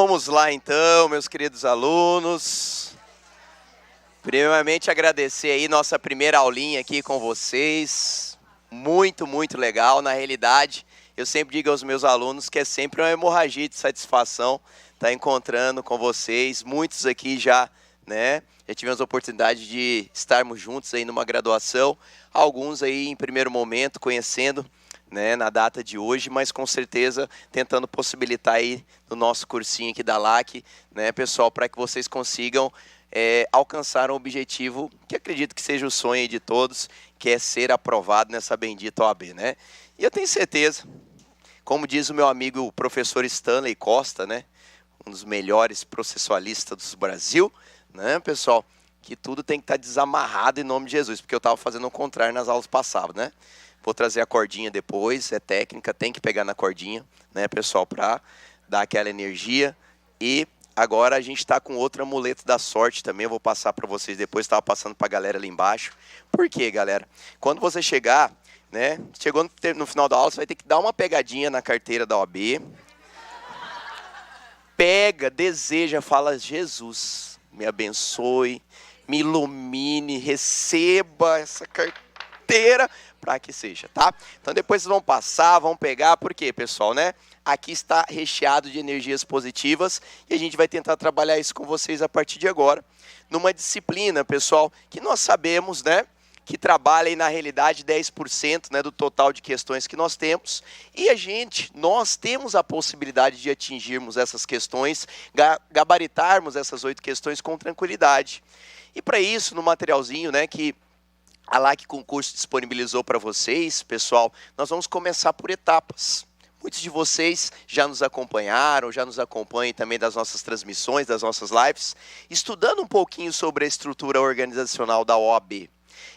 Vamos lá então, meus queridos alunos. Primeiramente agradecer aí nossa primeira aulinha aqui com vocês. Muito, muito legal. Na realidade, eu sempre digo aos meus alunos que é sempre uma hemorragia de satisfação estar encontrando com vocês. Muitos aqui já, né? Já tivemos a oportunidade de estarmos juntos aí numa graduação. Alguns aí em primeiro momento conhecendo, né, na data de hoje, mas com certeza tentando possibilitar aí no nosso cursinho aqui da LAC, né, pessoal, para que vocês consigam alcançar um objetivo que acredito que seja o sonho aí de todos, que é ser aprovado nessa bendita OAB, né? E eu tenho certeza, como diz o meu amigo o professor Stanley Costa, né, um dos melhores processualistas do Brasil, né, pessoal, que tudo tem que estar desamarrado em nome de Jesus, porque eu estava fazendo o contrário nas aulas passadas, né? Vou trazer a cordinha depois, é técnica, tem que pegar na cordinha, né, pessoal, para dar aquela energia. E agora a gente está com outro amuleto da sorte também, eu vou passar para vocês depois, estava passando para a galera ali embaixo. Por quê, galera? Quando você chegar, né, chegou no final da aula, você vai ter que dar uma pegadinha na carteira da OAB. Pega, deseja, fala, Jesus, me abençoe, me ilumine, receba essa carteira, para que seja, tá? Então depois vocês vão passar, vão pegar, por quê, pessoal, né? Aqui está recheado de energias positivas e a gente vai tentar trabalhar isso com vocês a partir de agora, numa disciplina, pessoal, que nós sabemos, né, que trabalha aí na realidade 10%, né, do total de questões que nós temos, e nós temos a possibilidade de atingirmos essas questões, gabaritarmos essas 8 questões com tranquilidade. E para isso, no materialzinho, né, que a LAC Concurso disponibilizou para vocês, pessoal, nós vamos começar por etapas. Muitos de vocês já nos acompanharam, já nos acompanham também das nossas transmissões, das nossas lives, estudando um pouquinho sobre a estrutura organizacional da OAB.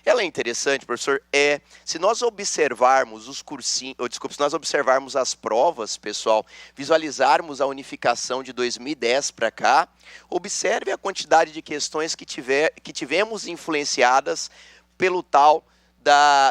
Ela é interessante, professor, se nós observarmos os cursinhos, se nós observarmos as provas, pessoal, visualizarmos a unificação de 2010 para cá, observe a quantidade de questões que tivemos influenciadas pelo tal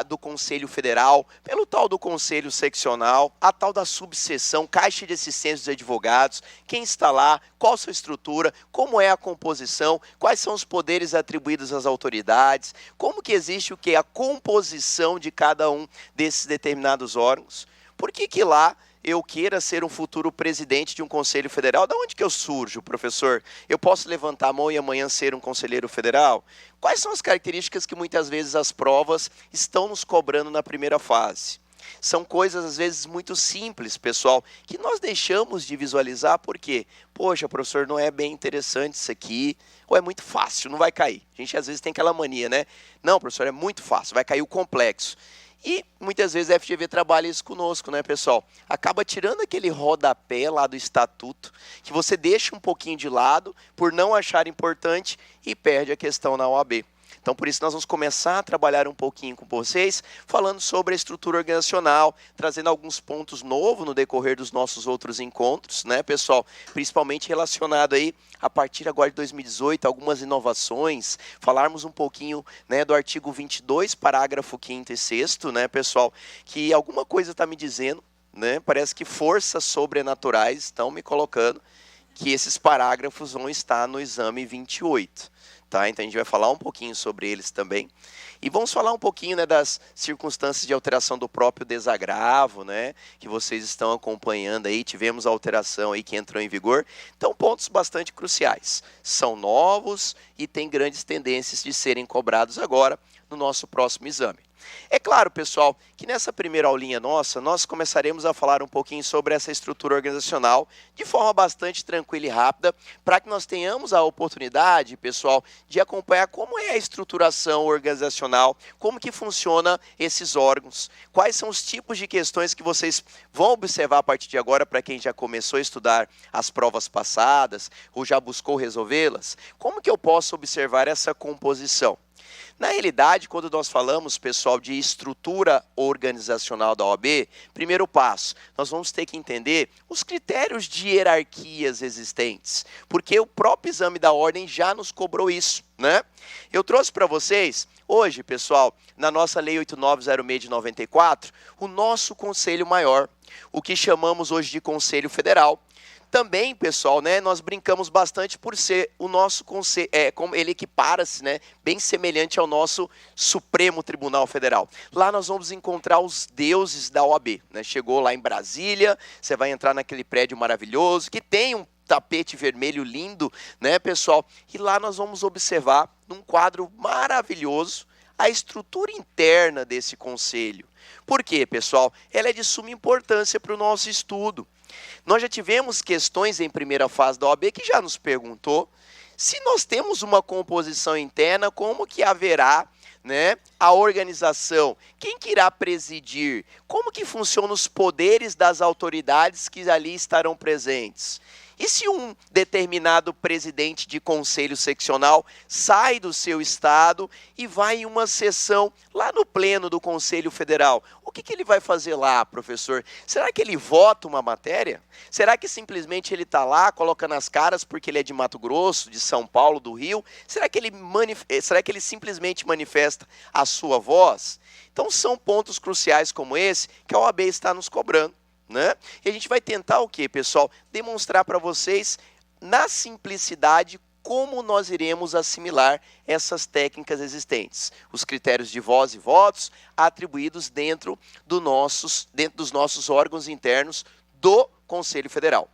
do Conselho Federal, pelo tal do Conselho Seccional, a tal da subseção, Caixa de Assistência dos Advogados, quem está lá, qual a sua estrutura, como é a composição, quais são os poderes atribuídos às autoridades, como que existe a composição de cada um desses determinados órgãos. Por que lá eu queira ser um futuro presidente de um conselho federal? Da onde que eu surjo, professor? Eu posso levantar a mão e amanhã ser um conselheiro federal? Quais são as características que muitas vezes as provas estão nos cobrando na primeira fase? São coisas, às vezes, muito simples, pessoal, que nós deixamos de visualizar porque, poxa, professor, não é bem interessante isso aqui, ou é muito fácil, não vai cair. A gente, às vezes, tem aquela mania, né? Não, professor, é muito fácil, vai cair o complexo. E muitas vezes a FGV trabalha isso conosco, né, pessoal? Acaba tirando aquele rodapé lá do estatuto, que você deixa um pouquinho de lado por não achar importante e perde a questão na OAB. Então, por isso, nós vamos começar a trabalhar um pouquinho com vocês, falando sobre a estrutura organizacional, trazendo alguns pontos novos no decorrer dos nossos outros encontros, né, pessoal? Principalmente relacionado aí, a partir agora de 2018, algumas inovações, falarmos um pouquinho, né, do artigo 22, parágrafo 5º e 6º, né, pessoal? Que alguma coisa está me dizendo, né, parece que forças sobrenaturais estão me colocando que esses parágrafos vão estar no exame 28. Tá? Então a gente vai falar um pouquinho sobre eles também. E vamos falar um pouquinho, né, das circunstâncias de alteração do próprio desagravo, né, que vocês estão acompanhando aí. Tivemos a alteração aí que entrou em vigor. Então, pontos bastante cruciais. São novos e têm grandes tendências de serem cobrados agora no nosso próximo exame. É claro, pessoal, que nessa primeira aulinha nossa, nós começaremos a falar um pouquinho sobre essa estrutura organizacional de forma bastante tranquila e rápida, para que nós tenhamos a oportunidade, pessoal, de acompanhar como é a estruturação organizacional, como que funciona esses órgãos, quais são os tipos de questões que vocês vão observar a partir de agora, para quem já começou a estudar as provas passadas ou já buscou resolvê-las, como que eu posso observar essa composição? Na realidade, quando nós falamos, pessoal, de estrutura organizacional da OAB, primeiro passo, nós vamos ter que entender os critérios de hierarquias existentes, porque o próprio exame da ordem já nos cobrou isso, né? Eu trouxe para vocês, hoje, pessoal, na nossa Lei 8906 de 94, o nosso Conselho Maior, o que chamamos hoje de Conselho Federal. Também, pessoal, né, nós brincamos bastante por ser o nosso conselho, como ele equipara-se, né, bem semelhante ao nosso Supremo Tribunal Federal. Lá nós vamos encontrar os deuses da OAB, né? Chegou lá em Brasília, você vai entrar naquele prédio maravilhoso que tem um tapete vermelho lindo, né, pessoal? E lá nós vamos observar num quadro maravilhoso a estrutura interna desse conselho. Por quê, pessoal? Ela é de suma importância para o nosso estudo. Nós já tivemos questões em primeira fase da OAB que já nos perguntou se nós temos uma composição interna, como que haverá, né, a organização, quem que irá presidir, como que funcionam os poderes das autoridades que ali estarão presentes. E se um determinado presidente de conselho seccional sai do seu estado e vai em uma sessão lá no pleno do Conselho Federal? O que ele vai fazer lá, professor? Será que ele vota uma matéria? Será que simplesmente ele está lá, coloca nas caras porque ele é de Mato Grosso, de São Paulo, do Rio? Será que ele simplesmente manifesta a sua voz? Então são pontos cruciais como esse que a OAB está nos cobrando. Né? E a gente vai tentar o quê, pessoal? Demonstrar para vocês, na simplicidade, como nós iremos assimilar essas técnicas existentes. Os critérios de voz e votos atribuídos dentro dos nossos órgãos internos do Conselho Federal.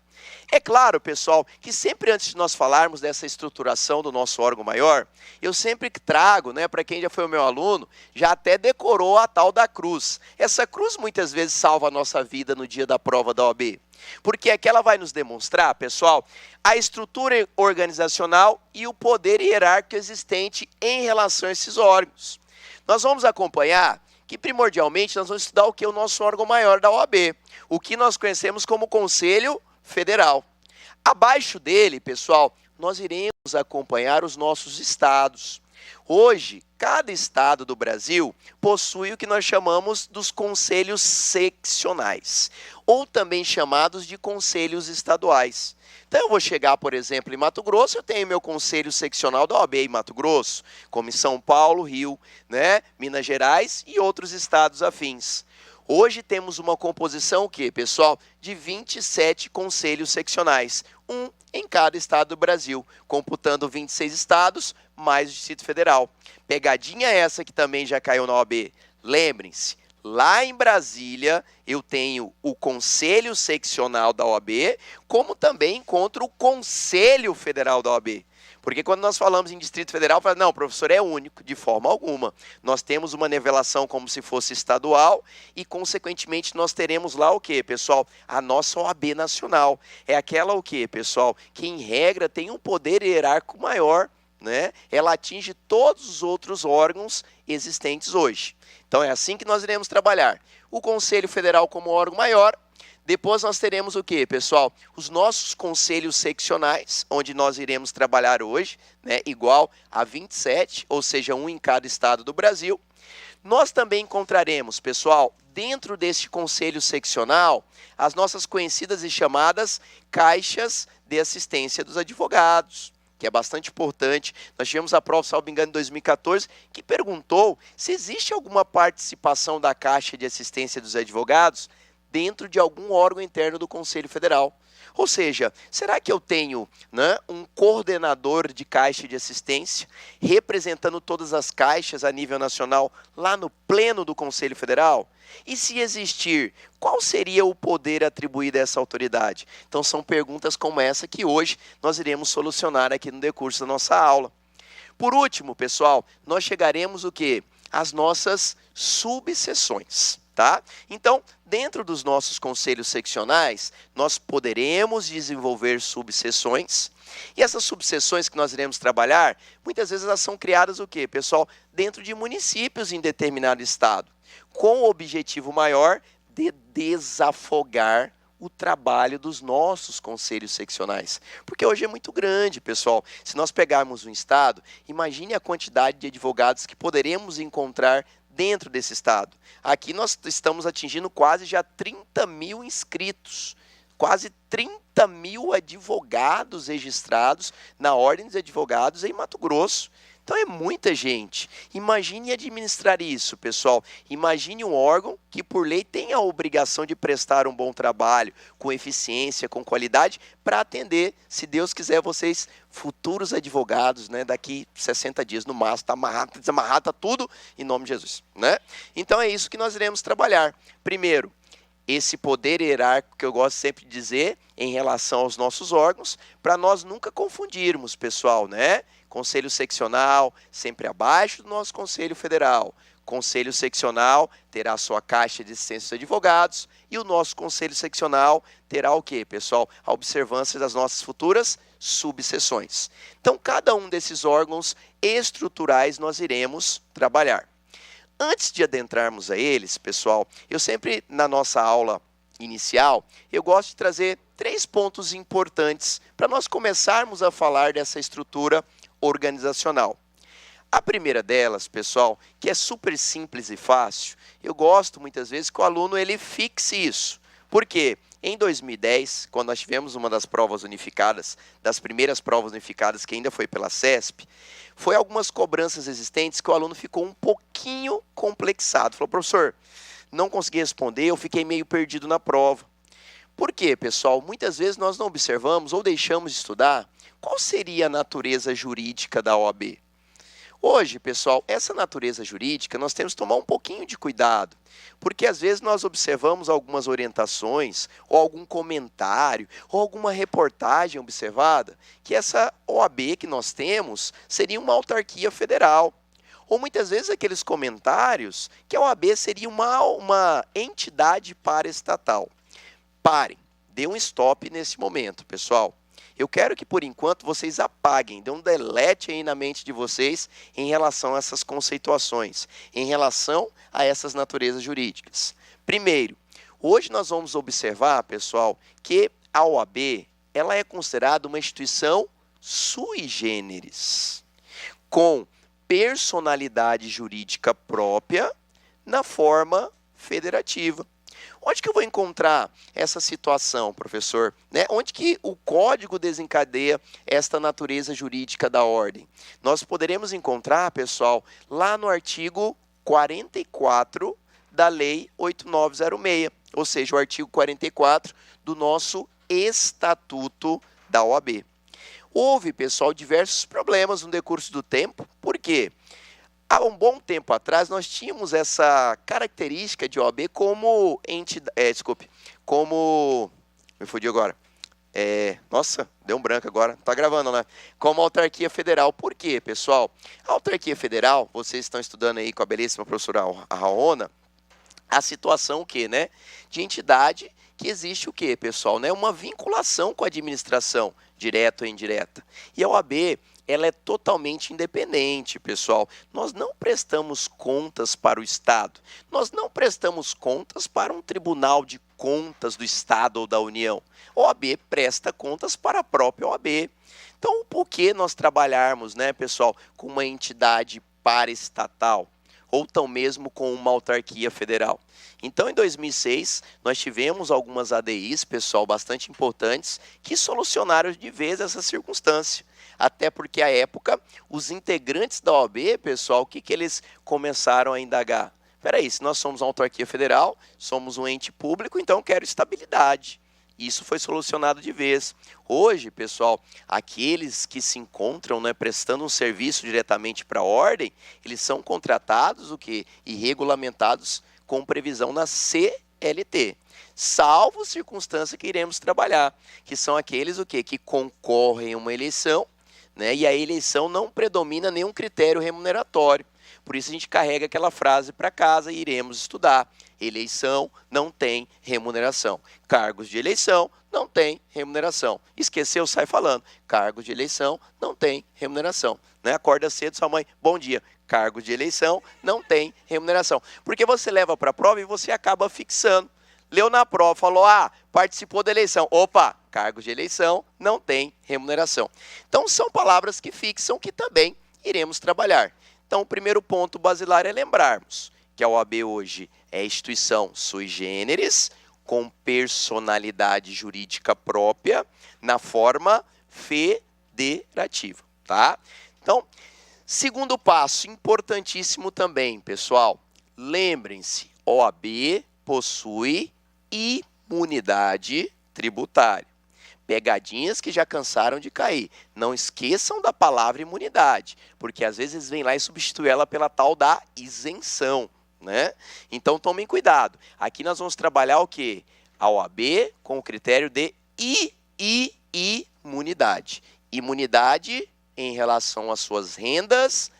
É claro, pessoal, que sempre antes de nós falarmos dessa estruturação do nosso órgão maior, eu sempre trago, né, para quem já foi o meu aluno, já até decorou a tal da cruz. Essa cruz muitas vezes salva a nossa vida no dia da prova da OAB, porque aqui ela vai nos demonstrar, pessoal, a estrutura organizacional e o poder hierárquico existente em relação a esses órgãos. Nós vamos acompanhar que primordialmente nós vamos estudar o que é o nosso órgão maior da OAB, o que nós conhecemos como Conselho Federal. Abaixo dele, pessoal, nós iremos acompanhar os nossos estados. Hoje, cada estado do Brasil possui o que nós chamamos dos conselhos seccionais, ou também chamados de conselhos estaduais. Então eu vou chegar, por exemplo, em Mato Grosso, eu tenho meu conselho seccional da OAB em Mato Grosso, como em São Paulo, Rio, né, Minas Gerais e outros estados afins. Hoje temos uma composição, o quê, pessoal? De 27 conselhos seccionais, um em cada estado do Brasil, computando 26 estados, mais o Distrito Federal. Pegadinha essa que também já caiu na OAB. Lembrem-se, lá em Brasília eu tenho o Conselho Seccional da OAB, como também encontro o Conselho Federal da OAB. Porque quando nós falamos em Distrito Federal, fala, não, professor, é único, de forma alguma. Nós temos uma nivelação como se fosse estadual e, consequentemente, nós teremos lá o quê, pessoal? A nossa OAB nacional. É aquela o quê, pessoal? Que, em regra, tem um poder hierárquico maior, né? Ela atinge todos os outros órgãos existentes hoje. Então, é assim que nós iremos trabalhar. O Conselho Federal como órgão maior. Depois nós teremos o quê, pessoal? Os nossos conselhos seccionais, onde nós iremos trabalhar hoje, né, igual a 27, ou seja, um em cada estado do Brasil. Nós também encontraremos, pessoal, dentro deste conselho seccional, as nossas conhecidas e chamadas caixas de assistência dos advogados, que é bastante importante. Nós tivemos a prova, salvo engano, em 2014, que perguntou se existe alguma participação da Caixa de Assistência dos Advogados dentro de algum órgão interno do Conselho Federal. Ou seja, será que eu tenho, né, um coordenador de caixa de assistência representando todas as caixas a nível nacional lá no pleno do Conselho Federal? E se existir, qual seria o poder atribuído a essa autoridade? Então são perguntas como essa que hoje nós iremos solucionar aqui no decurso da nossa aula. Por último, pessoal, nós chegaremos o quê? As nossas subseções. Tá? Então, dentro dos nossos conselhos seccionais, nós poderemos desenvolver subseções. E essas subseções que nós iremos trabalhar, muitas vezes elas são criadas o quê, pessoal? Dentro de municípios em determinado estado, com o objetivo maior de desafogar o trabalho dos nossos conselhos seccionais. Porque hoje é muito grande, pessoal. Se nós pegarmos um estado, imagine a quantidade de advogados que poderemos encontrar dentro desse estado. Aqui nós estamos atingindo quase já 30 mil inscritos, quase 30 mil advogados registrados na Ordem dos Advogados em Mato Grosso. Então é muita gente. Imagine administrar isso, pessoal. Imagine um órgão que, por lei, tem a obrigação de prestar um bom trabalho, com eficiência, com qualidade, para atender, se Deus quiser, vocês, futuros advogados, né? Daqui 60 dias no máximo, está amarrado, desamarrado, tá tudo, em nome de Jesus, né? Então é isso que nós iremos trabalhar. Primeiro, esse poder hierárquico que eu gosto sempre de dizer em relação aos nossos órgãos, para nós nunca confundirmos, pessoal, né? Conselho seccional sempre abaixo do nosso Conselho Federal. Conselho seccional terá a sua caixa de assistência de advogados e o nosso Conselho seccional terá o quê, pessoal? A observância das nossas futuras subseções. Então, cada um desses órgãos estruturais nós iremos trabalhar. Antes de adentrarmos a eles, pessoal, eu sempre, na nossa aula inicial, eu gosto de trazer 3 pontos importantes para nós começarmos a falar dessa estrutura organizacional. A primeira delas, pessoal, que é super simples e fácil, eu gosto muitas vezes que o aluno ele fixe isso. Por quê? Em 2010, quando nós tivemos uma das provas unificadas, das primeiras provas unificadas que ainda foi pela CESP, foi algumas cobranças existentes que o aluno ficou um pouquinho complexado. Falou, professor, não consegui responder, eu fiquei meio perdido na prova. Por quê, pessoal? Muitas vezes nós não observamos ou deixamos de estudar qual seria a natureza jurídica da OAB. Hoje, pessoal, essa natureza jurídica nós temos que tomar um pouquinho de cuidado, porque às vezes nós observamos algumas orientações, ou algum comentário, ou alguma reportagem observada, que essa OAB que nós temos seria uma autarquia federal. Ou muitas vezes aqueles comentários que a OAB seria uma entidade paraestatal. Parem, dê um stop nesse momento, pessoal. Eu quero que, por enquanto, vocês apaguem, dê um delete aí na mente de vocês em relação a essas conceituações, em relação a essas naturezas jurídicas. Primeiro, hoje nós vamos observar, pessoal, que a OAB ela é considerada uma instituição sui generis, com personalidade jurídica própria na forma federativa. Onde que eu vou encontrar essa situação, professor? Onde que o código desencadeia esta natureza jurídica da ordem? Nós poderemos encontrar, pessoal, lá no artigo 44 da Lei 8906, ou seja, o artigo 44 do nosso Estatuto da OAB. Houve, pessoal, diversos problemas no decurso do tempo. Por quê? Há um bom tempo atrás, nós tínhamos essa característica de OAB como entidade, me fudi agora. Nossa, deu um branco agora, não está gravando, né? Como autarquia federal. Por quê, pessoal? A autarquia federal, vocês estão estudando aí com a belíssima professora Raona, a situação o quê, né? De entidade que existe o quê, pessoal? Uma vinculação com a administração, direta ou indireta. E a OAB, ela é totalmente independente, pessoal. Nós não prestamos contas para o Estado. Nós não prestamos contas para um tribunal de contas do Estado ou da União. A OAB presta contas para a própria OAB. Então, por que nós trabalharmos, pessoal, com uma entidade paraestatal? Ou tão mesmo com uma autarquia federal. Então, em 2006, nós tivemos algumas ADIs, pessoal, bastante importantes, que solucionaram de vez essa circunstância. Até porque, à época, os integrantes da OAB, pessoal, o que eles começaram a indagar? Peraí, se nós somos uma autarquia federal, somos um ente público, então quero estabilidade. Isso foi solucionado de vez. Hoje, pessoal, aqueles que se encontram prestando um serviço diretamente para a ordem, eles são contratados e regulamentados com previsão na CLT, salvo circunstância que iremos trabalhar, que são aqueles que concorrem a uma eleição, e a eleição não predomina nenhum critério remuneratório. Por isso a gente carrega aquela frase para casa e iremos estudar. Eleição não tem remuneração. Cargos de eleição não tem remuneração. Esqueceu, sai falando. Cargos de eleição não tem remuneração. Acorda cedo, sua mãe, bom dia. Cargos de eleição não tem remuneração. Porque você leva para a prova e você acaba fixando. Leu na prova, falou, participou da eleição. Opa, cargos de eleição não tem remuneração. Então, são palavras que fixam que também iremos trabalhar. Então, o primeiro ponto basilar é lembrarmos que a OAB hoje é instituição sui generis, com personalidade jurídica própria, na forma federativa, tá? Então, Segundo passo, importantíssimo também, pessoal. Lembrem-se, OAB possui imunidade tributária. Pegadinhas que já cansaram de cair. Não esqueçam da palavra imunidade, porque às vezes vem lá e substitui ela pela tal da isenção, né? Então tomem cuidado. Aqui nós vamos trabalhar o quê? A OAB com o critério de imunidade. Imunidade em relação às suas rendas,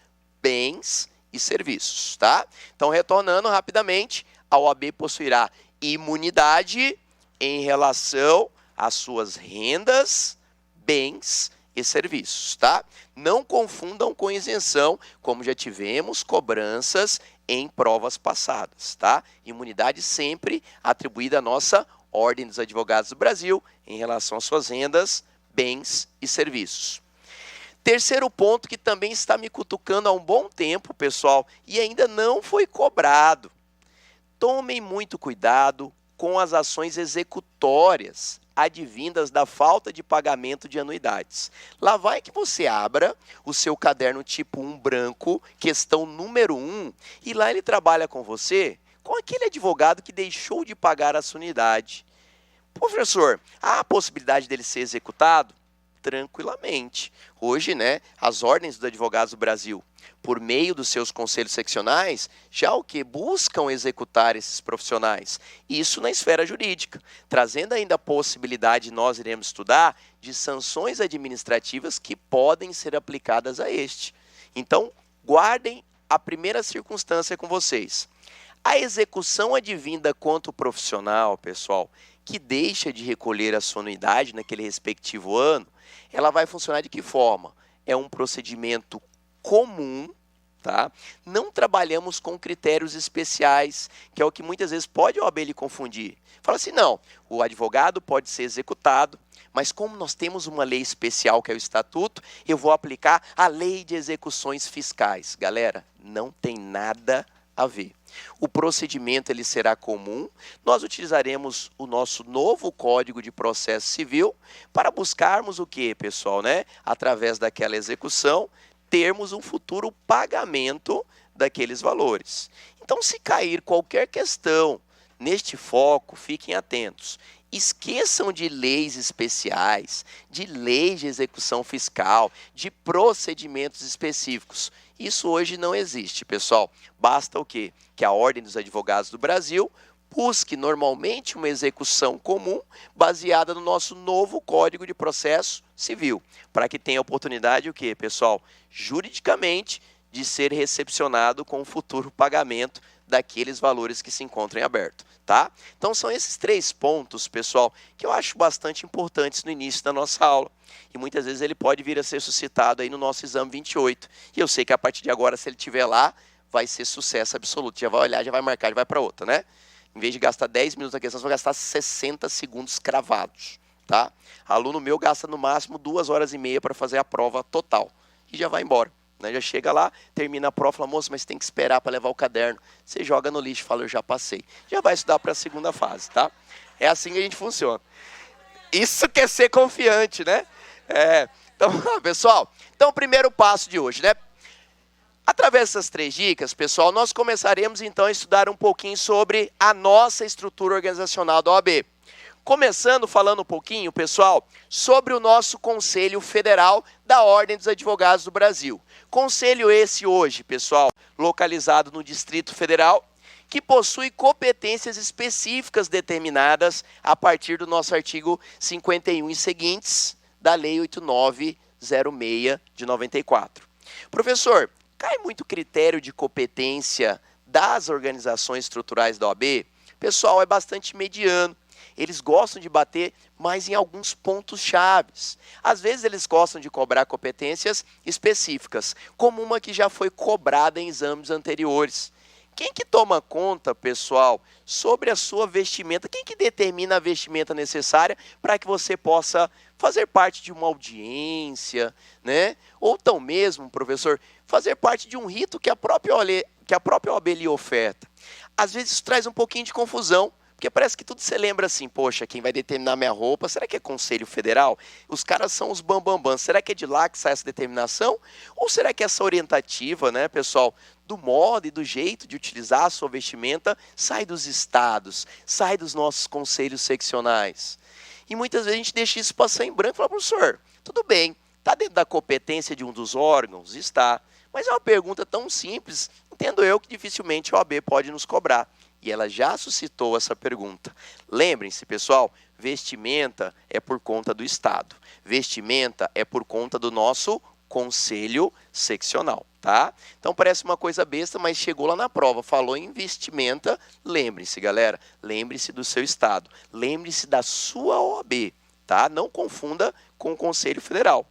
bens e serviços, tá? Então, retornando rapidamente, a OAB possuirá imunidade em relação às suas rendas, bens e serviços, tá? Não confundam com isenção, como já tivemos cobranças em provas passadas, tá? Imunidade sempre atribuída à nossa Ordem dos Advogados do Brasil em relação às suas rendas, bens e serviços. Terceiro ponto que também está me cutucando há um bom tempo, pessoal, e ainda não foi cobrado. Tomem muito cuidado com as ações executórias advindas da falta de pagamento de anuidades. Lá vai que você abra o seu caderno tipo 1 branco, questão número 1, e lá ele trabalha com você, com aquele advogado que deixou de pagar a sua unidade. Professor, há a possibilidade dele ser executado? Tranquilamente. Hoje, né, as ordens dos advogados do Brasil, por meio dos seus conselhos seccionais, já o que buscam executar esses profissionais. Isso na esfera jurídica, trazendo ainda a possibilidade, nós iremos estudar, de sanções administrativas que podem ser aplicadas a este. Então, guardem a primeira circunstância com vocês. A execução advinda contra o profissional, pessoal, que deixa de recolher a sua anuidade naquele respectivo ano, ela vai funcionar de que forma? É um procedimento comum, tá? Não trabalhamos com critérios especiais, que é o que muitas vezes pode a OAB lhe confundir. Fala assim, não, o advogado pode ser executado, mas como nós temos uma lei especial, que é o Estatuto, eu vou aplicar a Lei de Execuções Fiscais. Galera, não tem nada a ver. O procedimento ele será comum, nós utilizaremos o nosso novo Código de Processo Civil para buscarmos o que, pessoal, né? Através daquela execução, termos um futuro pagamento daqueles valores. Então, se cair qualquer questão neste foco, fiquem atentos. Esqueçam de leis especiais, de leis de execução fiscal, de procedimentos específicos. Isso hoje não existe, pessoal. Basta o quê? Que a Ordem dos Advogados do Brasil busque normalmente uma execução comum baseada no nosso novo Código de Processo Civil, para que tenha oportunidade o quê, pessoal? Juridicamente, de ser recepcionado com o futuro pagamento daqueles valores que se encontram em aberto, tá? Então são esses 3 pontos, pessoal, que eu acho bastante importantes no início da nossa aula. E muitas vezes ele pode vir a ser suscitado aí no nosso exame 28. E eu sei que a partir de agora, se ele estiver lá, vai ser sucesso absoluto. Já vai olhar, já vai marcar, já vai para outra, né? Em vez de gastar 10 minutos na questão, você vai gastar 60 segundos cravados, tá? Aluno meu gasta no máximo 2 horas e meia para fazer a prova total. E já vai embora. Né? Já chega lá, termina a prova, fala, moça, mas tem que esperar para levar o caderno. Você joga no lixo, fala, eu já passei. Já vai estudar para a segunda fase, tá? É assim que a gente funciona. Isso quer ser confiante, né? Então, pessoal, então o primeiro passo de hoje, né? Através dessas 3 dicas, pessoal, nós começaremos então a estudar um pouquinho sobre a nossa estrutura organizacional da OAB. Começando falando um pouquinho, pessoal, sobre o nosso Conselho Federal da Ordem dos Advogados do Brasil. Conselho esse hoje, pessoal, localizado no Distrito Federal, que possui competências específicas determinadas a partir do nosso artigo 51 e seguintes da Lei 8906 de 94. Professor, cai muito critério de competência das organizações estruturais da OAB? Pessoal, é bastante mediano. Eles gostam de bater mais em alguns pontos chaves. Às vezes eles gostam de cobrar competências específicas, como uma que já foi cobrada em exames anteriores. Quem que toma conta, pessoal, sobre a sua vestimenta? Quem que determina a vestimenta necessária para que você possa fazer parte de uma audiência, né? Ou tão mesmo, professor, fazer parte de um rito que a própria OAB lhe oferta. Às vezes isso traz um pouquinho de confusão Porque parece que tudo você lembra assim, poxa, quem vai determinar minha roupa, será que é Conselho Federal? Os caras são os bambambãs, será que é de lá que sai essa determinação? Ou será que essa orientativa, né, pessoal, do modo e do jeito de utilizar a sua vestimenta, sai dos estados, sai dos nossos conselhos seccionais? E muitas vezes a gente deixa isso passar em branco e fala, professor, tudo bem, está dentro da competência de um dos órgãos? Está. Mas é uma pergunta tão simples, entendo eu que dificilmente a OAB pode nos cobrar. E ela já suscitou essa pergunta. Lembrem-se, pessoal, vestimenta é por conta do Estado. Vestimenta é por conta do nosso conselho seccional, tá? Então parece uma coisa besta, mas chegou lá na prova, falou em vestimenta, lembre-se, galera, lembre-se do seu Estado, lembre-se da sua OAB, tá? Não confunda com o Conselho Federal.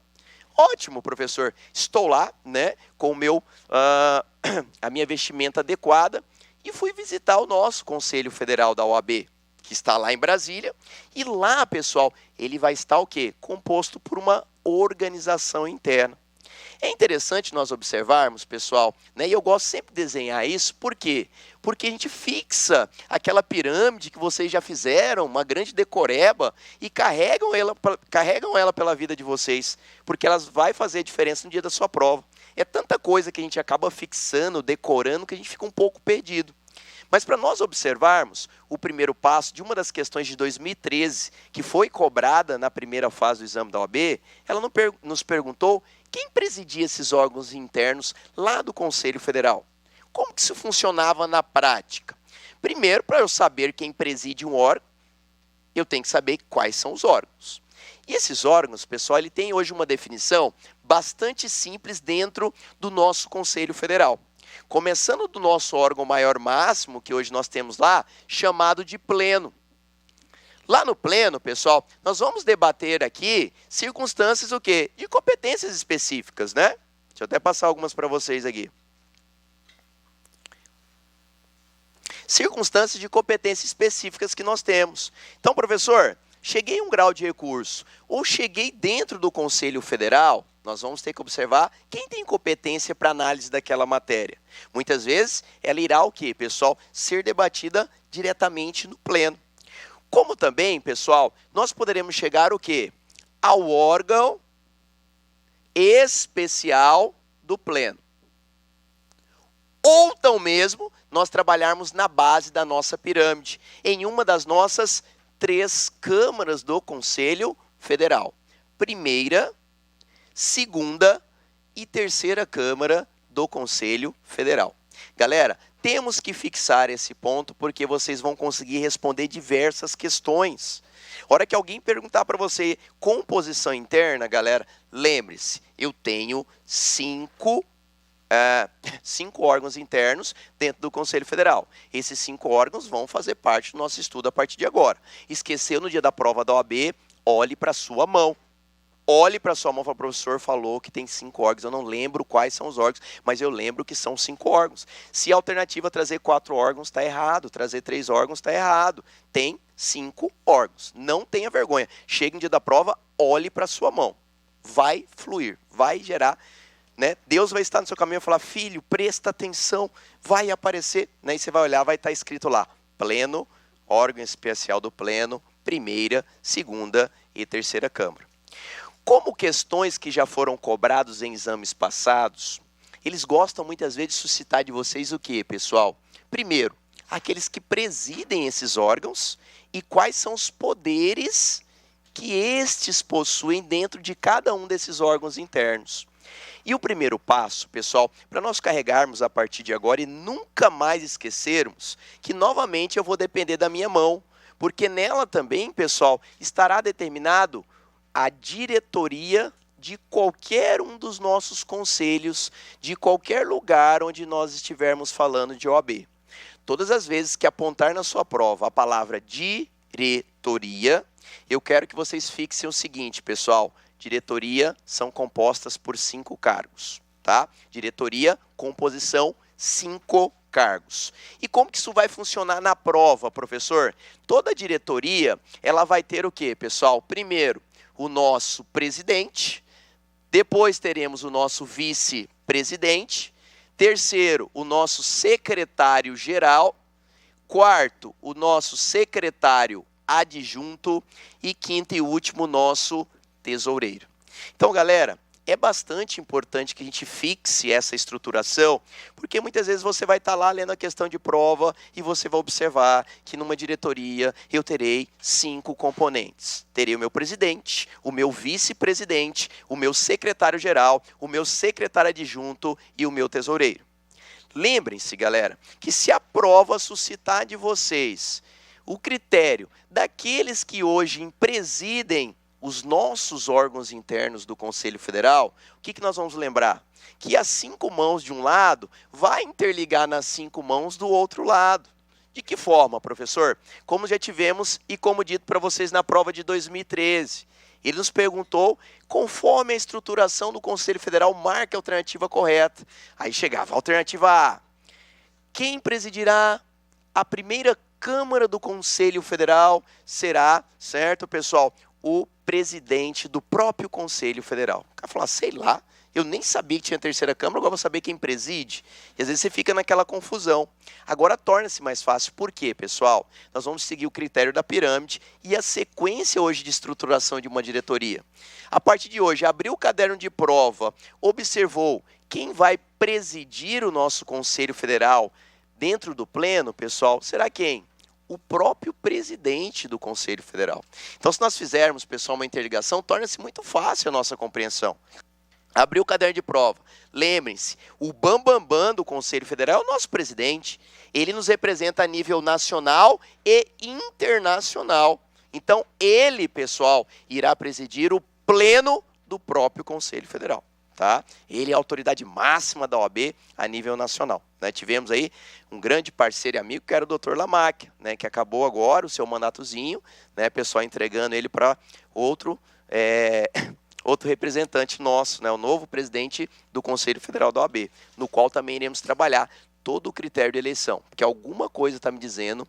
Ótimo, professor, estou lá, né, com o meu, a minha vestimenta adequada e fui visitar o nosso Conselho Federal da OAB, que está lá em Brasília, e lá, pessoal, ele vai estar o quê? Composto por uma organização interna. É interessante nós observarmos, pessoal, né? E eu gosto sempre de desenhar isso, por quê? Porque a gente fixa aquela pirâmide que vocês já fizeram, uma grande decoreba, e carregam ela pela vida de vocês, porque elas vai fazer a diferença no dia da sua prova. É tanta coisa que a gente acaba fixando, decorando, que a gente fica um pouco perdido. Mas para nós observarmos o primeiro passo de uma das questões de 2013, que foi cobrada na primeira fase do exame da OAB, ela nos perguntou quem presidia esses órgãos internos lá do Conselho Federal. Como que isso funcionava na prática? Primeiro, para eu saber quem preside um órgão, eu tenho que saber quais são os órgãos. E esses órgãos, pessoal, ele tem hoje uma definição bastante simples dentro do nosso Conselho Federal. Começando do nosso órgão maior máximo, que hoje nós temos lá, chamado de pleno. Lá no pleno, pessoal, nós vamos debater aqui circunstâncias o quê? De competências específicas, né? Deixa eu até passar algumas para vocês aqui. Circunstâncias de competências específicas que nós temos. Então, professor, cheguei a um grau de recurso ou cheguei dentro do Conselho Federal, nós vamos ter que observar quem tem competência para análise daquela matéria. Muitas vezes, ela irá o quê, pessoal? Ser debatida diretamente no pleno. Como também, pessoal, nós poderemos chegar o quê? Ao órgão especial do pleno. Ou tão mesmo, nós trabalharmos na base da nossa pirâmide, em uma das nossas 3 câmaras do Conselho Federal. Primeira, segunda e terceira Câmara do Conselho Federal. Galera, temos que fixar esse ponto porque vocês vão conseguir responder diversas questões. A hora que alguém perguntar para você composição interna, galera, lembre-se, eu tenho 5 órgãos internos dentro do Conselho Federal. Esses 5 órgãos vão fazer parte do nosso estudo a partir de agora. Esqueceu no dia da prova da OAB, olhe para a sua mão. Olhe para a sua mão e fala, o professor falou que tem 5 órgãos, eu não lembro quais são os órgãos, mas eu lembro que são 5 órgãos. Se a alternativa trazer 4 órgãos, está errado. Trazer 3 órgãos, está errado. Tem 5 órgãos. Não tenha vergonha. Chega no dia da prova, olhe para a sua mão. Vai fluir, vai gerar, né? Deus vai estar no seu caminho e falar, filho, presta atenção, vai aparecer, né? E você vai olhar, vai estar escrito lá, pleno, órgão especial do pleno, primeira, segunda e terceira Câmara. Como questões que já foram cobrados em exames passados, eles gostam muitas vezes de suscitar de vocês o quê, pessoal? Primeiro, aqueles que presidem esses órgãos e quais são os poderes que estes possuem dentro de cada um desses órgãos internos. E o primeiro passo, pessoal, para nós carregarmos a partir de agora e nunca mais esquecermos que novamente eu vou depender da minha mão, porque nela também, pessoal, estará determinado a diretoria de qualquer um dos nossos conselhos, de qualquer lugar onde nós estivermos falando de OAB. Todas as vezes que apontar na sua prova a palavra diretoria, eu quero que vocês fixem o seguinte, pessoal, diretoria são compostas por 5 cargos, tá? Diretoria, composição, 5 cargos. E como que isso vai funcionar na prova, professor? Toda diretoria, ela vai ter o quê, pessoal? Primeiro, o nosso presidente, depois teremos o nosso vice-presidente, terceiro, o nosso secretário-geral, Quarto, o nosso secretário adjunto. E quinto e último, o nosso tesoureiro. Então, galera, é bastante importante que a gente fixe essa estruturação, porque muitas vezes você vai estar lá lendo a questão de prova e você vai observar que numa diretoria eu terei 5 componentes. Terei o meu presidente, o meu vice-presidente, o meu secretário-geral, o meu secretário adjunto e o meu tesoureiro. Lembrem-se, galera, que se a prova suscitar de vocês o critério daqueles que hoje presidem os nossos órgãos internos do Conselho Federal, o que nós vamos lembrar? Que as 5 mãos de um lado vai interligar nas 5 mãos do outro lado. De que forma, professor? Como já tivemos e como dito para vocês na prova de 2013. Ele nos perguntou conforme a estruturação do Conselho Federal marque a alternativa correta. Aí chegava a alternativa A. Quem presidirá a primeira Câmara do Conselho Federal será, certo, pessoal, o presidente do próprio Conselho Federal. O cara falou, sei lá, eu nem sabia que tinha terceira Câmara, agora vou saber quem preside. E às vezes você fica naquela confusão. Agora torna-se mais fácil. Por quê, pessoal? Nós vamos seguir o critério da pirâmide e a sequência hoje de estruturação de uma diretoria. A partir de hoje, abriu o caderno de prova, observou quem vai presidir o nosso Conselho Federal dentro do pleno, pessoal, será quem? O próprio presidente do Conselho Federal. Então, se nós fizermos, pessoal, uma interligação, torna-se muito fácil a nossa compreensão. Abriu o caderno de prova. Lembrem-se, o bambambam do Conselho Federal é o nosso presidente. Ele nos representa a nível nacional e internacional. Então, ele, pessoal, irá presidir o pleno do próprio Conselho Federal. Tá? Ele é a autoridade máxima da OAB a nível nacional. Né? Tivemos aí um grande parceiro e amigo que era o Dr. Lamáquia, né? Que acabou agora o seu mandatozinho, né? Pessoal entregando ele para outro representante nosso, né? O novo presidente do Conselho Federal da OAB, no qual também iremos trabalhar todo o critério de eleição, porque alguma coisa está me dizendo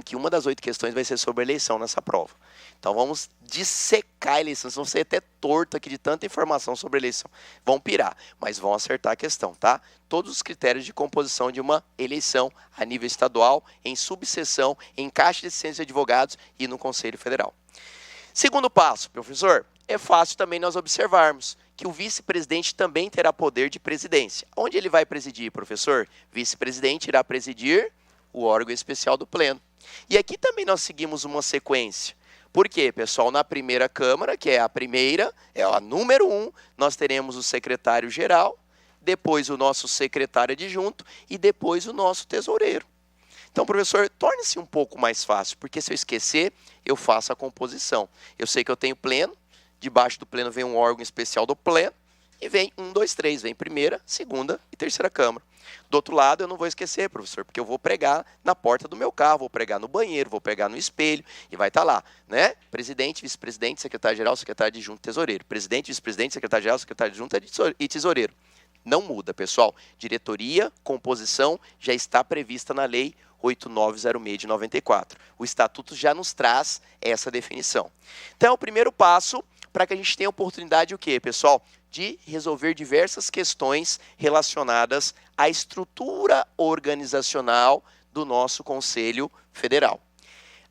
que uma das 8 questões vai ser sobre a eleição nessa prova. Então vamos dissecar a eleição, vocês vão ser até torto aqui de tanta informação sobre a eleição. Vão pirar, mas vão acertar a questão, tá? Todos os critérios de composição de uma eleição a nível estadual, em subseção, em Caixa de Assistência de Advogados e no Conselho Federal. Segundo passo, professor, é fácil também nós observarmos que o vice-presidente também terá poder de presidência. Onde ele vai presidir, professor? Vice-presidente irá presidir o órgão especial do pleno. E aqui também nós seguimos uma sequência. Por quê, pessoal? Na primeira Câmara, que é a primeira, é a número 1, nós teremos o secretário-geral, depois o nosso secretário adjunto e depois o nosso tesoureiro. Então, professor, torne-se um pouco mais fácil, porque se eu esquecer, eu faço a composição. Eu sei que eu tenho pleno, debaixo do pleno vem um órgão especial do pleno, e vem 1, 2, 3, vem primeira, segunda e terceira Câmara. Do outro lado, eu não vou esquecer, professor, porque eu vou pregar na porta do meu carro, vou pregar no banheiro, vou pregar no espelho, e vai estar lá, né? Presidente, vice-presidente, secretário-geral, secretário adjunto, tesoureiro. Presidente, vice-presidente, secretário-geral, secretário adjunto e tesoureiro. Não muda, pessoal. Diretoria, composição, já está prevista na Lei 8906 de 94. O Estatuto já nos traz essa definição. Então, é o primeiro passo para que a gente tenha a oportunidade, o quê, pessoal? De resolver diversas questões relacionadas à estrutura organizacional do nosso Conselho Federal.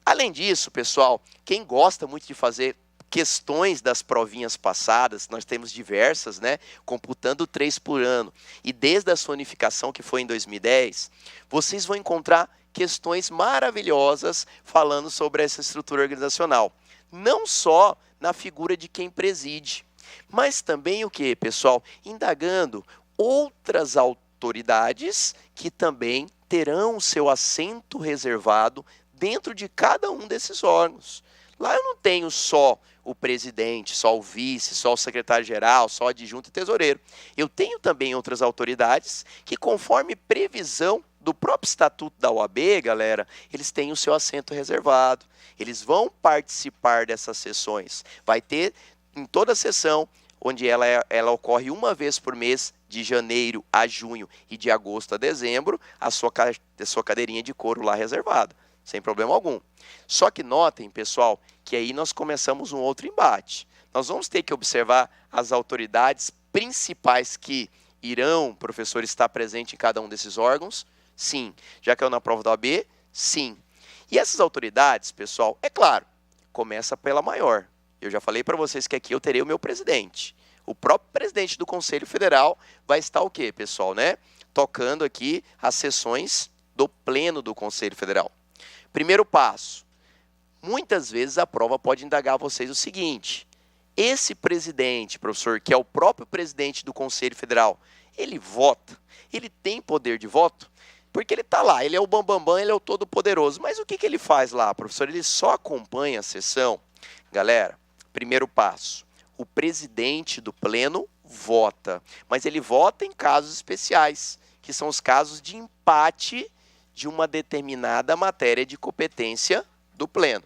Além disso, pessoal, quem gosta muito de fazer questões das provinhas passadas, nós temos diversas, né, computando 3 por ano, e desde a sua unificação, que foi em 2010, vocês vão encontrar questões maravilhosas falando sobre essa estrutura organizacional. Não só na figura de quem preside, mas também o que, pessoal? Indagando outras autoridades que também terão o seu assento reservado dentro de cada um desses órgãos. Lá eu não tenho só o presidente, só o vice, só o secretário-geral, só o adjunto e tesoureiro. Eu tenho também outras autoridades que, conforme previsão do próprio Estatuto da OAB, galera, eles têm o seu assento reservado. Eles vão participar dessas sessões. Vai ter em toda a sessão, onde ela ocorre uma vez por mês, de janeiro a junho e de agosto a dezembro, a sua cadeirinha de couro lá reservada, sem problema algum. Só que notem, pessoal, que aí nós começamos um outro embate. Nós vamos ter que observar as autoridades principais que irão, professor, estar presente em cada um desses órgãos. Sim. Já caiu na prova da OAB? Sim. E essas autoridades, pessoal, é claro, começa pela maior. Eu já falei para vocês que aqui eu terei o meu presidente. O próprio presidente do Conselho Federal vai estar o quê, pessoal, né? Tocando aqui as sessões do pleno do Conselho Federal. Primeiro passo. Muitas vezes a prova pode indagar a vocês o seguinte: esse presidente, professor, que é o próprio presidente do Conselho Federal, ele vota? Ele tem poder de voto? Porque ele está lá, ele é o bambambam, ele é o todo-poderoso. Mas o que ele faz lá, professor? Ele só acompanha a sessão? Galera, primeiro passo. O presidente do pleno vota. Mas ele vota em casos especiais, que são os casos de empate de uma determinada matéria de competência do pleno.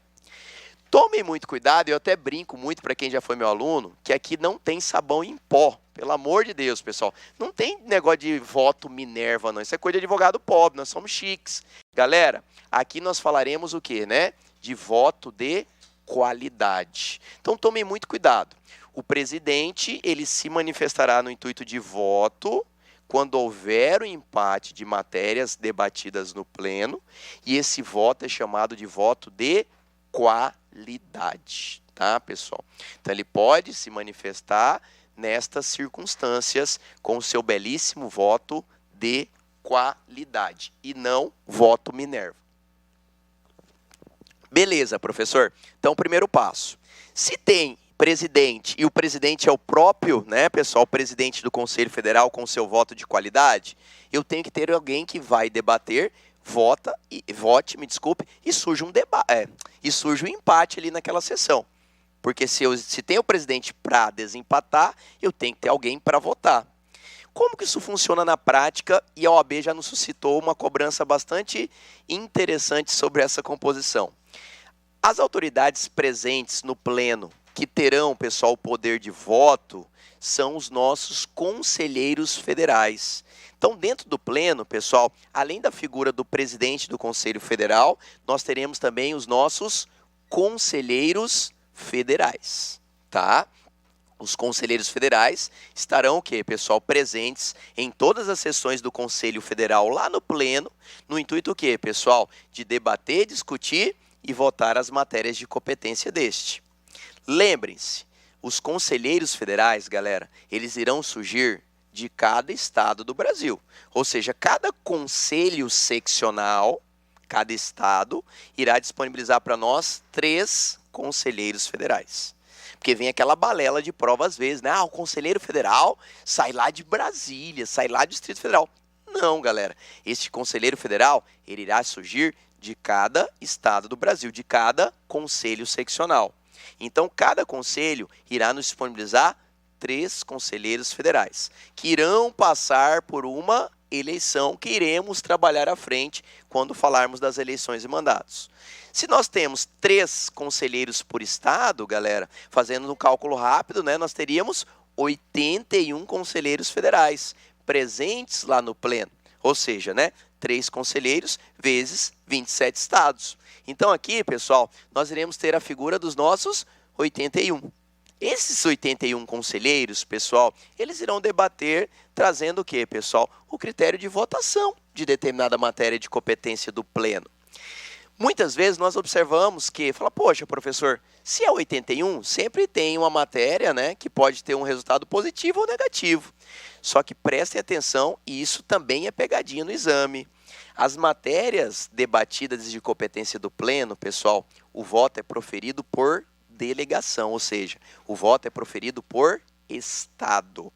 Tomem muito cuidado, eu até brinco muito para quem já foi meu aluno, que aqui não tem sabão em pó. Pelo amor de Deus, pessoal. Não tem negócio de voto Minerva, não. Isso é coisa de advogado pobre, nós somos chiques. Galera, aqui nós falaremos o quê, né? De voto de qualidade. Então tomem muito cuidado. O presidente, ele se manifestará no intuito de voto quando houver o empate de matérias debatidas no pleno, e esse voto é chamado de voto de qualidade, tá, pessoal? Então ele pode se manifestar nestas circunstâncias com o seu belíssimo voto de qualidade e não voto Minerva. Beleza, professor? Então, primeiro passo. Se tem presidente e o presidente é o próprio, né, pessoal, o presidente do Conselho Federal com seu voto de qualidade, eu tenho que ter alguém que vai debater, vote, me desculpe, e surge um empate ali naquela sessão. Porque se tem o presidente para desempatar, eu tenho que ter alguém para votar. Como que isso funciona na prática? E a OAB já nos suscitou uma cobrança bastante interessante sobre essa composição. As autoridades presentes no pleno, que terão, pessoal, o poder de voto, são os nossos conselheiros federais. Então, dentro do pleno, pessoal, além da figura do presidente do Conselho Federal, nós teremos também os nossos conselheiros federais, tá? Os conselheiros federais estarão, o quê, pessoal, presentes em todas as sessões do Conselho Federal lá no pleno, no intuito o quê, pessoal? De debater, discutir e votar as matérias de competência deste. Lembrem-se, os conselheiros federais, galera, eles irão surgir de cada estado do Brasil. Ou seja, cada conselho seccional, cada estado, irá disponibilizar para nós 3 conselheiros federais. Porque vem aquela balela de prova às vezes, né? Ah, o conselheiro federal sai lá de Brasília, sai lá do Distrito Federal. Não, galera. Este conselheiro federal, ele irá surgir de cada estado do Brasil, de cada conselho seccional. Então, cada conselho irá nos disponibilizar 3 conselheiros federais, que irão passar por uma eleição que iremos trabalhar à frente quando falarmos das eleições e mandatos. Se nós temos 3 conselheiros por estado, galera, fazendo um cálculo rápido, né, nós teríamos 81 conselheiros federais presentes lá no pleno. Ou seja, né, 3 conselheiros vezes 27 estados. Então aqui, pessoal, nós iremos ter a figura dos nossos 81. Esses 81 conselheiros, pessoal, eles irão debater trazendo o quê, pessoal? O critério de votação de determinada matéria de competência do pleno. Muitas vezes nós observamos que, poxa, professor, se é 81, sempre tem uma matéria, né, que pode ter um resultado positivo ou negativo. Só que prestem atenção, e isso também é pegadinha no exame. As matérias debatidas de competência do pleno, pessoal, o voto é proferido por delegação, ou seja, o voto é proferido por estado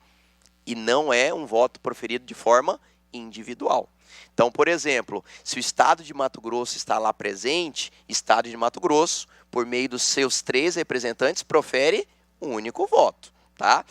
e não é um voto proferido de forma individual. Então, por exemplo, se o estado de Mato Grosso está lá presente, estado de Mato Grosso, por meio dos seus 3 representantes, profere um único voto, tá?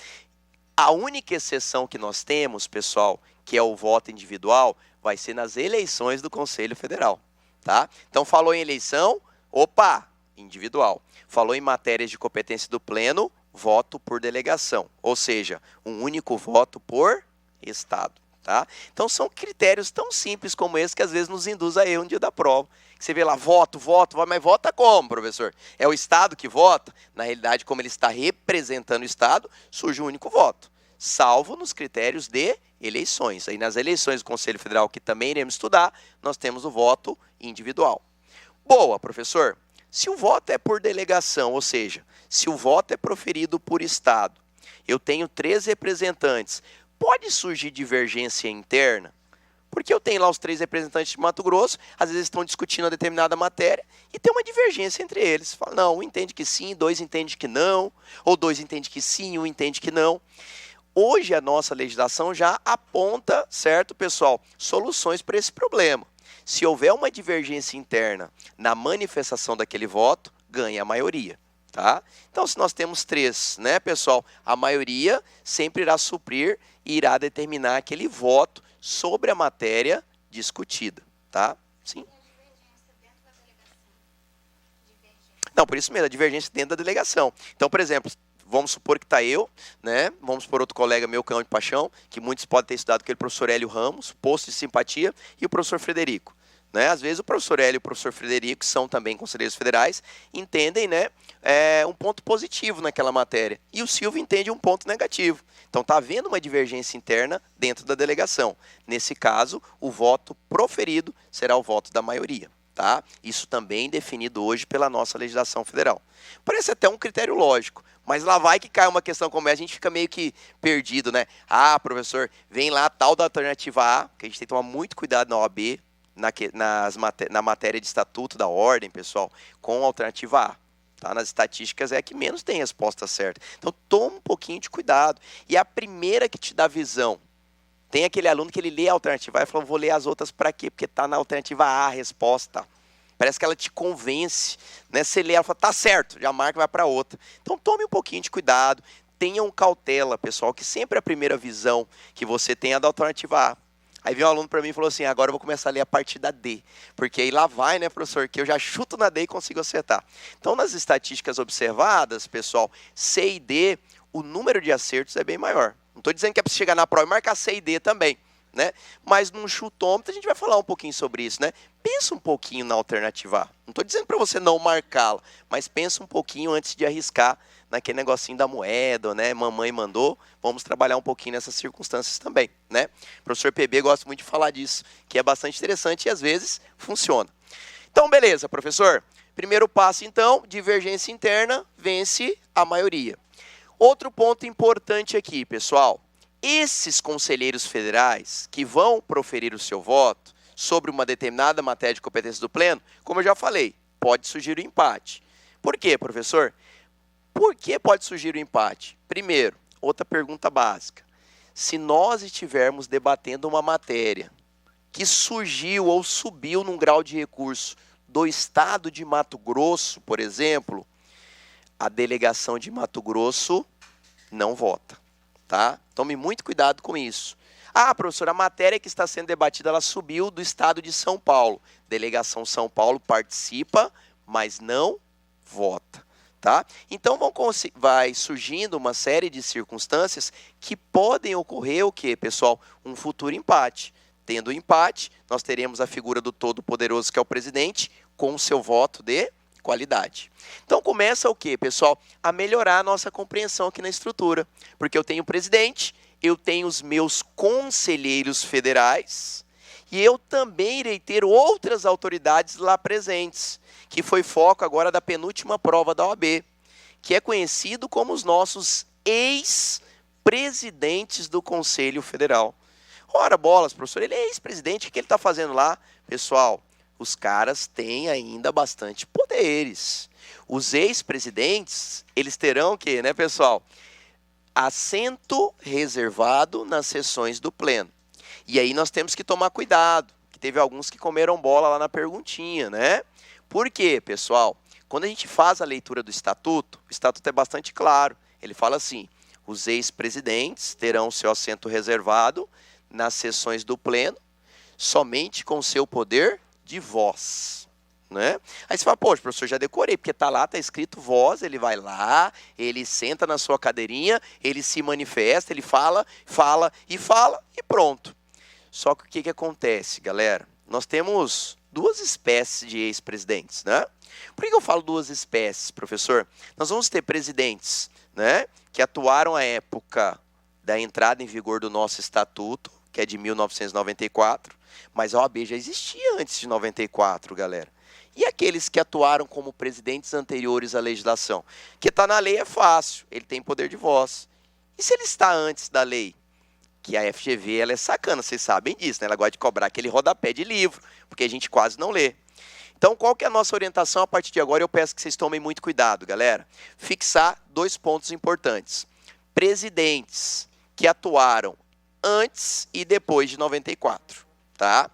A única exceção que nós temos, pessoal, que é o voto individual, vai ser nas eleições do Conselho Federal, tá? Então, falou em eleição, opa, individual. Falou em matérias de competência do pleno, voto por delegação, ou seja, um único voto por estado, tá? Então, são critérios tão simples como esse que às vezes nos induz a erro no dia da prova. Você vê lá, voto, mas vota como, professor? É o estado que vota? Na realidade, como ele está representando o estado, surge um único voto, salvo nos critérios de eleições. Aí nas eleições do Conselho Federal, que também iremos estudar, nós temos o voto individual. Boa, professor. Se o voto é por delegação, ou seja, se o voto é proferido por estado, eu tenho 3 representantes, pode surgir divergência interna? Porque eu tenho lá os 3 representantes de Mato Grosso, às vezes estão discutindo uma determinada matéria e tem uma divergência entre eles. Fala, não, um entende que sim, 2 entende que não, ou 2 entende que sim, um entende que não. Hoje a nossa legislação já aponta, certo, pessoal, soluções para esse problema. Se houver uma divergência interna na manifestação daquele voto, ganha a maioria. Tá? Então, se nós temos 3, né, pessoal, a maioria sempre irá suprir e irá determinar aquele voto sobre a matéria discutida, tá? Sim. Não, por isso mesmo, a divergência dentro da delegação. Então, por exemplo, vamos supor que está eu, né? Vamos supor outro colega meu, Canhão de Paixão, que muitos podem ter estudado, que é o professor Hélio Ramos, Posto de Simpatia, e o professor Frederico. Né? Às vezes o professor Hélio e o professor Frederico, que são também conselheiros federais, entendem, né, um ponto positivo naquela matéria. E o Silvio entende um ponto negativo. Então está havendo uma divergência interna dentro da delegação. Nesse caso, o voto proferido será o voto da maioria. Tá? Isso também definido hoje pela nossa legislação federal. Parece até um critério lógico, mas lá vai que cai uma questão como essa, a gente fica meio que perdido, né? Ah, professor, vem lá tal da alternativa A, que a gente tem que tomar muito cuidado na OAB, na matéria de estatuto da ordem, pessoal, com a alternativa A. Tá? Nas estatísticas é a que menos tem resposta certa. Então, toma um pouquinho de cuidado. E a primeira que te dá visão, tem aquele aluno que ele lê a alternativa A e fala, vou ler as outras para quê? Porque está na alternativa A a resposta. Parece que ela te convence. Né? Você lê, ela fala, tá certo, já marca e vai para outra. Então, tome um pouquinho de cuidado. Tenham cautela, pessoal, que sempre a primeira visão que você tem é da alternativa A. Aí veio um aluno para mim e falou assim, agora eu vou começar a ler a parte da D. Porque aí lá vai, né, professor, que eu já chuto na D e consigo acertar. Então, nas estatísticas observadas, pessoal, C e D, o número de acertos é bem maior. Não estou dizendo que é para chegar na prova e marcar C e D também, né? Mas num chutômetro a gente vai falar um pouquinho sobre isso, né? Pensa um pouquinho na alternativa A. Não estou dizendo para você não marcá-la, mas pensa um pouquinho antes de arriscar naquele negocinho da moeda, né? Mamãe mandou, vamos trabalhar um pouquinho nessas circunstâncias também, né? O professor PB gosta muito de falar disso, que é bastante interessante e às vezes funciona. Então, beleza, professor. Primeiro passo, então, divergência interna, vence a maioria. Outro ponto importante aqui, pessoal. Esses conselheiros federais que vão proferir o seu voto sobre uma determinada matéria de competência do pleno, como eu já falei, pode surgir o empate. Por quê, professor? Por que pode surgir o empate? Primeiro, outra pergunta básica. Se nós estivermos debatendo uma matéria que surgiu ou subiu num grau de recurso do estado de Mato Grosso, por exemplo, a delegação de Mato Grosso não vota. Tá? Tome muito cuidado com isso. Ah, professor, a matéria que está sendo debatida, ela subiu do estado de São Paulo. Delegação São Paulo participa, mas não vota. Tá? Então vai surgindo uma série de circunstâncias que podem ocorrer o quê, pessoal? Um futuro empate. Tendo empate, nós teremos a figura do todo-poderoso, que é o presidente, com o seu voto de qualidade. Então começa o quê, pessoal? A melhorar a nossa compreensão aqui na estrutura. Porque eu tenho o presidente, eu tenho os meus conselheiros federais e eu também irei ter outras autoridades lá presentes, que foi foco agora da penúltima prova da OAB, que é conhecido como os nossos ex-presidentes do Conselho Federal. Ora, bolas, professor, ele é ex-presidente, o que ele está fazendo lá? Pessoal, os caras têm ainda bastante poderes. Os ex-presidentes, eles terão o quê, né, pessoal? Assento reservado nas sessões do pleno. E aí nós temos que tomar cuidado, que teve alguns que comeram bola lá na perguntinha, né? Por quê, pessoal? Quando a gente faz a leitura do estatuto, o estatuto é bastante claro. Ele fala assim, os ex-presidentes terão seu assento reservado nas sessões do pleno, somente com seu poder de voz. Né? Aí você fala, poxa, professor, já decorei, porque tá lá, tá escrito voz, ele vai lá, ele senta na sua cadeirinha, ele se manifesta, ele fala e pronto. Só que o que acontece, galera? Nós temos duas espécies de ex-presidentes, né? Por que eu falo duas espécies, professor? Nós vamos ter presidentes, né, que atuaram à época da entrada em vigor do nosso estatuto, que é de 1994, mas a OAB já existia antes de 94, galera. E aqueles que atuaram como presidentes anteriores à legislação? Que está na lei é fácil, ele tem poder de voz. E se ele está antes da lei? Que a FGV ela é sacana, vocês sabem disso, né? Ela gosta de cobrar aquele rodapé de livro, porque a gente quase não lê. Então, qual que é a nossa orientação a partir de agora? Eu peço que vocês tomem muito cuidado, galera. Fixar 2 pontos importantes. Presidentes que atuaram antes e depois de 94, tá?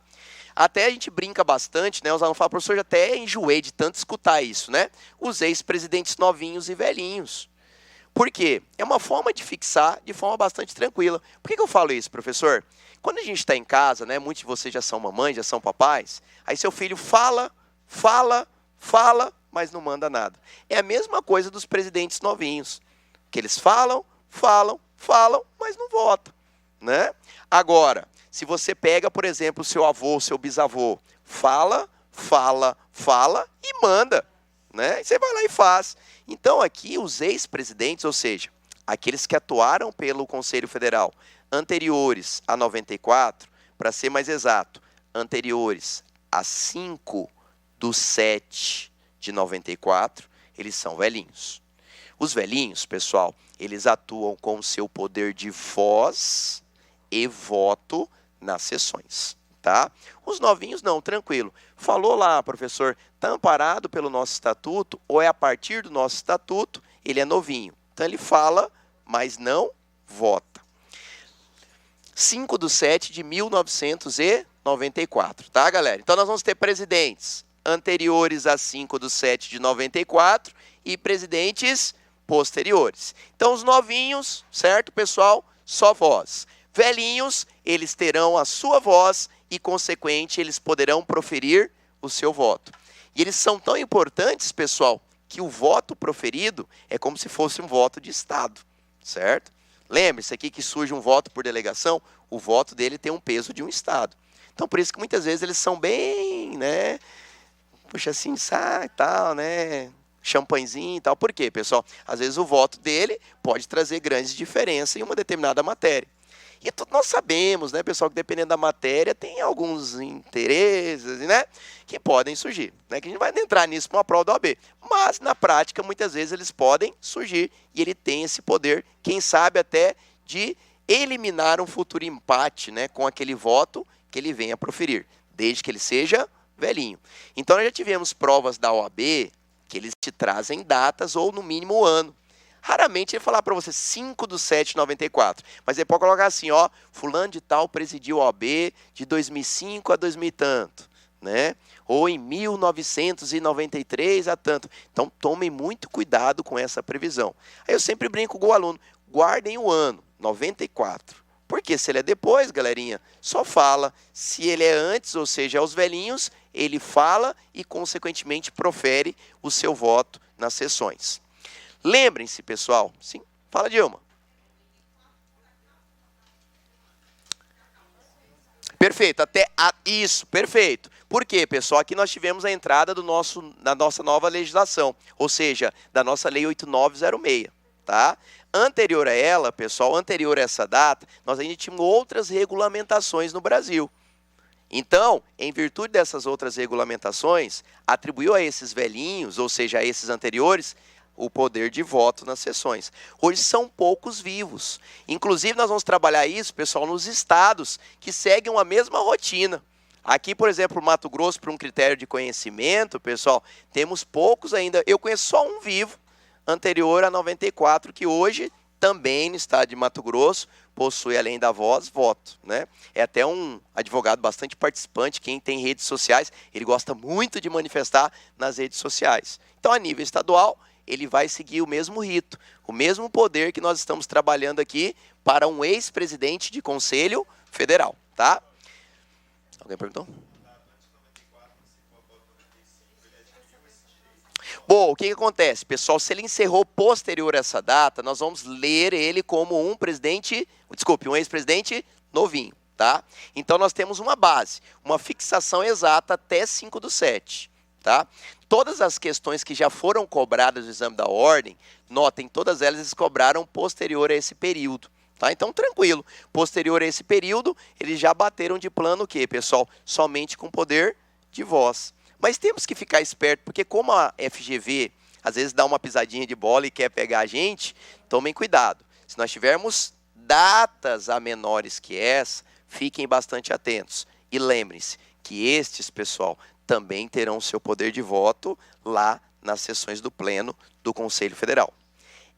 Até a gente brinca bastante, né? Os alunos falam, professor, já até enjoei de tanto escutar isso, né? Os ex-presidentes novinhos e velhinhos. Por quê? É uma forma de fixar de forma bastante tranquila. Por que eu falo isso, professor? Quando a gente está em casa, né? Muitos de vocês já são mamães, já são papais, aí seu filho fala, mas não manda nada. É a mesma coisa dos presidentes novinhos, que eles falam, mas não votam, né? Agora, se você pega, por exemplo, o seu avô, o seu bisavô, fala e manda, né? E você vai lá e faz. Então aqui os ex-presidentes, ou seja, aqueles que atuaram pelo Conselho Federal anteriores a 94, para ser mais exato, anteriores a 5/7/94, eles são velhinhos. Os velhinhos, pessoal, eles atuam com o seu poder de voz e voto nas sessões, tá? Os novinhos não, tranquilo. Falou lá, professor, está amparado pelo nosso estatuto ou é a partir do nosso estatuto, ele é novinho. Então ele fala, mas não vota. 5/7/1994, tá, galera? Então nós vamos ter presidentes anteriores a 5/7/94 e presidentes posteriores. Então os novinhos, certo, pessoal? Só voz. Velhinhos, eles terão a sua voz e, consequente, eles poderão proferir o seu voto. E eles são tão importantes, pessoal, que o voto proferido é como se fosse um voto de Estado, certo? Lembre-se aqui que surge um voto por delegação, o voto dele tem um peso de um Estado. Então, por isso que muitas vezes eles são bem, né? Puxa, assim, sai, tal, né? Champanhezinho e tal. Por quê, pessoal? Às vezes o voto dele pode trazer grandes diferenças em uma determinada matéria. E nós sabemos, né, pessoal, que dependendo da matéria, tem alguns interesses, né, que podem surgir. Né, que a gente vai entrar nisso para uma prova da OAB. Mas, na prática, muitas vezes eles podem surgir e ele tem esse poder, quem sabe até de eliminar um futuro empate, né, com aquele voto que ele venha a proferir, desde que ele seja velhinho. Então, nós já tivemos provas da OAB que eles te trazem datas ou, no mínimo, o ano. Raramente ele falar para você 5/7/94, mas ele pode colocar assim, ó, fulano de tal presidiu a OAB de 2005 a 2000 e tanto, né? Ou em 1993 a tanto. Então tomem muito cuidado com essa previsão. Aí eu sempre brinco com o aluno, guardem o ano, 94. Porque se ele é depois, galerinha, só fala. Se ele é antes, ou seja, aos velhinhos, ele fala e consequentemente profere o seu voto nas sessões. Lembrem-se, pessoal. Sim, fala, Dilma. Perfeito, isso, perfeito. Por quê, pessoal? Aqui nós tivemos a entrada da nossa nova legislação, ou seja, da nossa Lei 8906, tá? Anterior a ela, pessoal, anterior a essa data, nós ainda tínhamos outras regulamentações no Brasil. Então, em virtude dessas outras regulamentações, atribuiu a esses velhinhos, ou seja, a esses anteriores, o poder de voto nas sessões. Hoje são poucos vivos. Inclusive, nós vamos trabalhar isso, pessoal, nos estados que seguem a mesma rotina. Aqui, por exemplo, Mato Grosso, por um critério de conhecimento, pessoal, temos poucos ainda. Eu conheço só um vivo, anterior a 94, que hoje, também no estado de Mato Grosso, possui, além da voz, voto, né? É até um advogado bastante participante, quem tem redes sociais, ele gosta muito de manifestar nas redes sociais. Então, a nível estadual, ele vai seguir o mesmo rito, o mesmo poder que nós estamos trabalhando aqui para um ex-presidente de Conselho Federal, tá? Alguém perguntou? Bom, o que acontece, pessoal? Se ele encerrou posterior a essa data, nós vamos ler ele como um ex-presidente novinho, tá? Então nós temos uma base, uma fixação exata até 5/7, tá? Todas as questões que já foram cobradas no exame da ordem, notem, todas elas eles cobraram posterior a esse período, Tá? Então, tranquilo. Posterior a esse período, eles já bateram de plano o quê, pessoal? Somente com poder de voz. Mas temos que ficar esperto, porque como a FGV às vezes dá uma pisadinha de bola e quer pegar a gente, tomem cuidado. Se nós tivermos datas a menores que essa, fiquem bastante atentos. E lembrem-se que estes, pessoal, também terão seu poder de voto lá nas sessões do Pleno do Conselho Federal.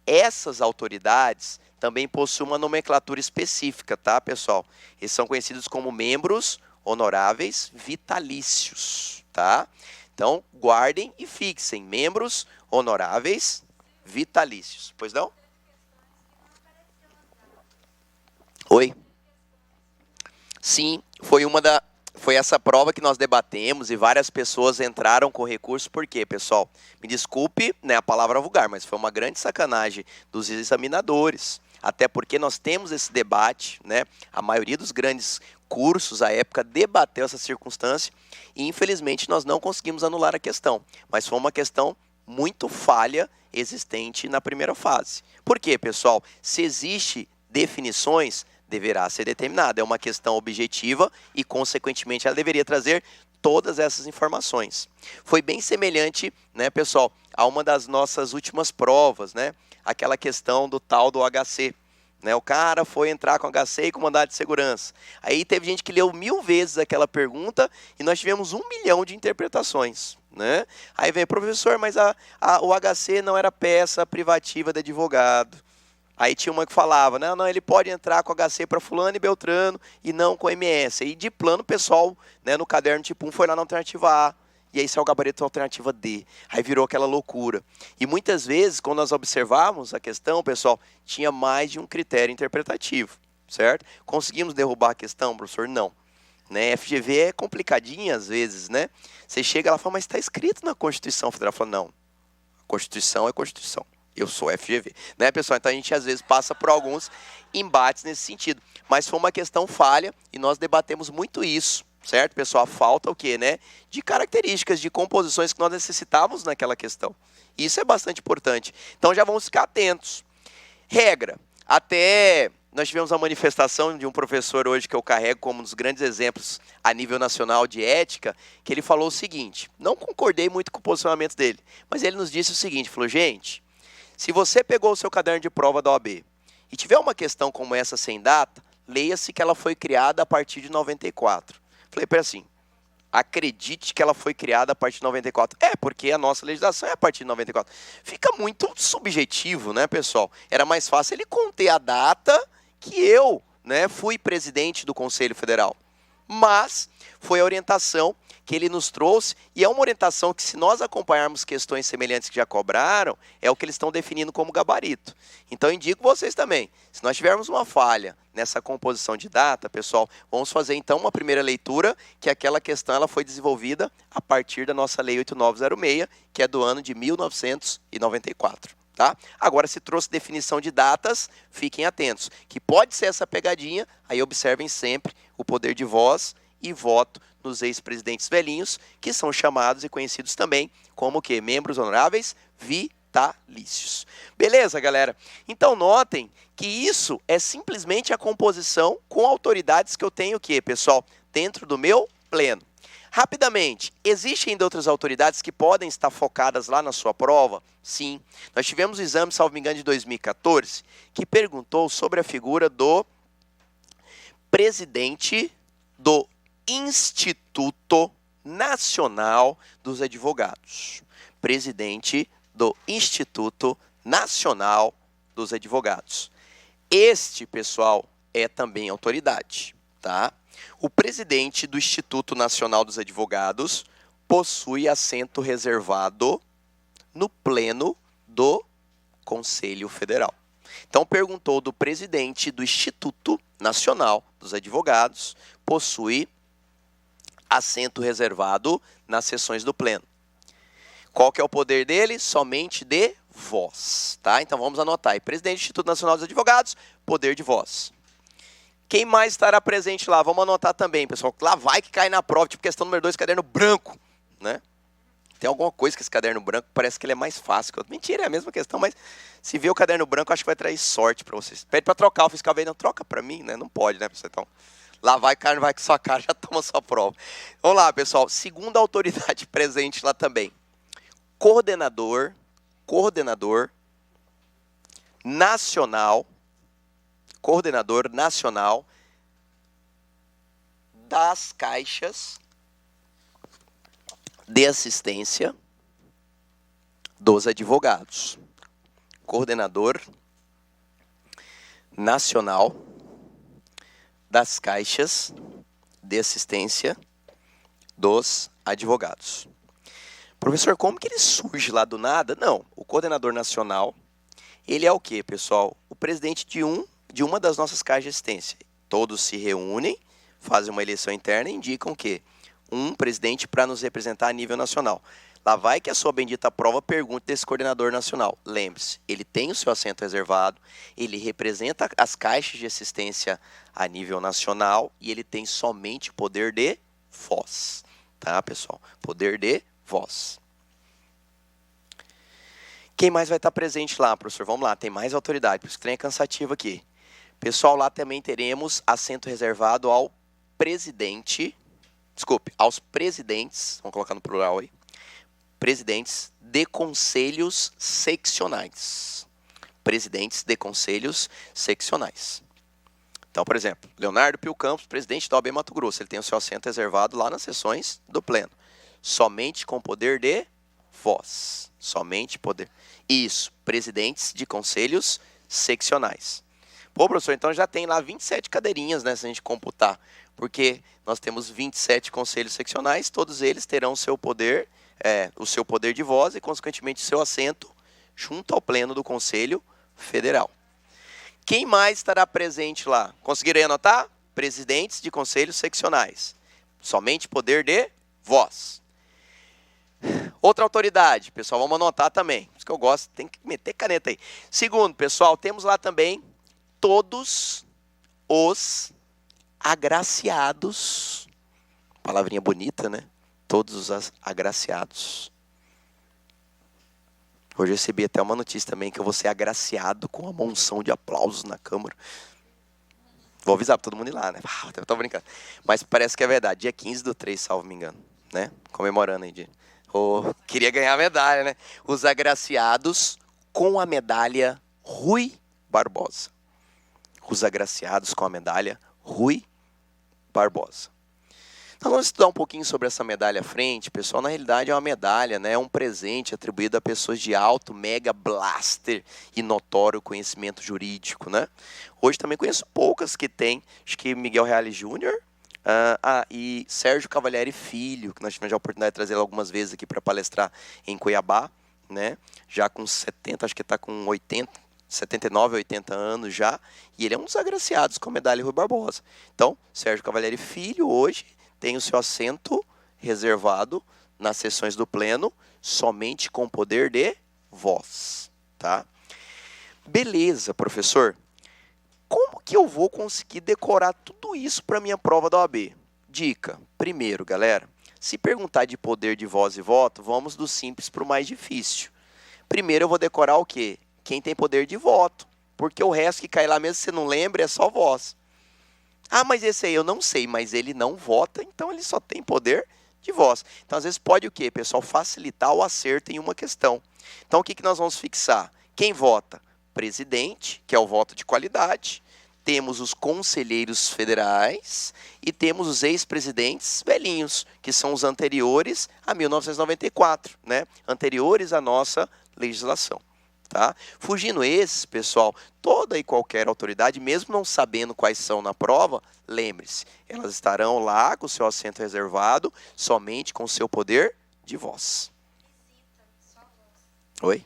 Essas autoridades também possuem uma nomenclatura específica, tá, pessoal? Eles são conhecidos como membros honoráveis vitalícios, tá? Então, guardem e fixem, membros honoráveis vitalícios. Pois não? Oi? Sim, foi essa prova que nós debatemos e várias pessoas entraram com recurso. Por quê, pessoal? Me desculpe, né, a palavra vulgar, mas foi uma grande sacanagem dos examinadores. Até porque nós temos esse debate, né? A maioria dos grandes cursos à época debateu essa circunstância e infelizmente nós não conseguimos anular a questão. Mas foi uma questão muito falha existente na primeira fase. Por quê, pessoal? Se existe definições, deverá ser determinada. É uma questão objetiva e, consequentemente, ela deveria trazer todas essas informações. Foi bem semelhante, né, pessoal, a uma das nossas últimas provas, né? Aquela questão do tal do HC. Né? O cara foi entrar com HC e com mandado de segurança. Aí teve gente que leu 1000 vezes aquela pergunta e nós tivemos 1 milhão de interpretações. Né? Aí vem, professor, mas o HC não era peça privativa de advogado. Aí tinha uma que falava, não, ele pode entrar com HC para fulano e beltrano e não com MS. E de plano, o pessoal, né, no caderno tipo 1 foi lá na alternativa A. E aí saiu o gabarito da alternativa D. Aí virou aquela loucura. E muitas vezes, quando nós observávamos a questão, pessoal, tinha mais de um critério interpretativo, certo? Conseguimos derrubar a questão, professor? Não. Né? FGV é complicadinha às vezes, né? Você chega lá e fala, mas está escrito na Constituição Federal. Fala, não, a Constituição é Constituição. Eu sou FGV. Né, pessoal? Então a gente às vezes passa por alguns embates nesse sentido. Mas foi uma questão falha e nós debatemos muito isso, certo, pessoal? A falta o quê, né? De características, de composições que nós necessitávamos naquela questão. Isso é bastante importante. Então já vamos ficar atentos. Regra. Até nós tivemos a manifestação de um professor hoje que eu carrego como um dos grandes exemplos a nível nacional de ética, que ele falou o seguinte, não concordei muito com o posicionamento dele, mas ele nos disse o seguinte, falou, gente, se você pegou o seu caderno de prova da OAB e tiver uma questão como essa sem data, leia-se que ela foi criada a partir de 94. Falei para ele assim, acredite que ela foi criada a partir de 94. É, porque a nossa legislação é a partir de 94. Fica muito subjetivo, né, pessoal? Era mais fácil ele conter a data que eu, né, fui presidente do Conselho Federal. Mas foi a orientação que ele nos trouxe, e é uma orientação que, se nós acompanharmos questões semelhantes que já cobraram, é o que eles estão definindo como gabarito. Então, indico vocês também, se nós tivermos uma falha nessa composição de data, pessoal, vamos fazer então uma primeira leitura, que aquela questão ela foi desenvolvida a partir da nossa Lei 8906, que é do ano de 1994. Tá? Agora, se trouxe definição de datas, fiquem atentos, que pode ser essa pegadinha, aí observem sempre o poder de voz e voto nos ex-presidentes velhinhos, que são chamados e conhecidos também como o quê? Membros honoráveis vitalícios. Beleza, galera? Então, notem que isso é simplesmente a composição com autoridades que eu tenho o quê, pessoal? Dentro do meu pleno. Rapidamente, existem ainda outras autoridades que podem estar focadas lá na sua prova? Sim. Nós tivemos o exame, salvo me engano, de 2014, que perguntou sobre a figura do presidente do Instituto Nacional dos Advogados. Presidente do Instituto Nacional dos Advogados. Este, pessoal, é também autoridade, tá? O presidente do Instituto Nacional dos Advogados possui assento reservado no pleno do Conselho Federal. Então, perguntou do presidente do Instituto Nacional dos Advogados, possui assento reservado nas sessões do pleno. Qual que é o poder dele? Somente de voz, tá? Então, vamos anotar aí. Presidente do Instituto Nacional dos Advogados, poder de voz. Quem mais estará presente lá? Vamos anotar também, pessoal. Lá vai que cai na prova, tipo questão número 2, caderno branco, né? Tem alguma coisa que esse caderno branco parece que ele é mais fácil que o outro. Mentira, é a mesma questão, mas se vê o caderno branco, acho que vai trazer sorte para vocês. Pede para trocar, o fiscal vem, não troca para mim, né? Não pode, né, pessoal? Então, lá vai, carne vai com sua cara, já toma sua prova. Vamos lá, pessoal. Segunda autoridade presente lá também. Coordenador nacional das caixas de assistência dos advogados. Coordenador nacional das caixas de assistência dos advogados. Professor, como que ele surge lá do nada? Não, o coordenador nacional, ele é o quê, pessoal? O presidente de uma das nossas caixas de assistência. Todos se reúnem, fazem uma eleição interna e indicam o quê? Um presidente para nos representar a nível nacional. Lá vai que a sua bendita prova pergunta desse coordenador nacional. Lembre-se, ele tem o seu assento reservado, ele representa as caixas de assistência a nível nacional e ele tem somente poder de voz. Tá, pessoal? Poder de voz. Quem mais vai estar presente lá, professor? Vamos lá, tem mais autoridade, por isso que trem é cansativo aqui. Pessoal, lá também teremos assento reservado ao presidente, aos presidentes, vamos colocar no plural aí, presidentes de conselhos seccionais. Presidentes de conselhos seccionais. Então, por exemplo, Leonardo Pio Campos, presidente da OAB Mato Grosso, ele tem o seu assento reservado lá nas sessões do pleno. Somente com poder de voz. Somente poder. Isso, presidentes de conselhos seccionais. Pô, professor, então já tem lá 27 cadeirinhas, né, se a gente computar. Porque nós temos 27 conselhos seccionais, todos eles terão o seu poder de voz e, consequentemente, o seu assento junto ao pleno do Conselho Federal. Quem mais estará presente lá? Conseguiram anotar? Presidentes de conselhos seccionais. Somente poder de voz. Outra autoridade, pessoal, vamos anotar também. Isso que eu gosto, tem que meter caneta aí. Segundo, pessoal, temos lá também todos os agraciados. Palavrinha bonita, né? Todos os agraciados. Hoje eu recebi até uma notícia também que eu vou ser agraciado com uma monção de aplausos na Câmara. Vou avisar para todo mundo ir lá, né? Eu tô brincando. Mas parece que é verdade. Dia 15/3, salvo me engano, né? Comemorando aí dia. Queria ganhar a medalha, né? Os agraciados com a medalha Rui Barbosa. Os agraciados com a medalha Rui Barbosa. Nós vamos estudar um pouquinho sobre essa medalha à frente, pessoal. Na realidade é uma medalha, né? É um presente atribuído a pessoas de alto, mega blaster e notório conhecimento jurídico, né? Hoje também conheço poucas que têm, acho que Miguel Reale Júnior, e Sérgio Cavalieri Filho, que nós tivemos a oportunidade de trazer algumas vezes aqui para palestrar em Cuiabá, né? Já com 70, acho que está com 80, 79, 80 anos já, e ele é um dos agraciados com a medalha Rui Barbosa. Então, Sérgio Cavalieri Filho hoje tem o seu assento reservado nas sessões do pleno somente com poder de voz, tá? Beleza, professor. Como que eu vou conseguir decorar tudo isso para minha prova da OAB? Dica. Primeiro, galera, se perguntar de poder de voz e voto, vamos do simples para o mais difícil. Primeiro eu vou decorar o quê? Quem tem poder de voto. Porque o resto que cai lá, mesmo se você não lembra, é só voz. Ah, mas esse aí eu não sei, mas ele não vota, então ele só tem poder de voz. Então, às vezes, pode o quê, pessoal? Facilitar o acerto em uma questão. Então, o que nós vamos fixar? Quem vota? Presidente, que é o voto de qualidade. Temos os conselheiros federais e temos os ex-presidentes velhinhos, que são os anteriores a 1994, né? Anteriores à nossa legislação. Tá? Fugindo esses, pessoal, toda e qualquer autoridade, mesmo não sabendo quais são na prova, lembre-se, elas estarão lá com o seu assento reservado, somente com o seu poder de voz. Oi?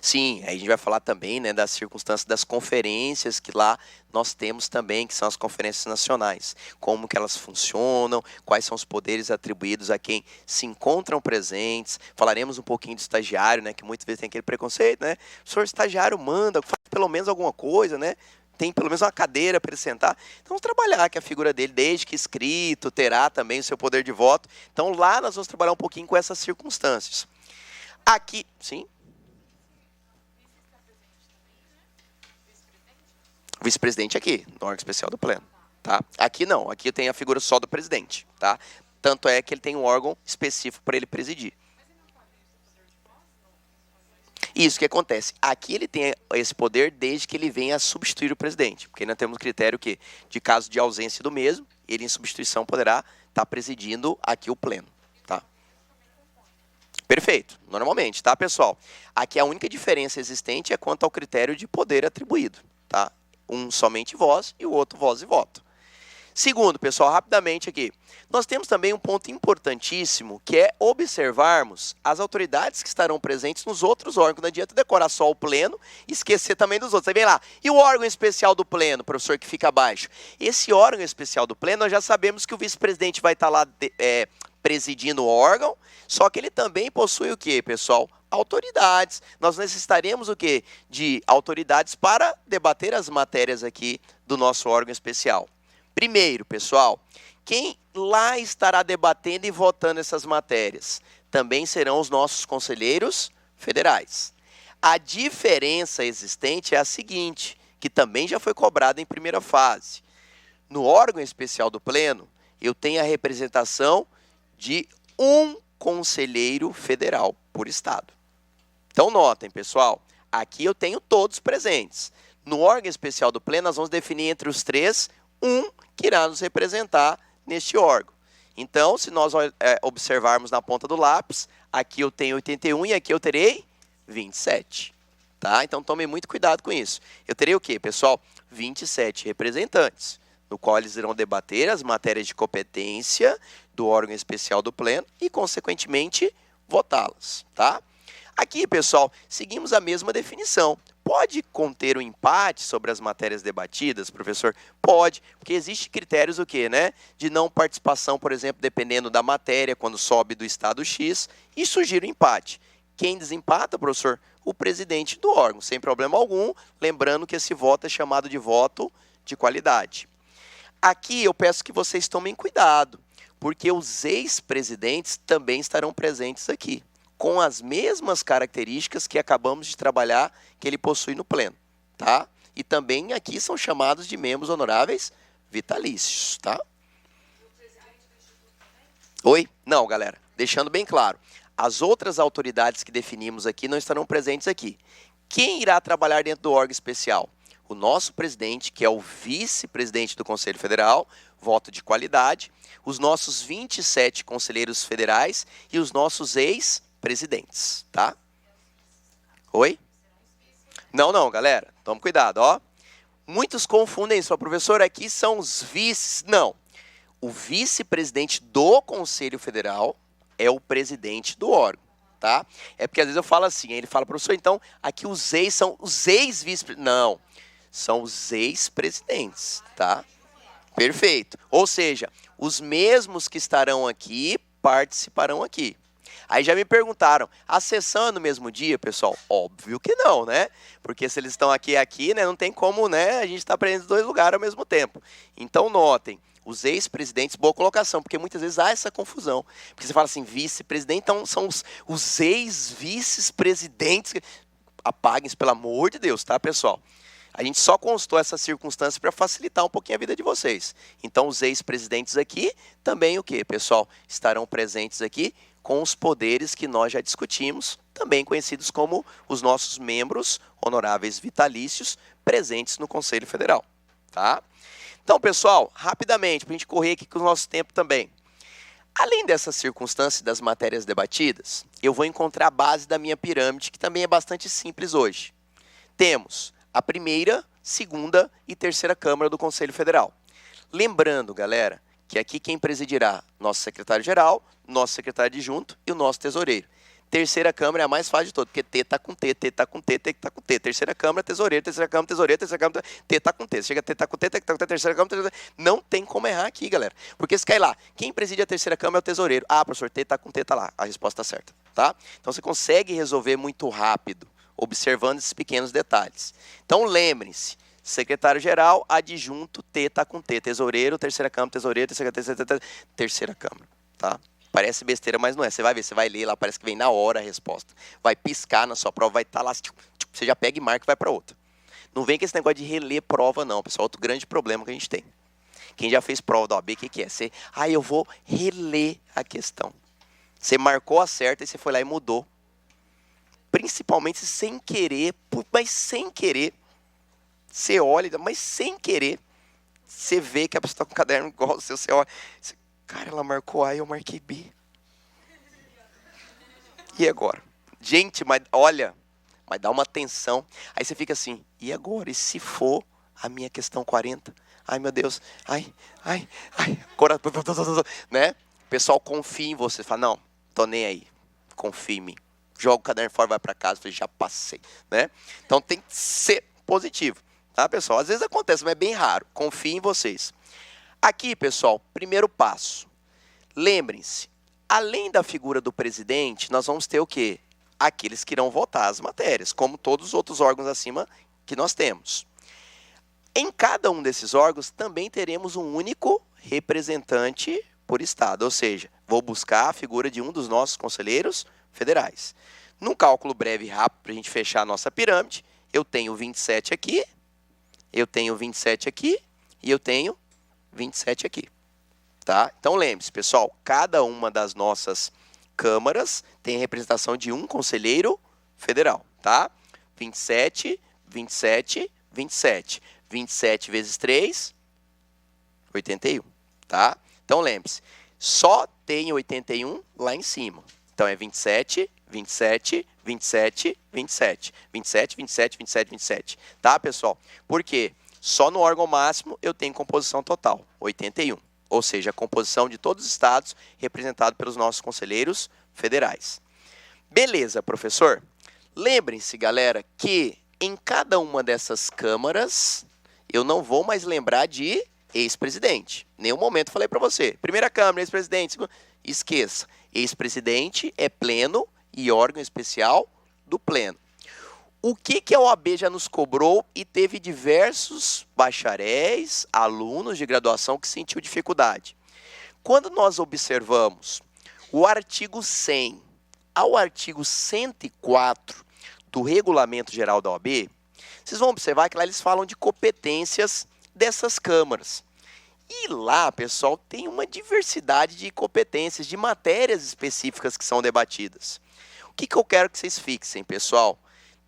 Sim, aí a gente vai falar também, né, das circunstâncias das conferências que lá nós temos também, que são as conferências nacionais. Como que elas funcionam, quais são os poderes atribuídos a quem se encontram presentes. Falaremos um pouquinho de estagiário, né, que muitas vezes tem aquele preconceito, né? O senhor estagiário manda, faz pelo menos alguma coisa, né? tem pelo menos uma cadeira para ele sentar. Então vamos trabalhar que a figura dele, desde que escrito, terá também o seu poder de voto. Então lá nós vamos trabalhar um pouquinho com essas circunstâncias. Aqui, sim? O vice-presidente aqui, no órgão especial do pleno. Tá? Aqui não, aqui tem a figura só do presidente. Tá? Tanto é que ele tem um órgão específico para ele presidir. Isso que acontece. Aqui ele tem esse poder desde que ele venha a substituir o presidente. Porque nós temos um critério que, de caso de ausência do mesmo, ele em substituição poderá estar presidindo aqui o pleno. Tá? Perfeito. Normalmente, tá, pessoal? Aqui a única diferença existente é quanto ao critério de poder atribuído. Tá? Um somente voz e o outro voz e voto. Segundo, pessoal, rapidamente aqui, nós temos também um ponto importantíssimo, que é observarmos as autoridades que estarão presentes nos outros órgãos. Não adianta decorar só o pleno e esquecer também dos outros. Aí vem lá, e o órgão especial do pleno, professor, que fica abaixo? Esse órgão especial do pleno, nós já sabemos que o vice-presidente vai estar lá presidindo o órgão, só que ele também possui o quê, pessoal? Autoridades. Nós necessitaremos o quê? De autoridades para debater as matérias aqui do nosso órgão especial. Primeiro, pessoal, quem lá estará debatendo e votando essas matérias? Também serão os nossos conselheiros federais. A diferença existente é a seguinte, que também já foi cobrada em primeira fase. No órgão especial do pleno, eu tenho a representação de um conselheiro federal por estado. Então, notem, pessoal, aqui eu tenho todos presentes. No órgão especial do pleno, nós vamos definir entre os três um que irá nos representar neste órgão. Então, se nós observarmos na ponta do lápis, aqui eu tenho 81 e aqui eu terei 27. Tá? Então, tomem muito cuidado com isso. Eu terei o quê, pessoal? 27 representantes, no qual eles irão debater as matérias de competência do órgão especial do pleno e, consequentemente, votá-las. Tá? Aqui, pessoal, seguimos a mesma definição. Pode conter um empate sobre as matérias debatidas, professor? Pode, porque existem critérios o quê, né? De não participação, por exemplo, dependendo da matéria, quando sobe do estado X, e surgir o empate. Quem desempata, professor? O presidente do órgão, sem problema algum, lembrando que esse voto é chamado de voto de qualidade. Aqui eu peço que vocês tomem cuidado, porque os ex-presidentes também estarão presentes aqui, com as mesmas características que acabamos de trabalhar que ele possui no pleno, tá? E também aqui são chamados de membros honoráveis vitalícios, tá? Oi? Não, galera, deixando bem claro, as outras autoridades que definimos aqui não estarão presentes aqui. Quem irá trabalhar dentro do órgão especial? O nosso presidente, que é o vice-presidente do Conselho Federal, voto de qualidade, os nossos 27 conselheiros federais e os nossos ex-presidentes, tá? Oi? Não, galera, tome cuidado, ó. Muitos confundem isso, professor, aqui são os vices. Não, o vice-presidente do Conselho Federal é o presidente do órgão, tá? É porque às vezes eu falo assim, ele fala, professor, então aqui os ex são os ex-vice-presidentes. Não, são os ex-presidentes, tá? Perfeito. Ou seja, os mesmos que estarão aqui participarão aqui. Aí já me perguntaram, a sessão é no mesmo dia, pessoal? Óbvio que não, né? Porque se eles estão aqui, né, não tem como, né, a gente estar presente em dois lugares ao mesmo tempo. Então, notem, os ex-presidentes, boa colocação, porque muitas vezes há essa confusão. Porque você fala assim, vice-presidente, então são os ex-vice-presidentes. Apaguem-se, pelo amor de Deus, tá, pessoal? A gente só constou essas circunstâncias para facilitar um pouquinho a vida de vocês. Então, os ex-presidentes aqui, também o quê, pessoal? Estarão presentes aqui com os poderes que nós já discutimos, também conhecidos como os nossos membros honoráveis vitalícios presentes no Conselho Federal. Tá? Então, pessoal, rapidamente, para a gente correr aqui com o nosso tempo também. Além dessas circunstâncias das matérias debatidas, eu vou encontrar a base da minha pirâmide, que também é bastante simples hoje. Temos a primeira, segunda e terceira Câmara do Conselho Federal. Lembrando, galera, que aqui quem presidirá? Nosso secretário-geral, nosso secretário adjunto e o nosso tesoureiro. Terceira Câmara é a mais fácil de todas, porque T está com T, T está com T, T está com T. Terceira Câmara, tesoureiro, terceira Câmara, tesoureiro, terceira Câmara, T está com T. Chega T está com T, T está com T, terceira Câmara, tesoureiro. Não tem como errar aqui, galera. Porque se cair lá, quem preside a terceira Câmara é o tesoureiro. Ah, professor, T está com T, está lá. A resposta está certa, tá? Então você consegue resolver muito rápido, observando esses pequenos detalhes. Então lembrem-se, secretário-geral, adjunto, T tá com T. Tesoureiro, terceira câmara, tesoureiro, terceira câmara, tá? Parece besteira, mas não é. Você vai ver, você vai ler lá, parece que vem na hora a resposta. Vai piscar na sua prova, vai estar lá, você já pega e marca e vai para outra. Não vem com esse negócio de reler prova, não, pessoal. Outro grande problema que a gente tem. Quem já fez prova da OAB, o que é? Você, eu vou reler a questão. Você marcou a certa e você foi lá e mudou. Principalmente sem querer, mas sem querer. Você olha, mas sem querer. Você vê que a pessoa está com um caderno igual ao seu, você olha. Cara, ela marcou A e eu marquei B. E agora? Gente, mas olha, mas dá uma tensão. Aí você fica assim, e agora? E se for a minha questão 40? Ai, meu Deus. Ai. Agora, né? O pessoal confia em você. Fala, não, tô nem aí. Confia em mim. Joga o caderno fora, vai para casa. Já passei, né? Então tem que ser positivo, tá, pessoal? Às vezes acontece, mas é bem raro. Confia em vocês. Aqui, pessoal, primeiro passo. Lembrem-se, além da figura do presidente, nós vamos ter o quê? Aqueles que irão votar as matérias, como todos os outros órgãos acima que nós temos. Em cada um desses órgãos, também teremos um único representante por estado, ou seja, vou buscar a figura de um dos nossos conselheiros federais. Num cálculo breve e rápido, para a gente fechar a nossa pirâmide, eu tenho 27 aqui, eu tenho 27 aqui e eu tenho 27 aqui, tá? Então lembre-se, pessoal, cada uma das nossas câmaras tem representação de um conselheiro federal, tá? 27, 27, 27. 27 vezes 3, 81, tá? Então lembre-se, só tem 81 lá em cima. Então é 27, 27, 27, 27. 27, 27, 27, 27. Tá, pessoal? Por quê? Só no órgão máximo eu tenho composição total, 81. Ou seja, a composição de todos os estados representado pelos nossos conselheiros federais. Beleza, professor? Lembrem-se, galera, que em cada uma dessas câmaras eu não vou mais lembrar de ex-presidente. Nenhum momento falei para você. Primeira câmara, ex-presidente. Esqueça. Ex-presidente é pleno e órgão especial do pleno. O que a OAB já nos cobrou e teve diversos bacharéis, alunos de graduação que sentiu dificuldade? Quando nós observamos o artigo 100 ao artigo 104 do Regulamento Geral da OAB, vocês vão observar que lá eles falam de competências dessas câmaras. E lá, pessoal, tem uma diversidade de competências, de matérias específicas que são debatidas. O que eu quero que vocês fixem, pessoal?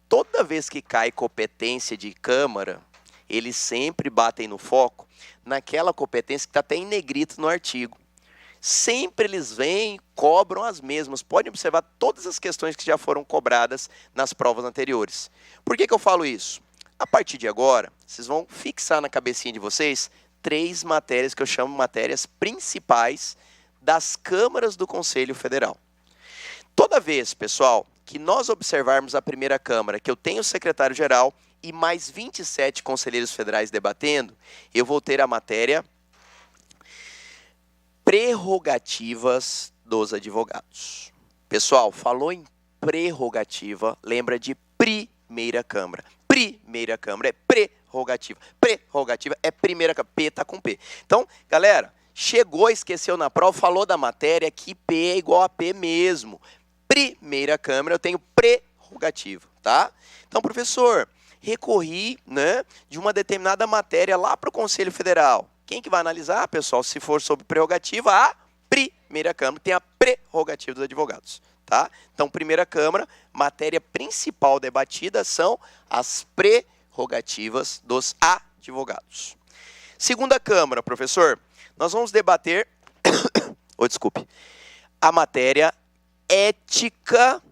Toda vez que cai competência de câmara, eles sempre batem no foco naquela competência que está até em negrito no artigo. Sempre eles vêm, cobram as mesmas. Podem observar todas as questões que já foram cobradas nas provas anteriores. Por que eu falo isso? A partir de agora, vocês vão fixar na cabecinha de vocês 3 matérias que eu chamo matérias principais das câmaras do Conselho Federal. Toda vez, pessoal, que nós observarmos a primeira câmara, que eu tenho o secretário-geral e mais 27 conselheiros federais debatendo, eu vou ter a matéria prerrogativas dos advogados. Pessoal, falou em prerrogativa, lembra de primeira câmara. Primeira câmara é prerrogativa. Prerrogativa é primeira câmara. P tá com P. Então, galera, chegou, esqueceu na prova, falou da matéria que P é igual a P mesmo. Primeira câmara eu tenho prerrogativa, tá? Então, professor, recorri, né, de uma determinada matéria lá para o Conselho Federal. Quem que vai analisar, pessoal? Se for sobre prerrogativa, a primeira câmara tem a prerrogativa dos advogados. Tá? Então, primeira câmara, matéria principal debatida são as prerrogativas dos advogados. Segunda câmara, professor, nós vamos debater, desculpe, a matéria ética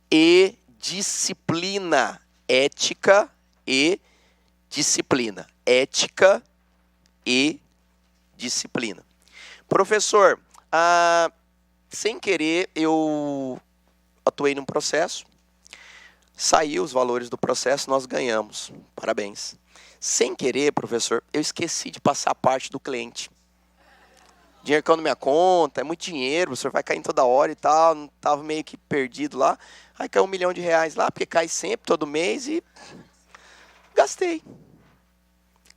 e disciplina. Ética e disciplina. Ética e disciplina. Professor, sem querer, eu atuei num processo, saiu os valores do processo, nós ganhamos. Parabéns. Sem querer, professor, eu esqueci de passar a parte do cliente. Dinheiro caiu na minha conta, é muito dinheiro, o senhor vai cair toda hora e tal, não estava meio que perdido lá. Aí caiu R$1 milhão lá, porque cai sempre, todo mês, e Gastei.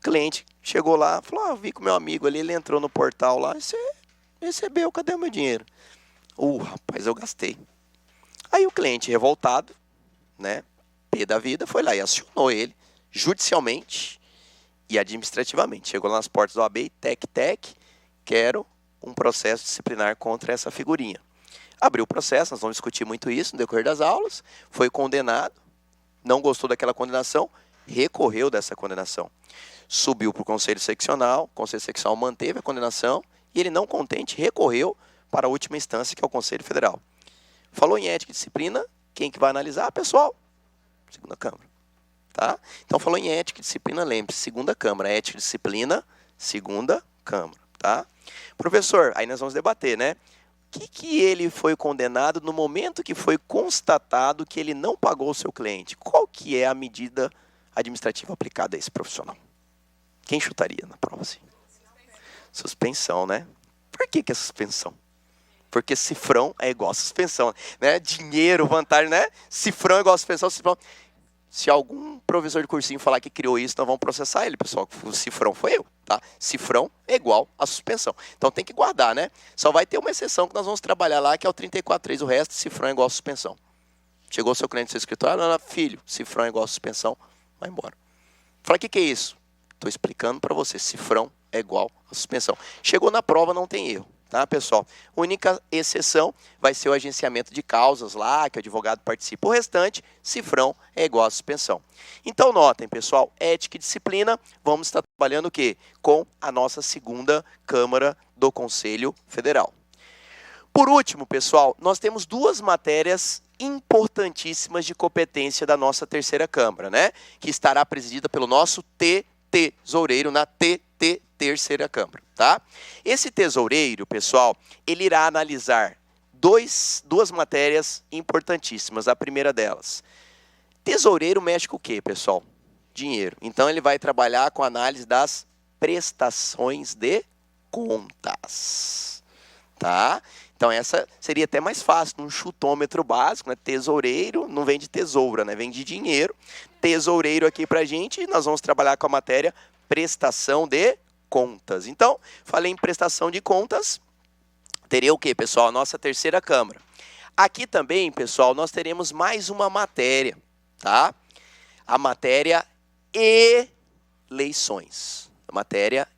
Cliente chegou lá, falou, vi com meu amigo ali, ele entrou no portal lá, e você recebeu, cadê o meu dinheiro? Rapaz, eu gastei. Aí o cliente revoltado, né, pé da vida, foi lá e acionou ele, judicialmente e administrativamente. Chegou lá nas portas do OAB, tec, quero um processo disciplinar contra essa figurinha. Abriu o processo, nós vamos discutir muito isso no decorrer das aulas, foi condenado, não gostou daquela condenação, recorreu dessa condenação. Subiu para o Conselho Seccional, o Conselho Seccional manteve a condenação e ele, não contente, recorreu para a última instância, que é o Conselho Federal. Falou em ética e disciplina, quem que vai analisar? Pessoal, segunda Câmara. Tá? Então, falou em ética e disciplina, lembre-se, segunda Câmara, ética e disciplina, segunda Câmara. Tá? Professor, aí nós vamos debater, né? O que ele foi condenado no momento que foi constatado que ele não pagou o seu cliente? Qual que é a medida administrativa aplicada a esse profissional? Quem chutaria na prova assim? Suspensão, né? Por que é suspensão? Porque cifrão é igual a suspensão, né? Dinheiro, vantagem, né? Cifrão é igual a suspensão, cifrão. Se algum professor de cursinho falar que criou isso, nós vamos processar ele, pessoal. O cifrão foi eu, tá? Cifrão é igual a suspensão. Então tem que guardar, né? Só vai ter uma exceção que nós vamos trabalhar lá, que é o 34.3. O resto, cifrão é igual a suspensão. Chegou o seu cliente no seu escritório, não, filho, cifrão é igual a suspensão, vai embora. Fala, o que é isso? Estou explicando para você, cifrão é igual a suspensão. Chegou na prova, não tem erro. Tá, pessoal? A única exceção vai ser o agenciamento de causas lá, que o advogado participa. O restante, cifrão é igual a suspensão. Então, notem, pessoal, ética e disciplina, vamos estar trabalhando o quê? Com a nossa segunda Câmara do Conselho Federal. Por último, pessoal, nós temos duas matérias importantíssimas de competência da nossa terceira Câmara, né? Que estará presidida pelo nosso tesoureiro na terceira Câmara, tá? Esse tesoureiro, pessoal, ele irá analisar duas matérias importantíssimas. A primeira delas, tesoureiro mexe com o quê, pessoal? Dinheiro. Então, ele vai trabalhar com a análise das prestações de contas, tá? Então, essa seria até mais fácil, num chutômetro básico, né? Tesoureiro não vem de tesoura, né? Vem de dinheiro. Tesoureiro aqui pra gente, nós vamos trabalhar com a matéria prestação de contas. Então, falei em prestação de contas, teria o quê, pessoal? A nossa terceira Câmara. Aqui também, pessoal, nós teremos mais uma matéria, tá? A matéria eleições. A matéria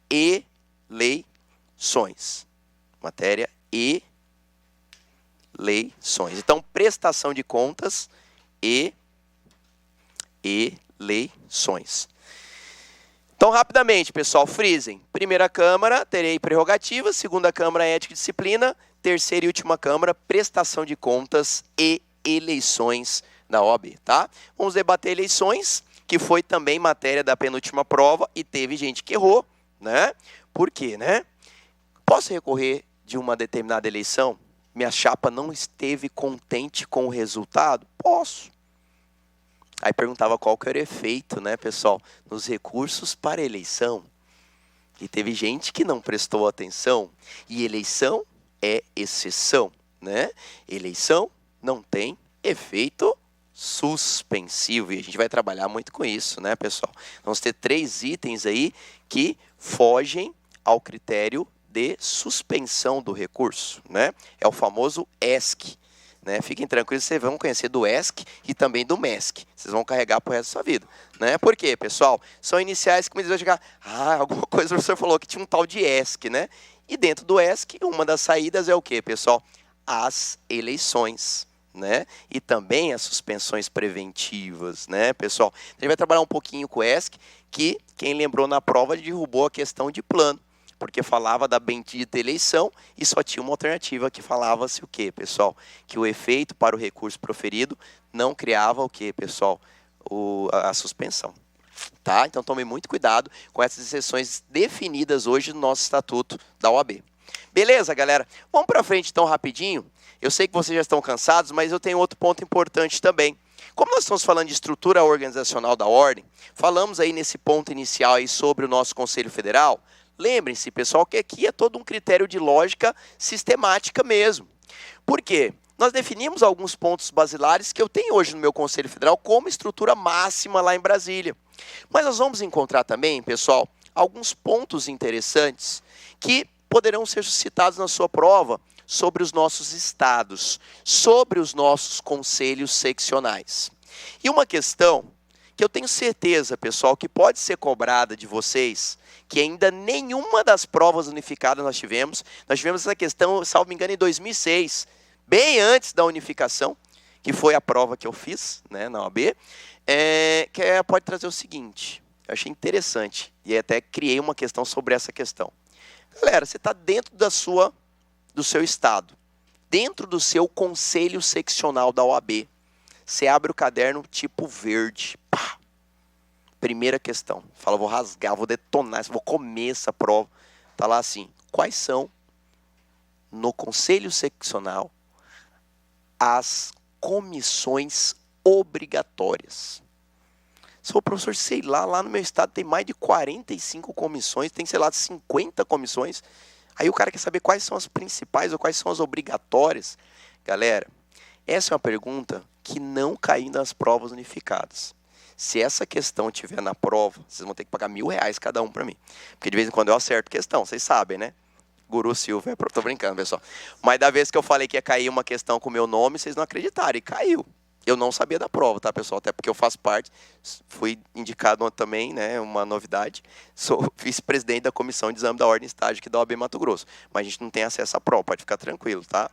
eleições. Matéria eleições. Então, prestação de contas e eleições. Então, rapidamente, pessoal, frisem. Primeira Câmara, terei prerrogativas. Segunda Câmara, ética e disciplina. Terceira e última Câmara, prestação de contas e eleições da OAB, tá? Vamos debater eleições, que foi também matéria da penúltima prova e teve gente que errou, né? Por quê, né? Posso recorrer de uma determinada eleição? Minha chapa não esteve contente com o resultado? Posso. Aí perguntava qual que era o efeito, né, pessoal, nos recursos para eleição. E teve gente que não prestou atenção. E eleição é exceção, né? Eleição não tem efeito suspensivo. E a gente vai trabalhar muito com isso, né, pessoal? Vamos ter 3 itens aí que fogem ao critério de suspensão do recurso, né? É o famoso ESC. Né? Fiquem tranquilos, vocês vão conhecer do ESC e também do MESC. Vocês vão carregar pro resto da sua vida. Né? Por quê, pessoal? São iniciais que me dizem chegar. Alguma coisa o professor falou que tinha um tal de ESC, né? E dentro do ESC, uma das saídas é o quê, pessoal? As eleições, né? E também as suspensões preventivas, né, pessoal? A gente vai trabalhar um pouquinho com o ESC, que quem lembrou na prova derrubou a questão de plano. Porque falava da bendita eleição e só tinha uma alternativa que falava-se o quê, pessoal? Que o efeito para o recurso proferido não criava o quê, pessoal? A suspensão. Tá? Então tome muito cuidado com essas exceções definidas hoje no nosso estatuto da OAB. Beleza, galera? Vamos para frente então rapidinho. Eu sei que vocês já estão cansados, mas eu tenho outro ponto importante também. Como nós estamos falando de estrutura organizacional da ordem, falamos aí nesse ponto inicial aí sobre o nosso Conselho Federal. Lembrem-se, pessoal, que aqui é todo um critério de lógica sistemática mesmo. Por quê? Nós definimos alguns pontos basilares que eu tenho hoje no meu Conselho Federal como estrutura máxima lá em Brasília. Mas nós vamos encontrar também, pessoal, alguns pontos interessantes que poderão ser suscitados na sua prova sobre os nossos estados, sobre os nossos conselhos seccionais. E uma questão que eu tenho certeza, pessoal, que pode ser cobrada de vocês, que ainda nenhuma das provas unificadas nós tivemos essa questão, salvo me engano, em 2006, bem antes da unificação, que foi a prova que eu fiz, né, na OAB, pode trazer o seguinte, eu achei interessante, e até criei uma questão sobre essa questão. Galera, você está dentro do seu estado, dentro do seu conselho seccional da OAB, você abre o caderno tipo verde, pá. Primeira questão, fala, vou rasgar, vou detonar, vou comer essa prova. Tá lá assim, quais são, no conselho seccional, as comissões obrigatórias? Se for professor, sei lá no meu estado tem mais de 45 comissões, tem, sei lá, 50 comissões. Aí o cara quer saber quais são as principais ou quais são as obrigatórias. Galera, essa é uma pergunta que não caiu nas provas unificadas. Se essa questão estiver na prova, vocês vão ter que pagar R$1.000 cada um para mim. Porque de vez em quando eu acerto questão, vocês sabem, né? Guru Silva, tô brincando, pessoal. Mas da vez que eu falei que ia cair uma questão com o meu nome, vocês não acreditaram, e caiu. Eu não sabia da prova, tá, pessoal? Até porque eu faço parte, fui indicado também, né, uma novidade, sou vice-presidente da Comissão de Exame da Ordem e Estágio aqui da OAB Mato Grosso. Mas a gente não tem acesso à prova, pode ficar tranquilo, tá?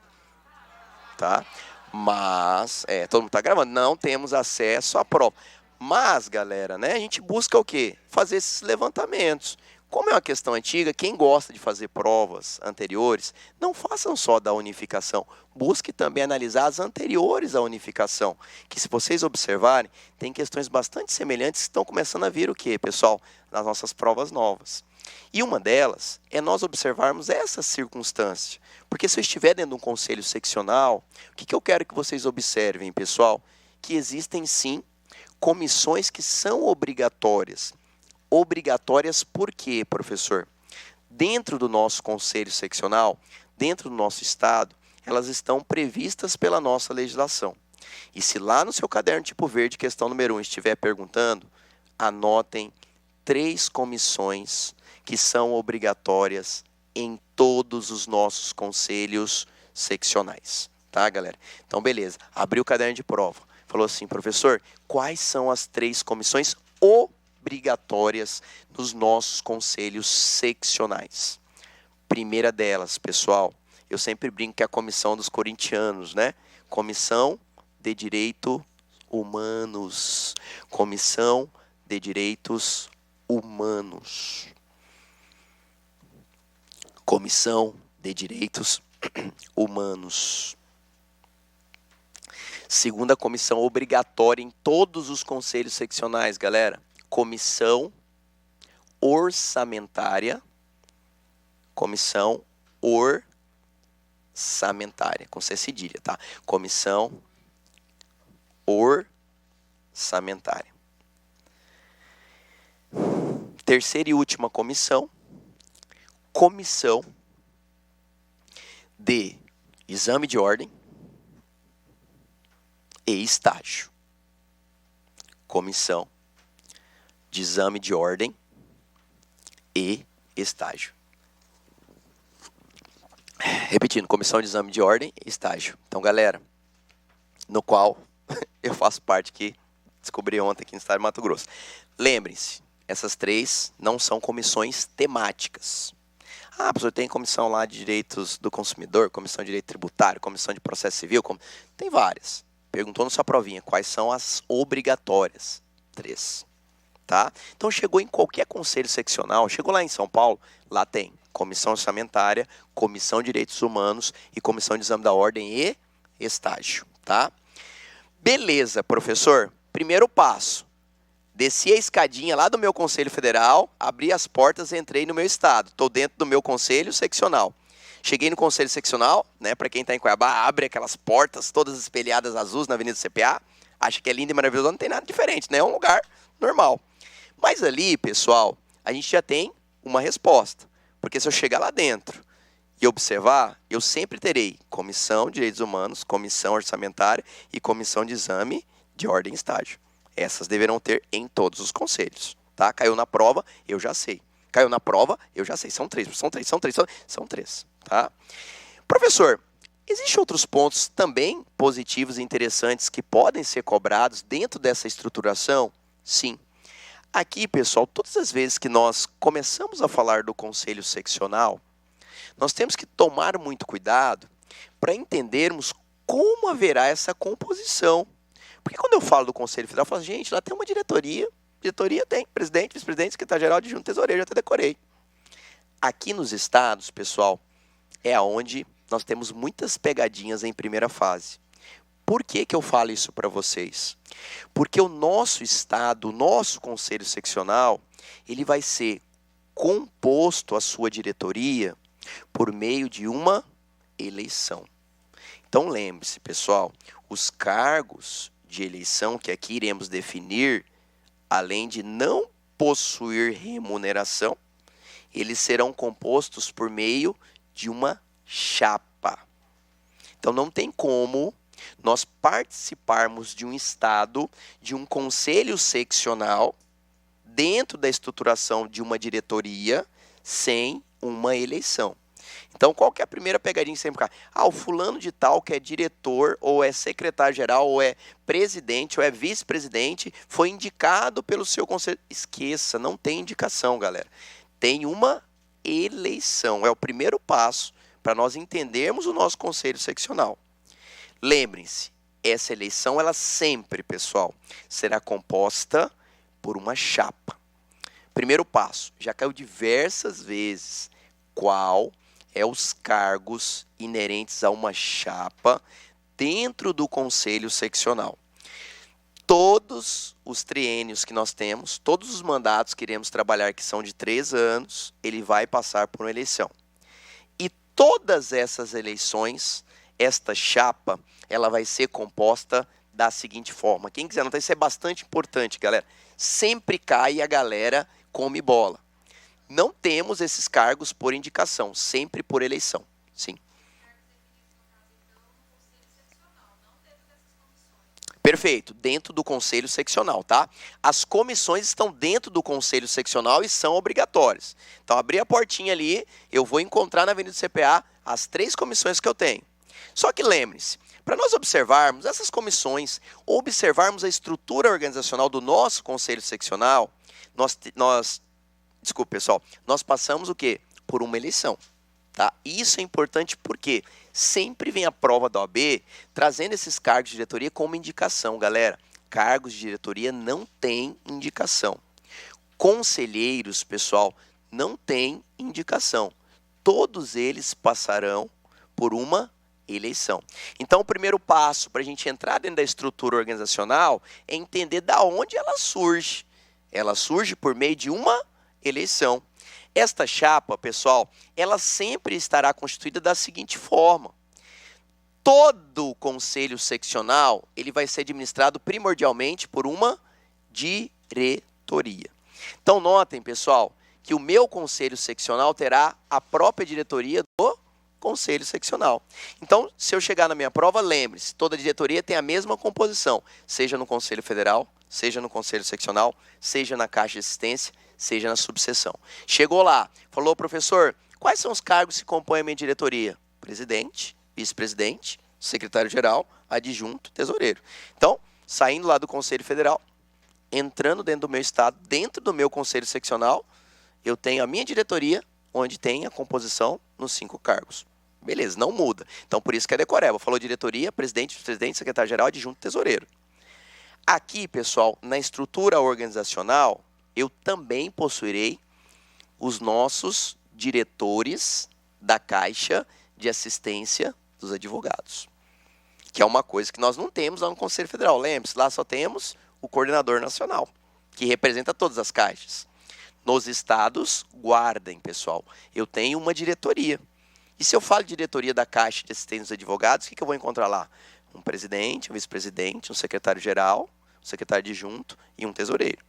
Tá? Mas, todo mundo tá gravando, não temos acesso à prova. Mas, galera, né, a gente busca o quê? Fazer esses levantamentos. Como é uma questão antiga, quem gosta de fazer provas anteriores, não façam só da unificação. Busque também analisar as anteriores à unificação. Que se vocês observarem, tem questões bastante semelhantes que estão começando a vir o quê, pessoal? Nas nossas provas novas. E uma delas é nós observarmos essa circunstância. Porque se eu estiver dentro de um conselho seccional, o que eu quero que vocês observem, pessoal? Que existem sim comissões que são obrigatórias. Obrigatórias por quê, professor? Dentro do nosso conselho seccional, dentro do nosso estado, elas estão previstas pela nossa legislação. E se lá no seu caderno tipo verde, questão número 1, estiver perguntando, anotem 3 comissões que são obrigatórias em todos os nossos conselhos seccionais. Tá, galera? Então, beleza. Abriu o caderno de prova. Falou assim, professor, quais são as 3 comissões obrigatórias nos nossos conselhos seccionais? Primeira delas, pessoal, eu sempre brinco que é a comissão dos corintianos, né? Comissão de Direitos Humanos. Comissão de Direitos Humanos. Comissão de Direitos Humanos. Segunda comissão obrigatória em todos os conselhos seccionais, galera. Comissão orçamentária. Comissão orçamentária, com C cedilha, tá? Comissão orçamentária. Terceira e última comissão, comissão de exame de ordem e estágio. Comissão de exame de ordem e estágio. Repetindo, comissão de exame de ordem e estágio. Então, galera, no qual eu faço parte aqui, descobri ontem aqui no estado de Mato Grosso. Lembrem-se, essas 3 não são comissões temáticas. Ah, professor, tem comissão lá de direitos do consumidor, comissão de direito tributário, comissão de processo civil, tem várias. Perguntou na sua provinha, quais são as obrigatórias? 3. Tá? Então, chegou em qualquer conselho seccional, chegou lá em São Paulo, lá tem comissão orçamentária, comissão de direitos humanos e comissão de exame da ordem e estágio, tá? Beleza, professor. Primeiro passo. Desci a escadinha lá do meu conselho federal, abri as portas e entrei no meu estado. Estou dentro do meu conselho seccional. Cheguei no conselho seccional, né? Para quem está em Cuiabá, abre aquelas portas todas espelhadas azuis na Avenida CPA. Acha que é lindo e maravilhoso, não tem nada diferente, né? É um lugar normal. Mas ali, pessoal, a gente já tem uma resposta. Porque se eu chegar lá dentro e observar, eu sempre terei comissão de direitos humanos, comissão orçamentária e comissão de exame de ordem e estágio. Essas deverão ter em todos os conselhos, tá? Caiu na prova, eu já sei. Caiu na prova, eu já sei. São três, tá? Professor, existem outros pontos também positivos e interessantes que podem ser cobrados dentro dessa estruturação? Sim. Aqui, pessoal, todas as vezes que nós começamos a falar do conselho seccional, nós temos que tomar muito cuidado para entendermos como haverá essa composição. Porque quando eu falo do Conselho Federal, eu falo, gente, lá tem uma diretoria tem presidente, vice-presidente, secretário-geral, adjunto, tesoureiro, já até decorei. Aqui nos estados, pessoal, é onde nós temos muitas pegadinhas em primeira fase. Por que que eu falo isso para vocês? Porque o nosso estado, o nosso conselho seccional, ele vai ser composto, a sua diretoria, por meio de uma eleição. Então lembre-se, pessoal, os cargos de eleição que aqui iremos definir, além de não possuir remuneração, eles serão compostos por meio de uma chapa. Então não tem como nós participarmos de um estado, de um conselho seccional, dentro da estruturação de uma diretoria, sem uma eleição. Então, qual que é a primeira pegadinha que sempre cai? O fulano de tal que é diretor, ou é secretário-geral, ou é presidente, ou é vice-presidente, foi indicado pelo seu conselho. Esqueça, não tem indicação, galera. Tem uma eleição. É o primeiro passo para nós entendermos o nosso conselho seccional. Lembrem-se, essa eleição, ela sempre, pessoal, será composta por uma chapa. Primeiro passo, já caiu diversas vezes. Qual é os cargos inerentes a uma chapa dentro do conselho seccional? Todos os triênios que nós temos, todos os mandatos que iremos trabalhar, que são de 3 anos, ele vai passar por uma eleição. E todas essas eleições, esta chapa, ela vai ser composta da seguinte forma. Quem quiser anotar, isso é bastante importante, galera. Sempre cai a galera come bola. Não temos esses cargos por indicação, sempre por eleição, sim. Perfeito, dentro do conselho seccional, tá? As comissões estão dentro do conselho seccional e são obrigatórias. Então, abrir a portinha ali, eu vou encontrar na Avenida do CPA as 3 comissões que eu tenho. Só que lembre-se, para nós observarmos essas comissões, observarmos a estrutura organizacional do nosso conselho seccional, desculpe, pessoal, nós passamos o quê? Por uma eleição. Tá? Isso é importante porque sempre vem a prova da OAB trazendo esses cargos de diretoria como indicação, galera. Cargos de diretoria não tem indicação. Conselheiros, pessoal, não tem indicação. Todos eles passarão por uma eleição. Então, o primeiro passo para a gente entrar dentro da estrutura organizacional é entender da onde ela surge. Ela surge por meio de uma eleição. Esta chapa, pessoal, ela sempre estará constituída da seguinte forma. Todo o conselho seccional, ele vai ser administrado primordialmente por uma diretoria. Então, notem, pessoal, que o meu conselho seccional terá a própria diretoria do conselho seccional. Então, se eu chegar na minha prova, lembre-se, toda diretoria tem a mesma composição, seja no Conselho Federal, seja no Conselho Seccional, seja na Caixa de Assistência, seja na subseção. Chegou lá, falou, professor, quais são os cargos que compõem a minha diretoria? Presidente, vice-presidente, secretário-geral, adjunto, tesoureiro. Então, saindo lá do Conselho Federal, entrando dentro do meu estado, dentro do meu conselho seccional, eu tenho a minha diretoria, onde tem a composição nos 5 cargos. Beleza, não muda. Então, por isso que é decoreba. Falou diretoria, presidente, vice-presidente, secretário-geral, adjunto, tesoureiro. Aqui, pessoal, na estrutura organizacional, eu também possuirei os nossos diretores da Caixa de Assistência dos Advogados, que é uma coisa que nós não temos lá no Conselho Federal. Lembre-se, lá só temos o coordenador nacional, que representa todas as caixas. Nos estados, guardem, pessoal, eu tenho uma diretoria. E se eu falo de diretoria da Caixa de Assistência dos Advogados, o que eu vou encontrar lá? Um presidente, um vice-presidente, um secretário-geral, um secretário adjunto e um tesoureiro.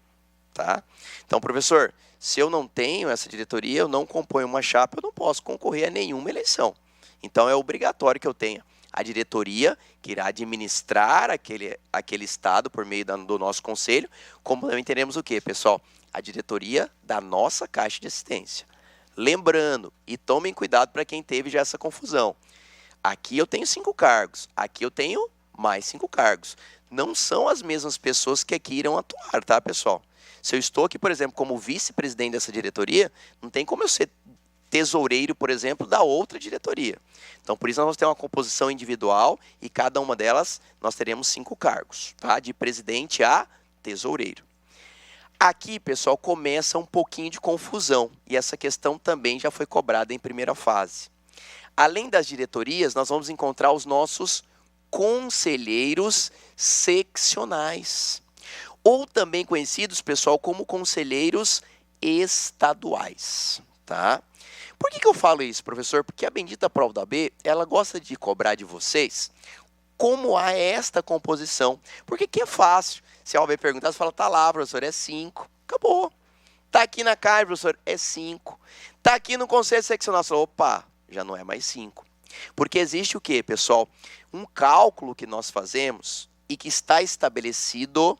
Tá? Então, professor, se eu não tenho essa diretoria, eu não componho uma chapa, eu não posso concorrer a nenhuma eleição. Então, é obrigatório que eu tenha a diretoria, que irá administrar aquele estado por meio do nosso conselho, como também teremos o quê, pessoal? A diretoria da nossa Caixa de Assistência. Lembrando, e tomem cuidado para quem teve já essa confusão, aqui eu tenho 5 cargos, aqui eu tenho mais 5 cargos. Não são as mesmas pessoas que aqui irão atuar, tá, pessoal? Se eu estou aqui, por exemplo, como vice-presidente dessa diretoria, não tem como eu ser tesoureiro, por exemplo, da outra diretoria. Então, por isso nós vamos ter uma composição individual e cada uma delas nós teremos 5 cargos, tá? De presidente a tesoureiro. Aqui, pessoal, começa um pouquinho de confusão e essa questão também já foi cobrada em primeira fase. Além das diretorias, nós vamos encontrar os nossos conselheiros seccionais, ou também conhecidos, pessoal, como conselheiros estaduais, tá? Por que eu falo isso, professor? Porque a bendita prova da OAB, ela gosta de cobrar de vocês como há esta composição. Porque aqui é fácil. Se a OAB perguntar, você fala, tá lá, professor, é 5. Acabou. Tá aqui na CAR, professor, é 5. Tá aqui no Conselho Seccional, você fala, opa, já não é mais 5. Porque existe o quê, pessoal? Um cálculo que nós fazemos e que está estabelecido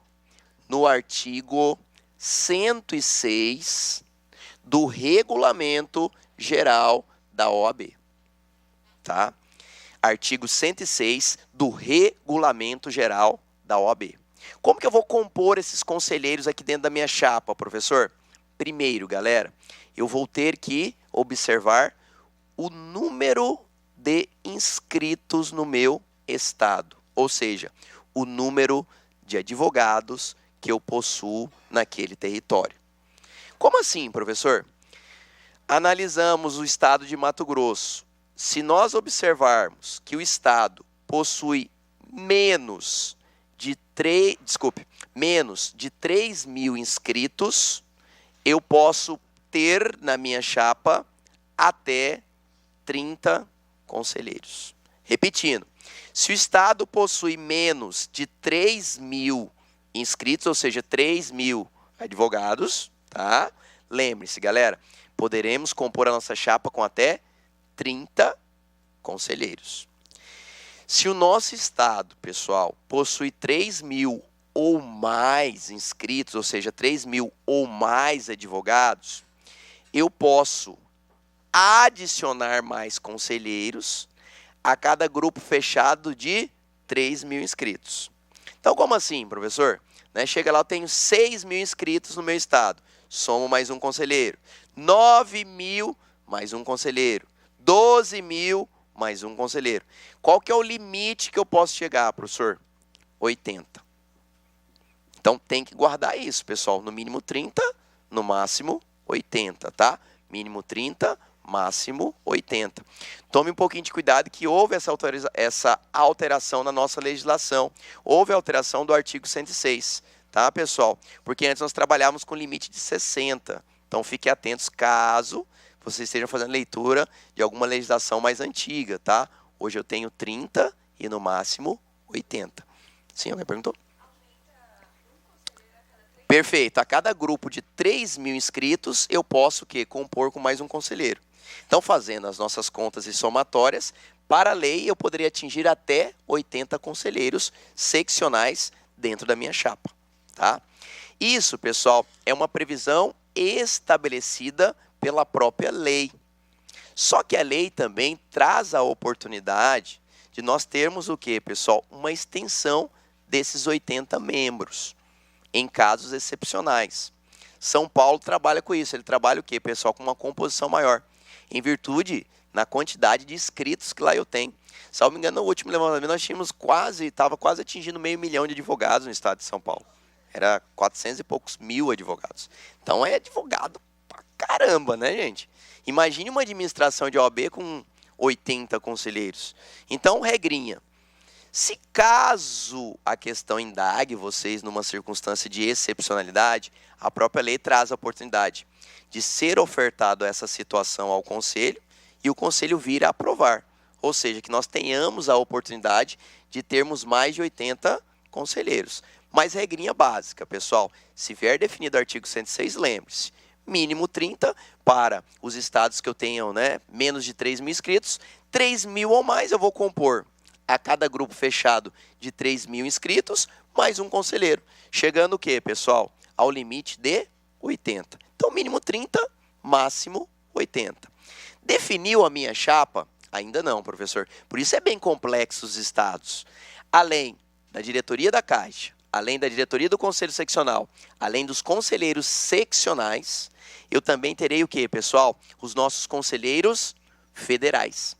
no artigo 106 do Regulamento Geral da OAB. Tá? Artigo 106 do Regulamento Geral da OAB. Como que eu vou compor esses conselheiros aqui dentro da minha chapa, professor? Primeiro, galera, eu vou ter que observar o número de inscritos no meu estado, ou seja, o número de advogados que eu possuo naquele território. Como assim, professor? Analisamos o estado de Mato Grosso. Se nós observarmos que o estado possui menos de 3 mil inscritos, eu posso ter na minha chapa até 30 conselheiros. Repetindo, se o estado possui menos de 3 mil inscritos, ou seja, 3 mil advogados, tá? Lembre-se, galera, poderemos compor a nossa chapa com até 30 conselheiros. Se o nosso estado, pessoal, possui 3 mil ou mais inscritos, ou seja, 3 mil ou mais advogados, eu posso adicionar mais conselheiros a cada grupo fechado de 3 mil inscritos. Então, como assim, professor? Chega lá, eu tenho 6 mil inscritos no meu estado. Somo mais um conselheiro. 9 mil, mais um conselheiro. 12 mil, mais um conselheiro. Qual que é o limite que eu posso chegar, professor? 80. Então, tem que guardar isso, pessoal. No mínimo 30, no máximo 80, tá? Mínimo 30, máximo 80. Tome um pouquinho de cuidado que houve essa alteração na nossa legislação. Houve a alteração do artigo 106, tá, pessoal? Porque antes nós trabalhávamos com limite de 60. Então, fiquem atentos caso vocês estejam fazendo leitura de alguma legislação mais antiga, tá? Hoje eu tenho 30 e no máximo 80. Sim, alguém perguntou? Perfeito. A cada grupo de 3 mil inscritos, eu posso compor com mais um conselheiro. Então, fazendo as nossas contas e somatórias, para a lei eu poderia atingir até 80 conselheiros seccionais dentro da minha chapa, tá? Isso, pessoal, é uma previsão estabelecida pela própria lei. Só que a lei também traz a oportunidade de nós termos o quê, pessoal? Uma extensão desses 80 membros, em casos excepcionais. São Paulo trabalha com isso. Ele trabalha o quê, pessoal? Com uma composição maior, em virtude na quantidade de inscritos que lá eu tenho. Se não me engano, no último levantamento nós tínhamos estava quase atingindo 500 mil de advogados no estado de São Paulo. Era 400 e poucos mil advogados. Então é advogado pra caramba, né, gente? Imagine uma administração de OAB com 80 conselheiros. Então, regrinha. Se caso a questão indague vocês numa circunstância de excepcionalidade, a própria lei traz a oportunidade de ser ofertado essa situação ao conselho e o conselho vir a aprovar. Ou seja, que nós tenhamos a oportunidade de termos mais de 80 conselheiros. Mas regrinha básica, pessoal, se vier definido o artigo 106, lembre-se, mínimo 30 para os estados que eu tenham menos de 3 mil inscritos, 3 mil ou mais eu vou compor a cada grupo fechado de 3.000 inscritos, mais um conselheiro. Chegando o quê, pessoal? Ao limite de 80. Então, mínimo 30, máximo 80. Definiu a minha chapa? Ainda não, professor. Por isso é bem complexo os estados. Além da diretoria da Caixa, além da diretoria do Conselho Seccional, além dos conselheiros seccionais, eu também terei o quê, pessoal? Os nossos conselheiros federais.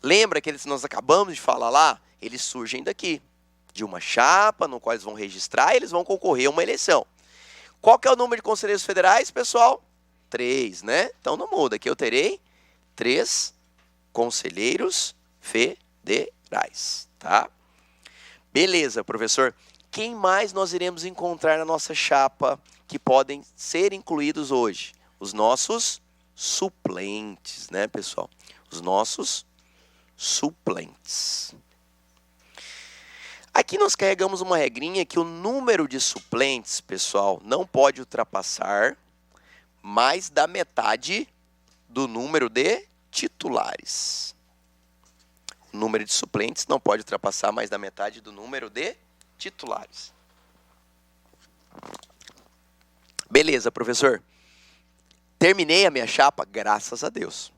Lembra que nós acabamos de falar lá? Eles surgem daqui, de uma chapa no qual eles vão registrar e eles vão concorrer a uma eleição. Qual que é o número de conselheiros federais, pessoal? 3, né? Então não muda, aqui eu terei 3 conselheiros federais, tá? Beleza, professor. Quem mais nós iremos encontrar na nossa chapa que podem ser incluídos hoje? Os nossos suplentes, né, pessoal? Os nossos suplentes. Aqui nós carregamos uma regrinha que o número de suplentes, pessoal, não pode ultrapassar mais da metade do número de titulares. O número de suplentes não pode ultrapassar mais da metade do número de titulares. Beleza, professor. Terminei a minha chapa, graças a Deus.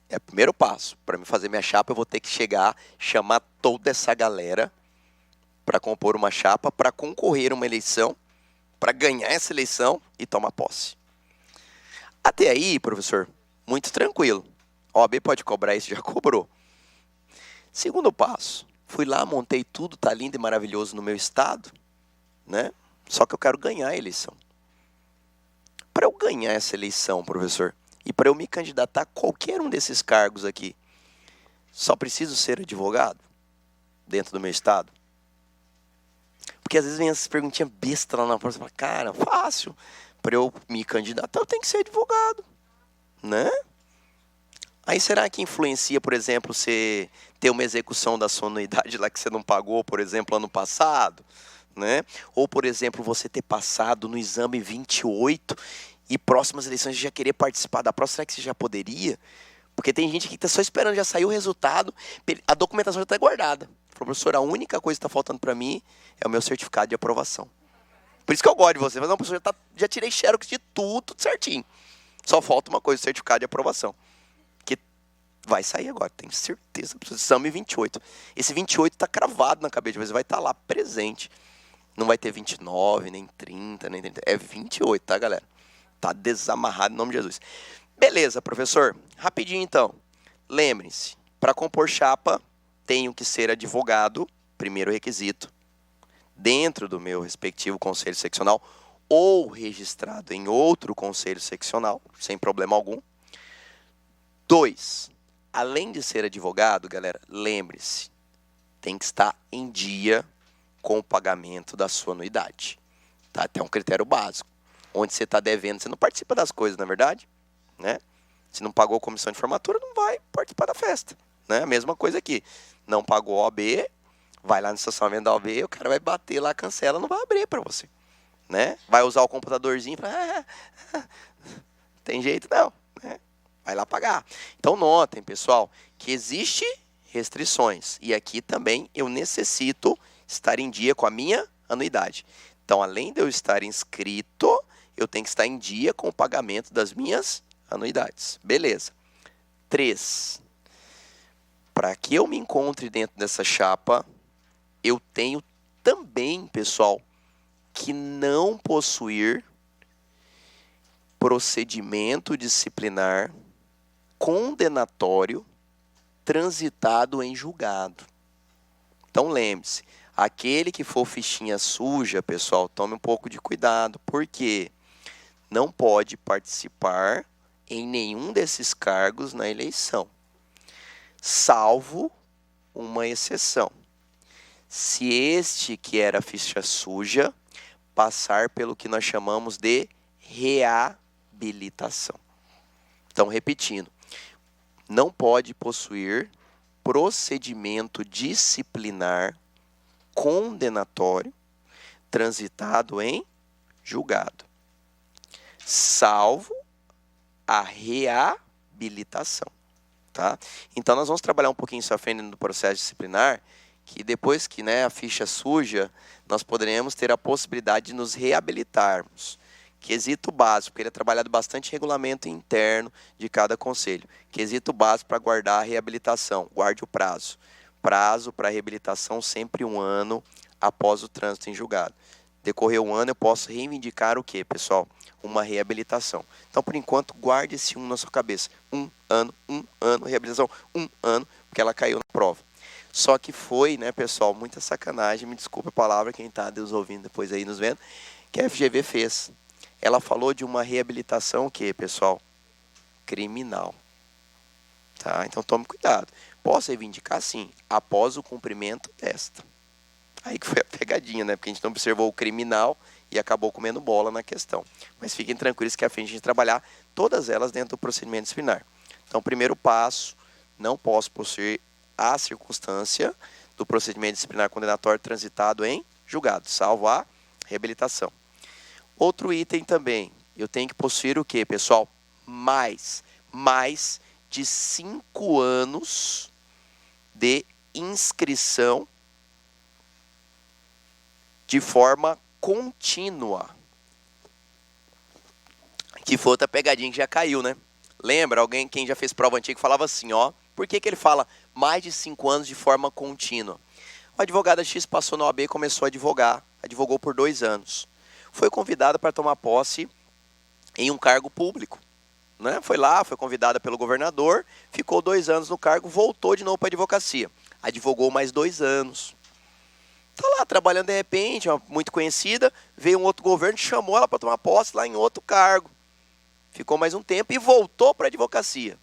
É o primeiro passo. Para me fazer minha chapa, eu vou ter que chamar toda essa galera para compor uma chapa, para concorrer a uma eleição, para ganhar essa eleição e tomar posse. Até aí, professor, muito tranquilo. A OAB pode cobrar isso, já cobrou. Segundo passo, fui lá, montei tudo, tá lindo e maravilhoso no meu estado, né? Só que eu quero ganhar a eleição. Para eu ganhar essa eleição, professor, e para eu me candidatar a qualquer um desses cargos aqui, só preciso ser advogado dentro do meu estado? Porque às vezes vem essas perguntinhas bestas lá na porta e fala, cara, fácil. Para eu me candidatar, eu tenho que ser advogado, né? Aí será que influencia, por exemplo, você ter uma execução da sua anuidade lá que você não pagou, por exemplo, ano passado, né? Ou, por exemplo, você ter passado no exame 28 e próximas eleições já querer participar da próxima, será que você já poderia? Porque tem gente que está só esperando, já saiu o resultado, a documentação já está guardada. Falou, professor, a única coisa que está faltando para mim é o meu certificado de aprovação. Por isso que eu gosto de você. Mas não, professor, já tirei xerox de tudo certinho. Só falta uma coisa, o certificado de aprovação. Que vai sair agora, tenho certeza. Exame 28. Esse 28 está cravado na cabeça de vocês, vai estar lá presente. Não vai ter 29, nem 30, nem 30. É 28, tá, galera? Tá desamarrado em nome de Jesus. Beleza, professor. Rapidinho, então. Lembrem-se, para compor chapa, tenho que ser advogado, primeiro requisito, dentro do meu respectivo conselho seccional, ou registrado em outro conselho seccional, sem problema algum. 2, além de ser advogado, galera, lembre-se, tem que estar em dia com o pagamento da sua anuidade. Tá? Até um critério básico. Onde você está devendo, você não participa das coisas, na é verdade? Né? Se não pagou a comissão de formatura, não vai participar da festa. Né? A mesma coisa aqui. Não pagou a OAB, vai lá no estacionamento da OAB, o cara vai bater lá, cancela, não vai abrir para você. Né? Vai usar o computadorzinho e fala, tem jeito não. Né? Vai lá pagar. Então notem, pessoal, que existe restrições. E aqui também eu necessito estar em dia com a minha anuidade. Então, além de eu estar inscrito, eu tenho que estar em dia com o pagamento das minhas anuidades. Beleza. 3. Para que eu me encontre dentro dessa chapa, eu tenho também, pessoal, que não possuir procedimento disciplinar condenatório transitado em julgado. Então, lembre-se, aquele que for fichinha suja, pessoal, tome um pouco de cuidado. Por quê? Não pode participar em nenhum desses cargos na eleição, salvo uma exceção. Se este que era ficha suja passar pelo que nós chamamos de reabilitação. Então, repetindo, não pode possuir procedimento disciplinar condenatório transitado em julgado, salvo a reabilitação. tá? Então, nós vamos trabalhar um pouquinho isso à frente no processo disciplinar, que depois que, né, a ficha suja, nós poderemos ter a possibilidade de nos reabilitarmos. Quesito básico, porque ele é trabalhado bastante em regulamento interno de cada conselho. Quesito básico para guardar a reabilitação, guarde o prazo. Prazo para reabilitação sempre 1 ano após o trânsito em julgado. Decorreu 1 ano, eu posso reivindicar o quê, pessoal? Uma reabilitação. Então, por enquanto, guarde esse 1 na sua cabeça. 1 ano, reabilitação, 1 ano, porque ela caiu na prova. Só que foi, né, pessoal, muita sacanagem, me desculpe a palavra, quem está Deus ouvindo depois aí nos vendo, que a FGV fez. Ela falou de uma reabilitação, o quê, pessoal? Criminal. Tá? Então, tome cuidado. Posso reivindicar, sim, após o cumprimento desta. Aí que foi a pegadinha, né? Porque a gente não observou o criminal e acabou comendo bola na questão. Mas fiquem tranquilos que é a fim de a gente trabalhar todas elas dentro do procedimento disciplinar. Então, primeiro passo, não posso possuir a circunstância do procedimento disciplinar condenatório transitado em julgado, salvo a reabilitação. Outro item também, eu tenho que possuir o quê, pessoal? Mais de 5 anos de inscrição de forma contínua. Que foi outra pegadinha que já caiu, né? Lembra? Alguém, quem já fez prova antiga, falava assim, ó. Por que ele fala mais de 5 anos de forma contínua? O advogado X passou na OAB e começou a advogar. Advogou por 2 anos. Foi convidada para tomar posse em um cargo público. Né? Foi lá, foi convidada pelo governador, ficou 2 anos no cargo, voltou de novo para a advocacia. Advogou mais 2 anos. Está lá trabalhando de repente, muito conhecida, veio um outro governo, chamou ela para tomar posse lá em outro cargo. Ficou mais um tempo e voltou para a advocacia.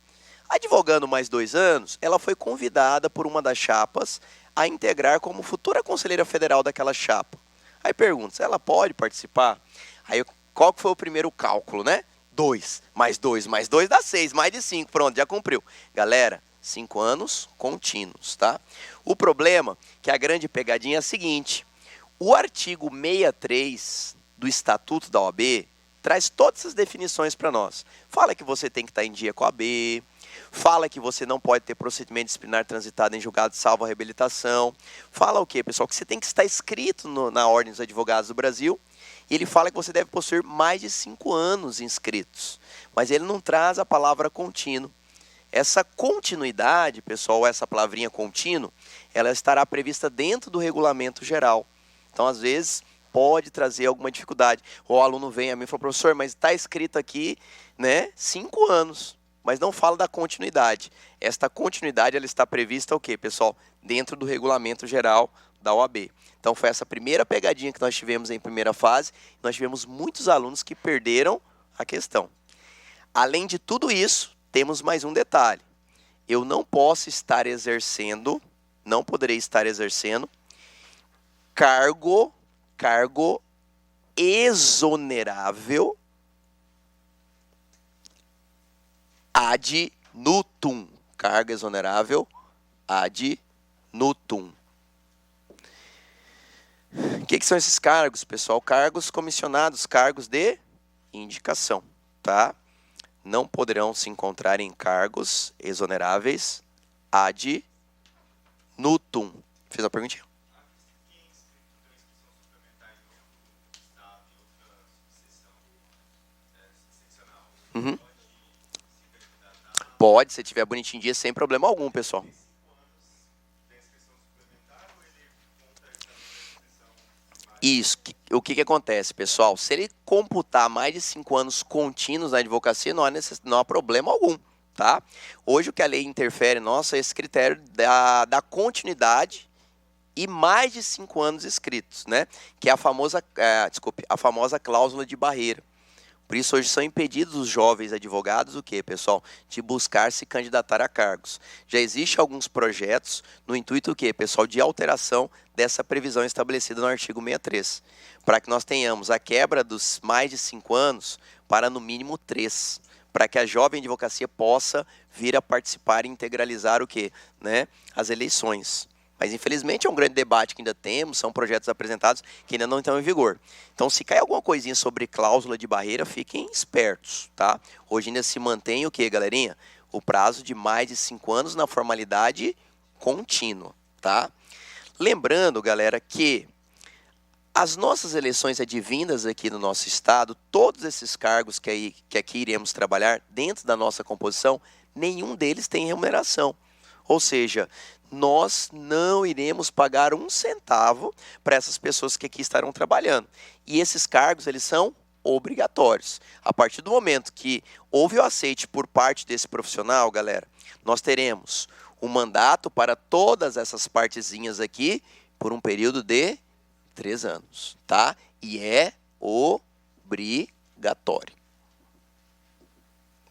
Advogando mais 2 anos, ela foi convidada por uma das chapas a integrar como futura conselheira federal daquela chapa. Aí pergunta, ela pode participar? Aí qual que foi o primeiro cálculo, né? 2 mais 2 mais 2 dá 6, mais de 5, pronto, já cumpriu. Galera, 5 anos contínuos, tá? O problema, que a grande pegadinha é a seguinte, o artigo 63 do Estatuto da OAB traz todas essas definições para nós. Fala que você tem que estar em dia com a OAB, fala que você não pode ter procedimento disciplinar transitado em julgado salvo a reabilitação. Fala o quê, pessoal? Que você tem que estar inscrito na Ordem dos Advogados do Brasil. E ele fala que você deve possuir mais de 5 anos inscritos. Mas ele não traz a palavra contínuo. Essa continuidade, pessoal, essa palavrinha contínuo, ela estará prevista dentro do regulamento geral. Então, às vezes, pode trazer alguma dificuldade. O aluno vem a mim e fala, professor, mas está escrito aqui, né, 5 anos. Mas não fala da continuidade. Esta continuidade ela está prevista o quê, pessoal? Dentro do regulamento geral da OAB. Então foi essa primeira pegadinha que nós tivemos em primeira fase. Nós tivemos muitos alunos que perderam a questão. Além de tudo isso, temos mais um detalhe. Eu não posso estar exercendo, não poderei estar exercendo cargo exonerável ad nutum. Cargo exonerável ad nutum. O que são esses cargos, pessoal? Cargos comissionados, cargos de indicação, tá? Não poderão se encontrar em cargos exoneráveis ad nutum. Fez a perguntinha? Uhum. Pode, se tiver bonitinho dia, sem problema algum, pessoal. Isso. O que acontece, pessoal? Se ele computar mais de 5 anos contínuos na advocacia, não há problema algum, tá? Hoje o que a lei interfere, nossa, é esse critério da continuidade e mais de 5 anos escritos, né? Que é a famosa cláusula de barreira. Por isso, hoje são impedidos os jovens advogados, o quê, pessoal? De buscar se candidatar a cargos. Já existem alguns projetos no intuito, o quê, pessoal? De alteração dessa previsão estabelecida no artigo 63. Para que nós tenhamos a quebra dos mais de 5 anos para, no mínimo, 3. Para que a jovem advocacia possa vir a participar e integralizar o quê? Né? As eleições. Mas, infelizmente, é um grande debate que ainda temos, são projetos apresentados que ainda não estão em vigor. Então, se cai alguma coisinha sobre cláusula de barreira, fiquem espertos, tá? Hoje ainda se mantém o quê, galerinha? o prazo de mais de 5 anos na formalidade contínua, tá? Lembrando, galera, que as nossas eleições advindas aqui no nosso estado, todos esses cargos que aqui iremos trabalhar dentro da nossa composição, nenhum deles tem remuneração. Ou seja, nós não iremos pagar um centavo para essas pessoas que aqui estarão trabalhando. E esses cargos, eles são obrigatórios. A partir do momento que houve o aceite por parte desse profissional, galera, nós teremos um mandato para todas essas partezinhas aqui por um período de 3 anos, tá? E é obrigatório,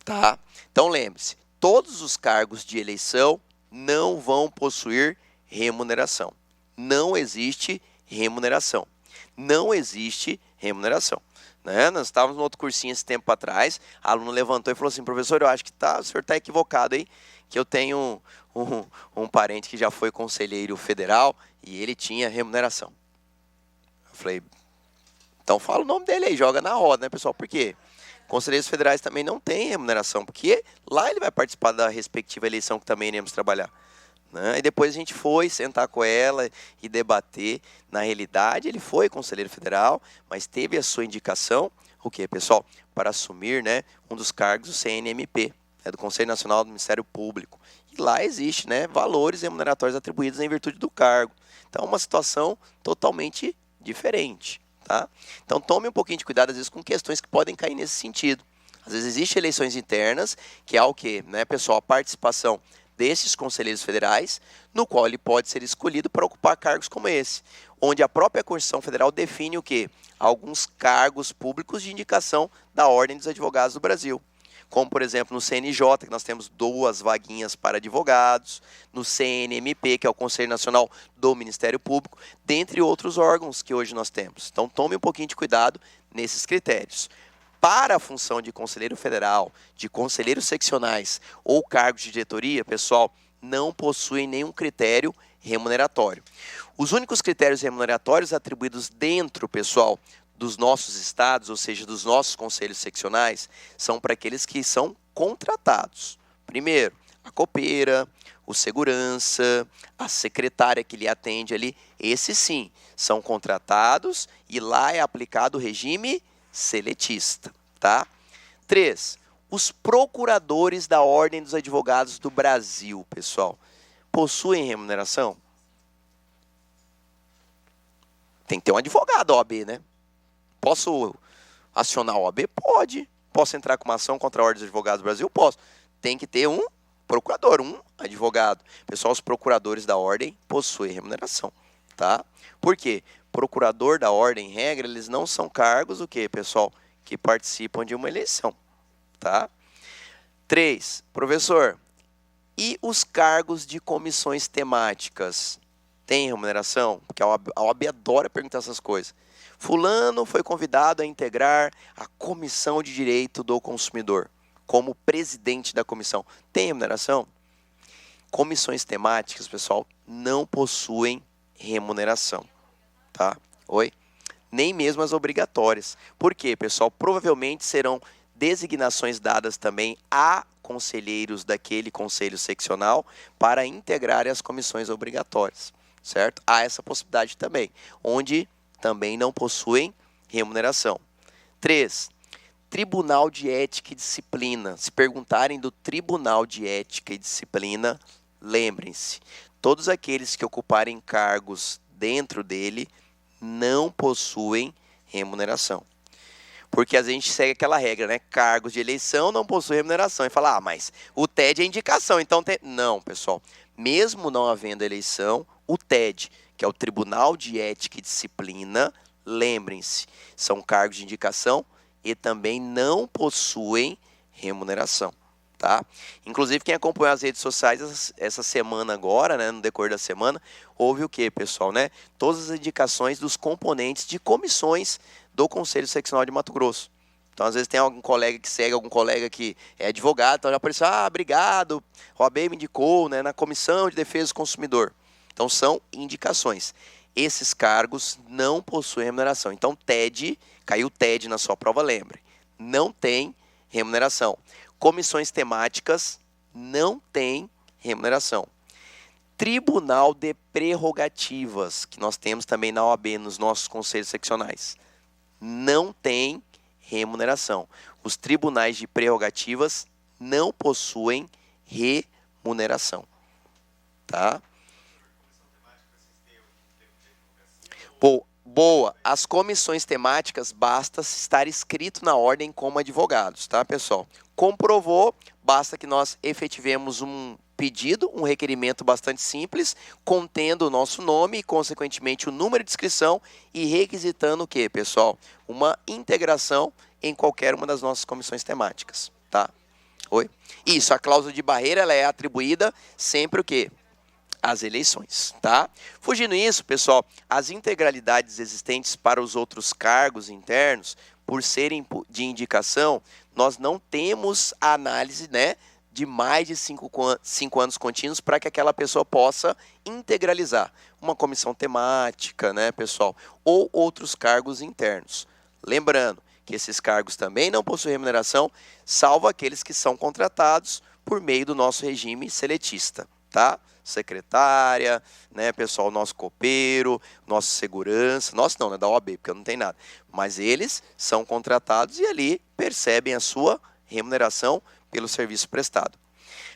tá? Então lembre-se, todos os cargos de eleição não vão possuir remuneração. Não existe remuneração. Não existe remuneração. Né? Nós estávamos no outro cursinho esse tempo atrás, a aluna levantou e falou assim, professor, eu acho que o senhor está equivocado aí, que eu tenho um parente que já foi conselheiro federal e ele tinha remuneração. Eu falei, então fala o nome dele aí, joga na roda, né, pessoal? Por quê? Conselheiros federais também não têm remuneração, porque lá ele vai participar da respectiva eleição que também iremos trabalhar. Né? E depois a gente foi sentar com ela e debater. Na realidade, ele foi conselheiro federal, mas teve a sua indicação, o quê, pessoal? Para assumir, né, um dos cargos do CNMP, do Conselho Nacional do Ministério Público. E lá existe, né, valores remuneratórios atribuídos em virtude do cargo. Então, é uma situação totalmente diferente. Tá? Então, tome um pouquinho de cuidado, às vezes, com questões que podem cair nesse sentido. Às vezes, existem eleições internas, que é o quê? Né, pessoal? A participação desses conselheiros federais, no qual ele pode ser escolhido para ocupar cargos como esse, onde a própria Constituição Federal define o quê? Alguns cargos públicos de indicação da Ordem dos Advogados do Brasil. Como, por exemplo, no CNJ, que nós temos 2 vaguinhas para advogados, no CNMP, que é o Conselho Nacional do Ministério Público, dentre outros órgãos que hoje nós temos. Então, tome um pouquinho de cuidado nesses critérios. Para a função de conselheiro federal, de conselheiros seccionais ou cargos de diretoria, pessoal, não possuem nenhum critério remuneratório. Os únicos critérios remuneratórios atribuídos dentro, pessoal, dos nossos estados, ou seja, dos nossos conselhos seccionais, são para aqueles que são contratados. Primeiro, a copeira, o segurança, a secretária que lhe atende ali, esses sim, são contratados e lá é aplicado o regime seletista, tá? 3, os procuradores da Ordem dos Advogados do Brasil, pessoal, possuem remuneração? Tem que ter um advogado OAB, né? Posso acionar a OAB? Pode. Posso entrar com uma ação contra a Ordem dos Advogados do Brasil? Posso. Tem que ter um procurador, um advogado. Pessoal, os procuradores da Ordem possuem remuneração, tá? Por quê? Procurador da Ordem, em regra, eles não são cargos, o quê, pessoal? Que participam de uma eleição, tá? 3, professor, e os cargos de comissões temáticas? Tem remuneração? Porque a OAB adora perguntar essas coisas. Fulano foi convidado a integrar a Comissão de Direito do Consumidor, como presidente da comissão. Tem remuneração? Comissões temáticas, pessoal, não possuem remuneração, tá? Oi? Nem mesmo as obrigatórias. Por quê, pessoal? Provavelmente serão designações dadas também a conselheiros daquele conselho seccional para integrar as comissões obrigatórias, certo? Há essa possibilidade também, onde também não possuem remuneração. 3, Tribunal de Ética e Disciplina. Se perguntarem do Tribunal de Ética e Disciplina, lembrem-se, todos aqueles que ocuparem cargos dentro dele não possuem remuneração. Porque a gente segue aquela regra, né? Cargos de eleição não possuem remuneração. E fala, mas o TED é indicação, então tem... Não, pessoal. Mesmo não havendo eleição, o TED, que é o Tribunal de Ética e Disciplina, lembrem-se, são cargos de indicação e também não possuem remuneração, tá? Inclusive, quem acompanhou as redes sociais essa semana agora, né, no decorrer da semana, houve o quê, pessoal, né? Todas as indicações dos componentes de comissões do Conselho Seccional de Mato Grosso. Então, às vezes, tem algum colega que segue, algum colega que é advogado, então já apareceu, obrigado, o OAB me indicou, né, na Comissão de Defesa do Consumidor. Então, são indicações. Esses cargos não possuem remuneração. Então, TED, caiu TED na sua prova, lembre, não tem remuneração. Comissões temáticas não tem remuneração. Tribunal de Prerrogativas, que nós temos também na OAB, nos nossos conselhos seccionais, não tem remuneração. Os tribunais de prerrogativas não possuem remuneração. Tá? Boa. As comissões temáticas basta estar escrito na ordem como advogados, tá, pessoal? Comprovou, basta que nós efetivemos um pedido, um requerimento bastante simples, contendo o nosso nome e, consequentemente, o número de inscrição e requisitando o quê, pessoal? Uma integração em qualquer uma das nossas comissões temáticas, tá? Oi? Isso, a cláusula de barreira, ela é atribuída sempre o quê? As eleições, tá? Fugindo isso, pessoal, as integralidades existentes para os outros cargos internos, por serem de indicação, nós não temos a análise, né, de mais de 5 anos contínuos para que aquela pessoa possa integralizar uma comissão temática, né, pessoal, ou outros cargos internos. Lembrando que esses cargos também não possuem remuneração, salvo aqueles que são contratados por meio do nosso regime seletista, tá? Secretária, né, pessoal, nosso copeiro, nosso segurança, nosso não, né, da OAB, porque não tem nada, mas eles são contratados e ali percebem a sua remuneração pelo serviço prestado.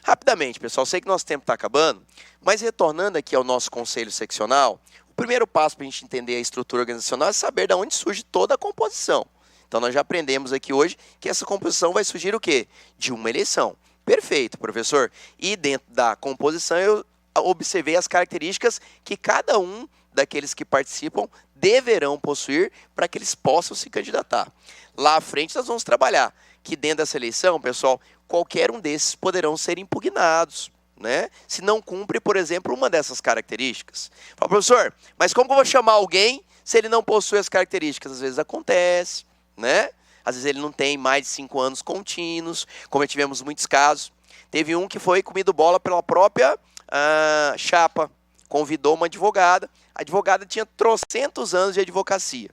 Rapidamente, pessoal, sei que nosso tempo está acabando, mas retornando aqui ao nosso conselho seccional, o primeiro passo para a gente entender a estrutura organizacional é saber de onde surge toda a composição. Então, nós já aprendemos aqui hoje que essa composição vai surgir o quê? De uma eleição. Perfeito, professor. E dentro da composição eu observei as características que cada um daqueles que participam deverão possuir para que eles possam se candidatar. Lá à frente nós vamos trabalhar que dentro dessa eleição, pessoal, qualquer um desses poderão ser impugnados, né? Se não cumpre, por exemplo, uma dessas características. Fala, professor, mas como que eu vou chamar alguém se ele não possui as características? Às vezes acontece, né? Às vezes ele não tem mais de 5 anos contínuos, como tivemos muitos casos. Teve um que foi comido bola pela própria chapa, convidou uma advogada, a advogada tinha trocentos anos de advocacia,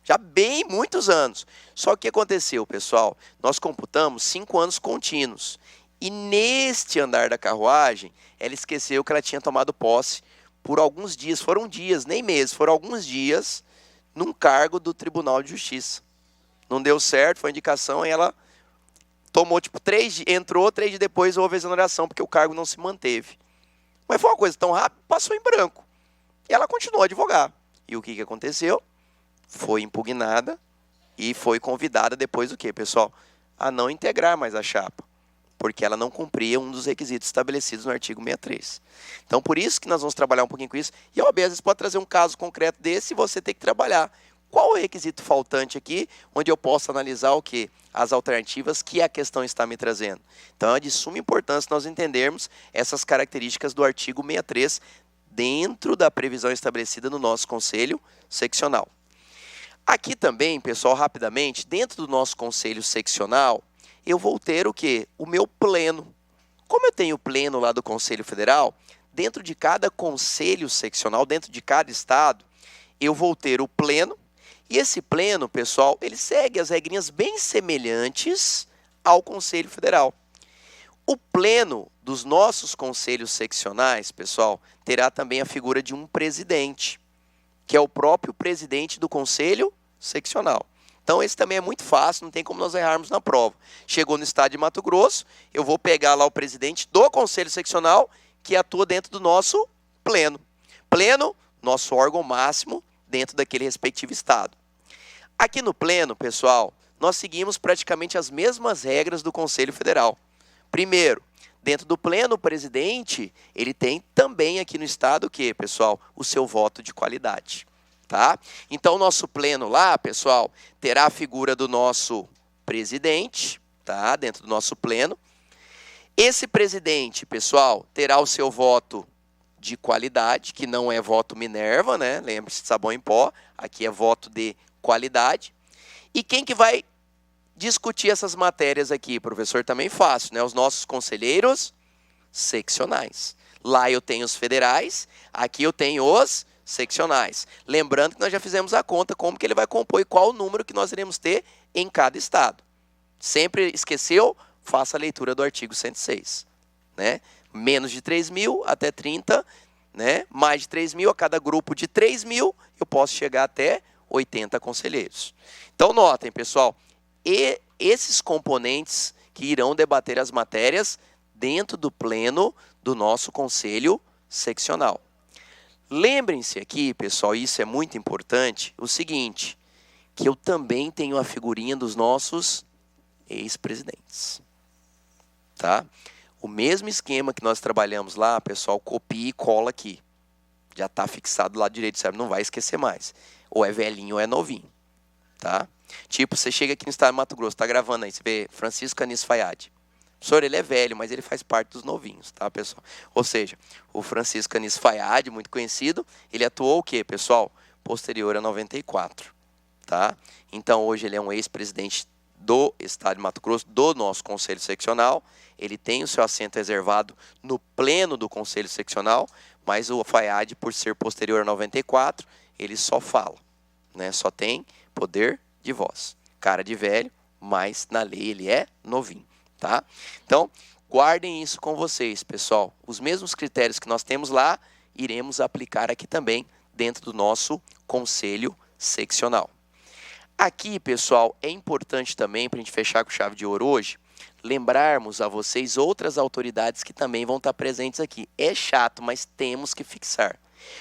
já bem muitos anos, só que o que aconteceu, pessoal? Nós computamos 5 anos contínuos, e neste andar da carruagem, ela esqueceu que ela tinha tomado posse por alguns dias, foram dias, nem meses, foram alguns dias, num cargo do Tribunal de Justiça. Não deu certo, foi indicação, e ela tomou, tipo, 3 dias, entrou, 3 dias depois houve exoneração, porque o cargo não se manteve. Mas foi uma coisa tão rápida, passou em branco. E ela continuou a advogar. E o que aconteceu? Foi impugnada e foi convidada depois do quê, pessoal? A não integrar mais a chapa, porque ela não cumpria um dos requisitos estabelecidos no artigo 63. Então, por isso que nós vamos trabalhar um pouquinho com isso. E a OAB, às vezes, pode trazer um caso concreto desse e você tem que trabalhar. Qual é o requisito faltante aqui, onde eu posso analisar o quê? As alternativas que a questão está me trazendo. Então, é de suma importância nós entendermos essas características do artigo 63 dentro da previsão estabelecida no nosso conselho seccional. Aqui também, pessoal, rapidamente, dentro do nosso conselho seccional, eu vou ter o quê? O meu pleno. Como eu tenho o pleno lá do Conselho Federal, dentro de cada conselho seccional, dentro de cada estado, eu vou ter o pleno. E esse pleno, pessoal, ele segue as regrinhas bem semelhantes ao Conselho Federal. O pleno dos nossos conselhos seccionais, pessoal, terá também a figura de um presidente, que é o próprio presidente do Conselho Seccional. Então, esse também é muito fácil, não tem como nós errarmos na prova. Chegou no estado de Mato Grosso, eu vou pegar lá o presidente do Conselho Seccional, que atua dentro do nosso pleno. Pleno, nosso órgão máximo dentro daquele respectivo estado. Aqui no pleno, pessoal, nós seguimos praticamente as mesmas regras do Conselho Federal. Primeiro, dentro do pleno, o presidente, ele tem também aqui no estado o quê, pessoal? O seu voto de qualidade, tá? Então, o nosso pleno lá, pessoal, terá a figura do nosso presidente, tá? Dentro do nosso pleno. Esse presidente, pessoal, terá o seu voto de qualidade, que não é voto Minerva, né? Lembre-se de sabão em pó, aqui é voto de qualidade. E quem que vai discutir essas matérias aqui, professor? Também fácil, né? Os nossos conselheiros seccionais. Lá eu tenho os federais, aqui eu tenho os seccionais. Lembrando que nós já fizemos a conta como que ele vai compor e qual o número que nós iremos ter em cada estado. Sempre esqueceu? Faça a leitura do artigo 106. né? Menos de 3 mil até 30, né? Mais de 3 mil, a cada grupo de 3 mil, eu posso chegar até 80 conselheiros. Então, notem, pessoal, e esses componentes que irão debater as matérias dentro do pleno do nosso conselho seccional. Lembrem-se aqui, pessoal, isso é muito importante, o seguinte, que eu também tenho a figurinha dos nossos ex-presidentes, tá? O mesmo esquema que nós trabalhamos lá, pessoal, copia e cola aqui. Já está fixado do lado direito, sabe? Não vai esquecer mais. Ou é velhinho ou é novinho, tá? Tipo, você chega aqui no estado de Mato Grosso, tá gravando aí, você vê Francisco Anis Fayad. Professor, ele é velho, mas ele faz parte dos novinhos, tá, pessoal? Ou seja, o Francisco Anis Fayad, muito conhecido, ele atuou o quê, pessoal? Posterior a 94, tá? Então, hoje ele é um ex-presidente do estado de Mato Grosso, do nosso conselho seccional. Ele tem o seu assento reservado no pleno do conselho seccional, mas o Fayad, por ser posterior a 94, ele só fala, né? Só tem poder de voz. Cara de velho, mas na lei ele é novinho, tá? Então, guardem isso com vocês, pessoal. Os mesmos critérios que nós temos lá, iremos aplicar aqui também dentro do nosso conselho seccional. Aqui, pessoal, é importante também, para a gente fechar com chave de ouro hoje, lembrarmos a vocês outras autoridades que também vão estar presentes aqui. É chato, mas temos que fixar.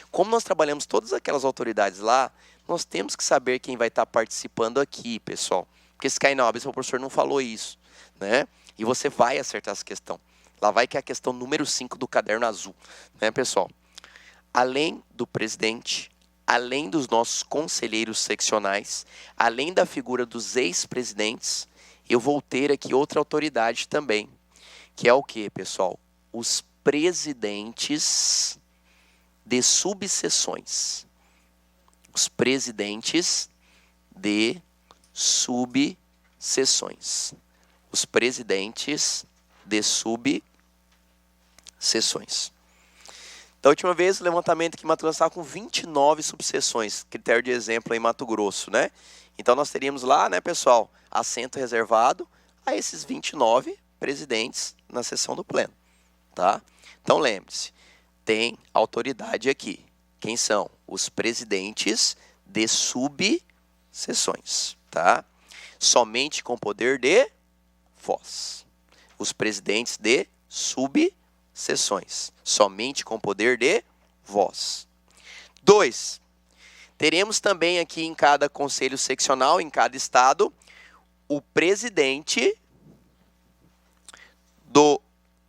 Como nós trabalhamos todas aquelas autoridades lá, nós temos que saber quem vai estar participando aqui, pessoal. Porque se cair na OAB, o professor não falou isso, né? E você vai acertar essa questão. Lá vai que é a questão número 5 do caderno azul, né, pessoal? Além do presidente, além dos nossos conselheiros seccionais, além da figura dos ex-presidentes, eu vou ter aqui outra autoridade também, que é o quê, pessoal? Os presidentes de subseções. Os presidentes de subseções. Os presidentes de subseções. Da última vez, o levantamento aqui em Mato Grosso estava com 29 subseções, critério de exemplo em Mato Grosso, né? Então, nós teríamos lá, né, pessoal, assento reservado a esses 29 presidentes na sessão do pleno, tá? Então, lembre-se, tem autoridade aqui. Quem são? Os presidentes de subseções, tá? Somente com poder de voz. Os presidentes de subseções, somente com poder de voz. 2. Teremos também aqui em cada conselho seccional, em cada estado, o presidente do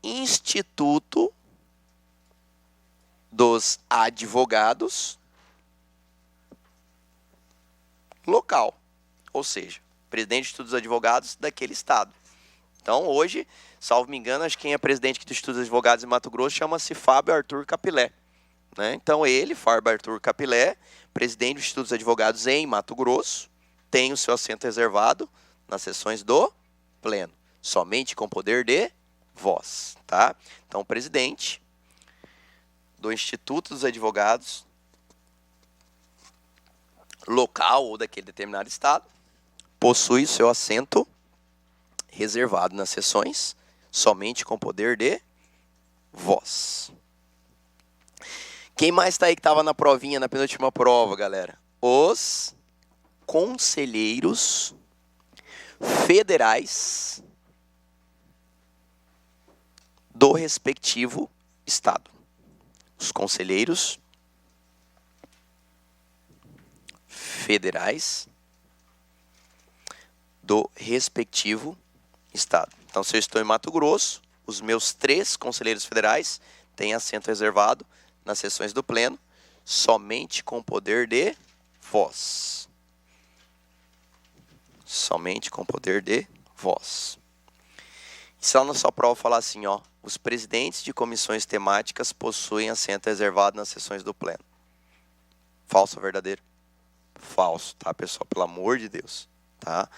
Instituto dos Advogados local, ou seja, presidente do Instituto dos Advogados daquele estado. Então, hoje, salvo me engano, acho que quem é presidente do Instituto dos Advogados em Mato Grosso chama-se Fábio Arthur Capilé, né? Então, ele, Fábio Arthur Capilé, presidente do Instituto dos Advogados em Mato Grosso, tem o seu assento reservado nas sessões do pleno, somente com poder de voz, tá? Então, presidente do Instituto dos Advogados local ou daquele determinado estado possui seu assento reservado nas sessões somente com poder de voz. Quem mais está aí que estava na provinha, na penúltima prova, galera? Os conselheiros federais do respectivo estado. Os conselheiros federais do respectivo estado. Então, se eu estou em Mato Grosso, os meus 3 conselheiros federais têm assento reservado nas sessões do pleno, somente com poder de voz. Somente com poder de voz. E se lá na sua prova falar assim, ó, os presidentes de comissões temáticas possuem assento reservado nas sessões do pleno. Falso ou verdadeiro? Falso, tá, pessoal? Pelo amor de Deus, tá?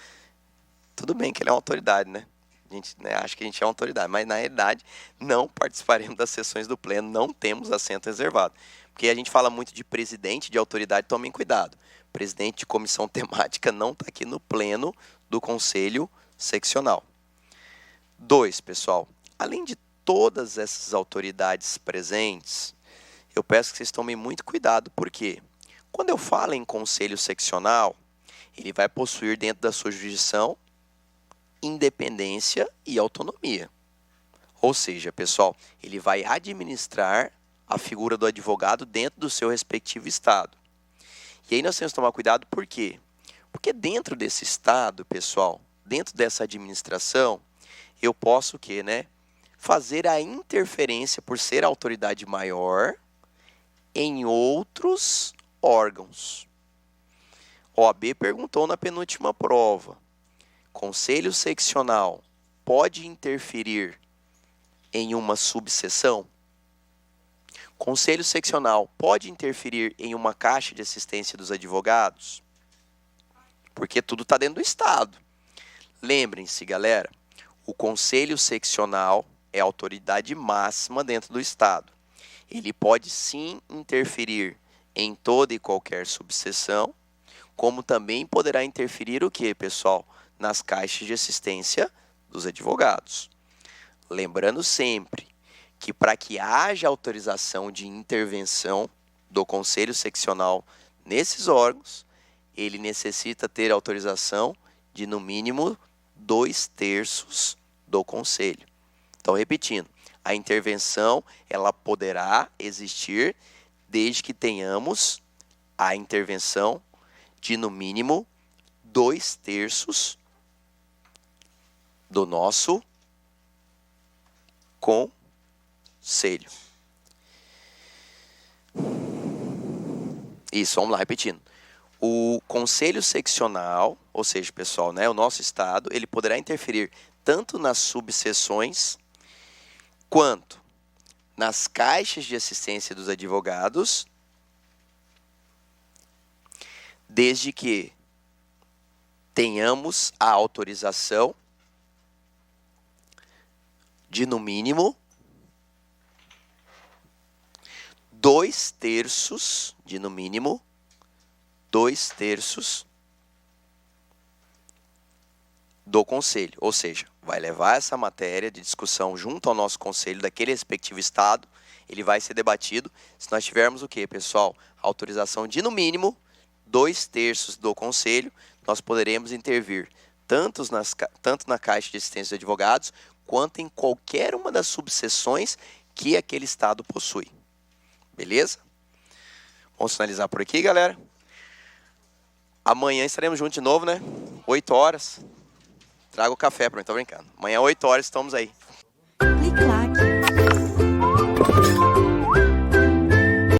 Tudo bem que ele é uma autoridade, né? A gente, né, acha que a gente é uma autoridade, mas na realidade não participaremos das sessões do pleno, não temos assento reservado. Porque a gente fala muito de presidente de autoridade, tomem cuidado. Presidente de comissão temática não está aqui no pleno do conselho seccional. 2, pessoal, além de todas essas autoridades presentes, eu peço que vocês tomem muito cuidado, porque quando eu falo em conselho seccional, ele vai possuir dentro da sua jurisdição independência e autonomia. Ou seja, pessoal, ele vai administrar a figura do advogado dentro do seu respectivo estado. E aí nós temos que tomar cuidado, por quê? Porque dentro desse estado, pessoal, dentro dessa administração, eu posso o quê, né? Fazer a interferência por ser a autoridade maior em outros órgãos. OAB perguntou na penúltima prova: conselho seccional pode interferir em uma subseção? Conselho seccional pode interferir em uma caixa de assistência dos advogados? Porque tudo está dentro do estado. Lembrem-se, galera, o conselho seccional é a autoridade máxima dentro do estado. Ele pode sim interferir em toda e qualquer subseção, como também poderá interferir o quê, pessoal? Nas caixas de assistência dos advogados. Lembrando sempre que para que haja autorização de intervenção do conselho seccional nesses órgãos, ele necessita ter autorização de no mínimo 2/3 do conselho. Então, repetindo, a intervenção ela poderá existir desde que tenhamos a intervenção de no mínimo 2/3 do nosso conselho. Isso, vamos lá, repetindo. O conselho seccional, ou seja, pessoal, né, o nosso estado, ele poderá interferir tanto nas subseções quanto nas caixas de assistência dos advogados, desde que tenhamos a autorização de, no mínimo, 2/3, de no mínimo, 2/3 do conselho. Ou seja, vai levar essa matéria de discussão junto ao nosso conselho daquele respectivo estado, ele vai ser debatido. Se nós tivermos o quê, pessoal? Autorização de, no mínimo, 2/3 do conselho, nós poderemos intervir tanto na Caixa de Assistência de Advogados, quanto em qualquer uma das subseções que aquele estado possui. Beleza? Vamos finalizar por aqui, galera. Amanhã estaremos juntos de novo, né? 8 horas. Traga o café para mim, tô brincando. Amanhã, 8 horas, estamos aí. Clique lá.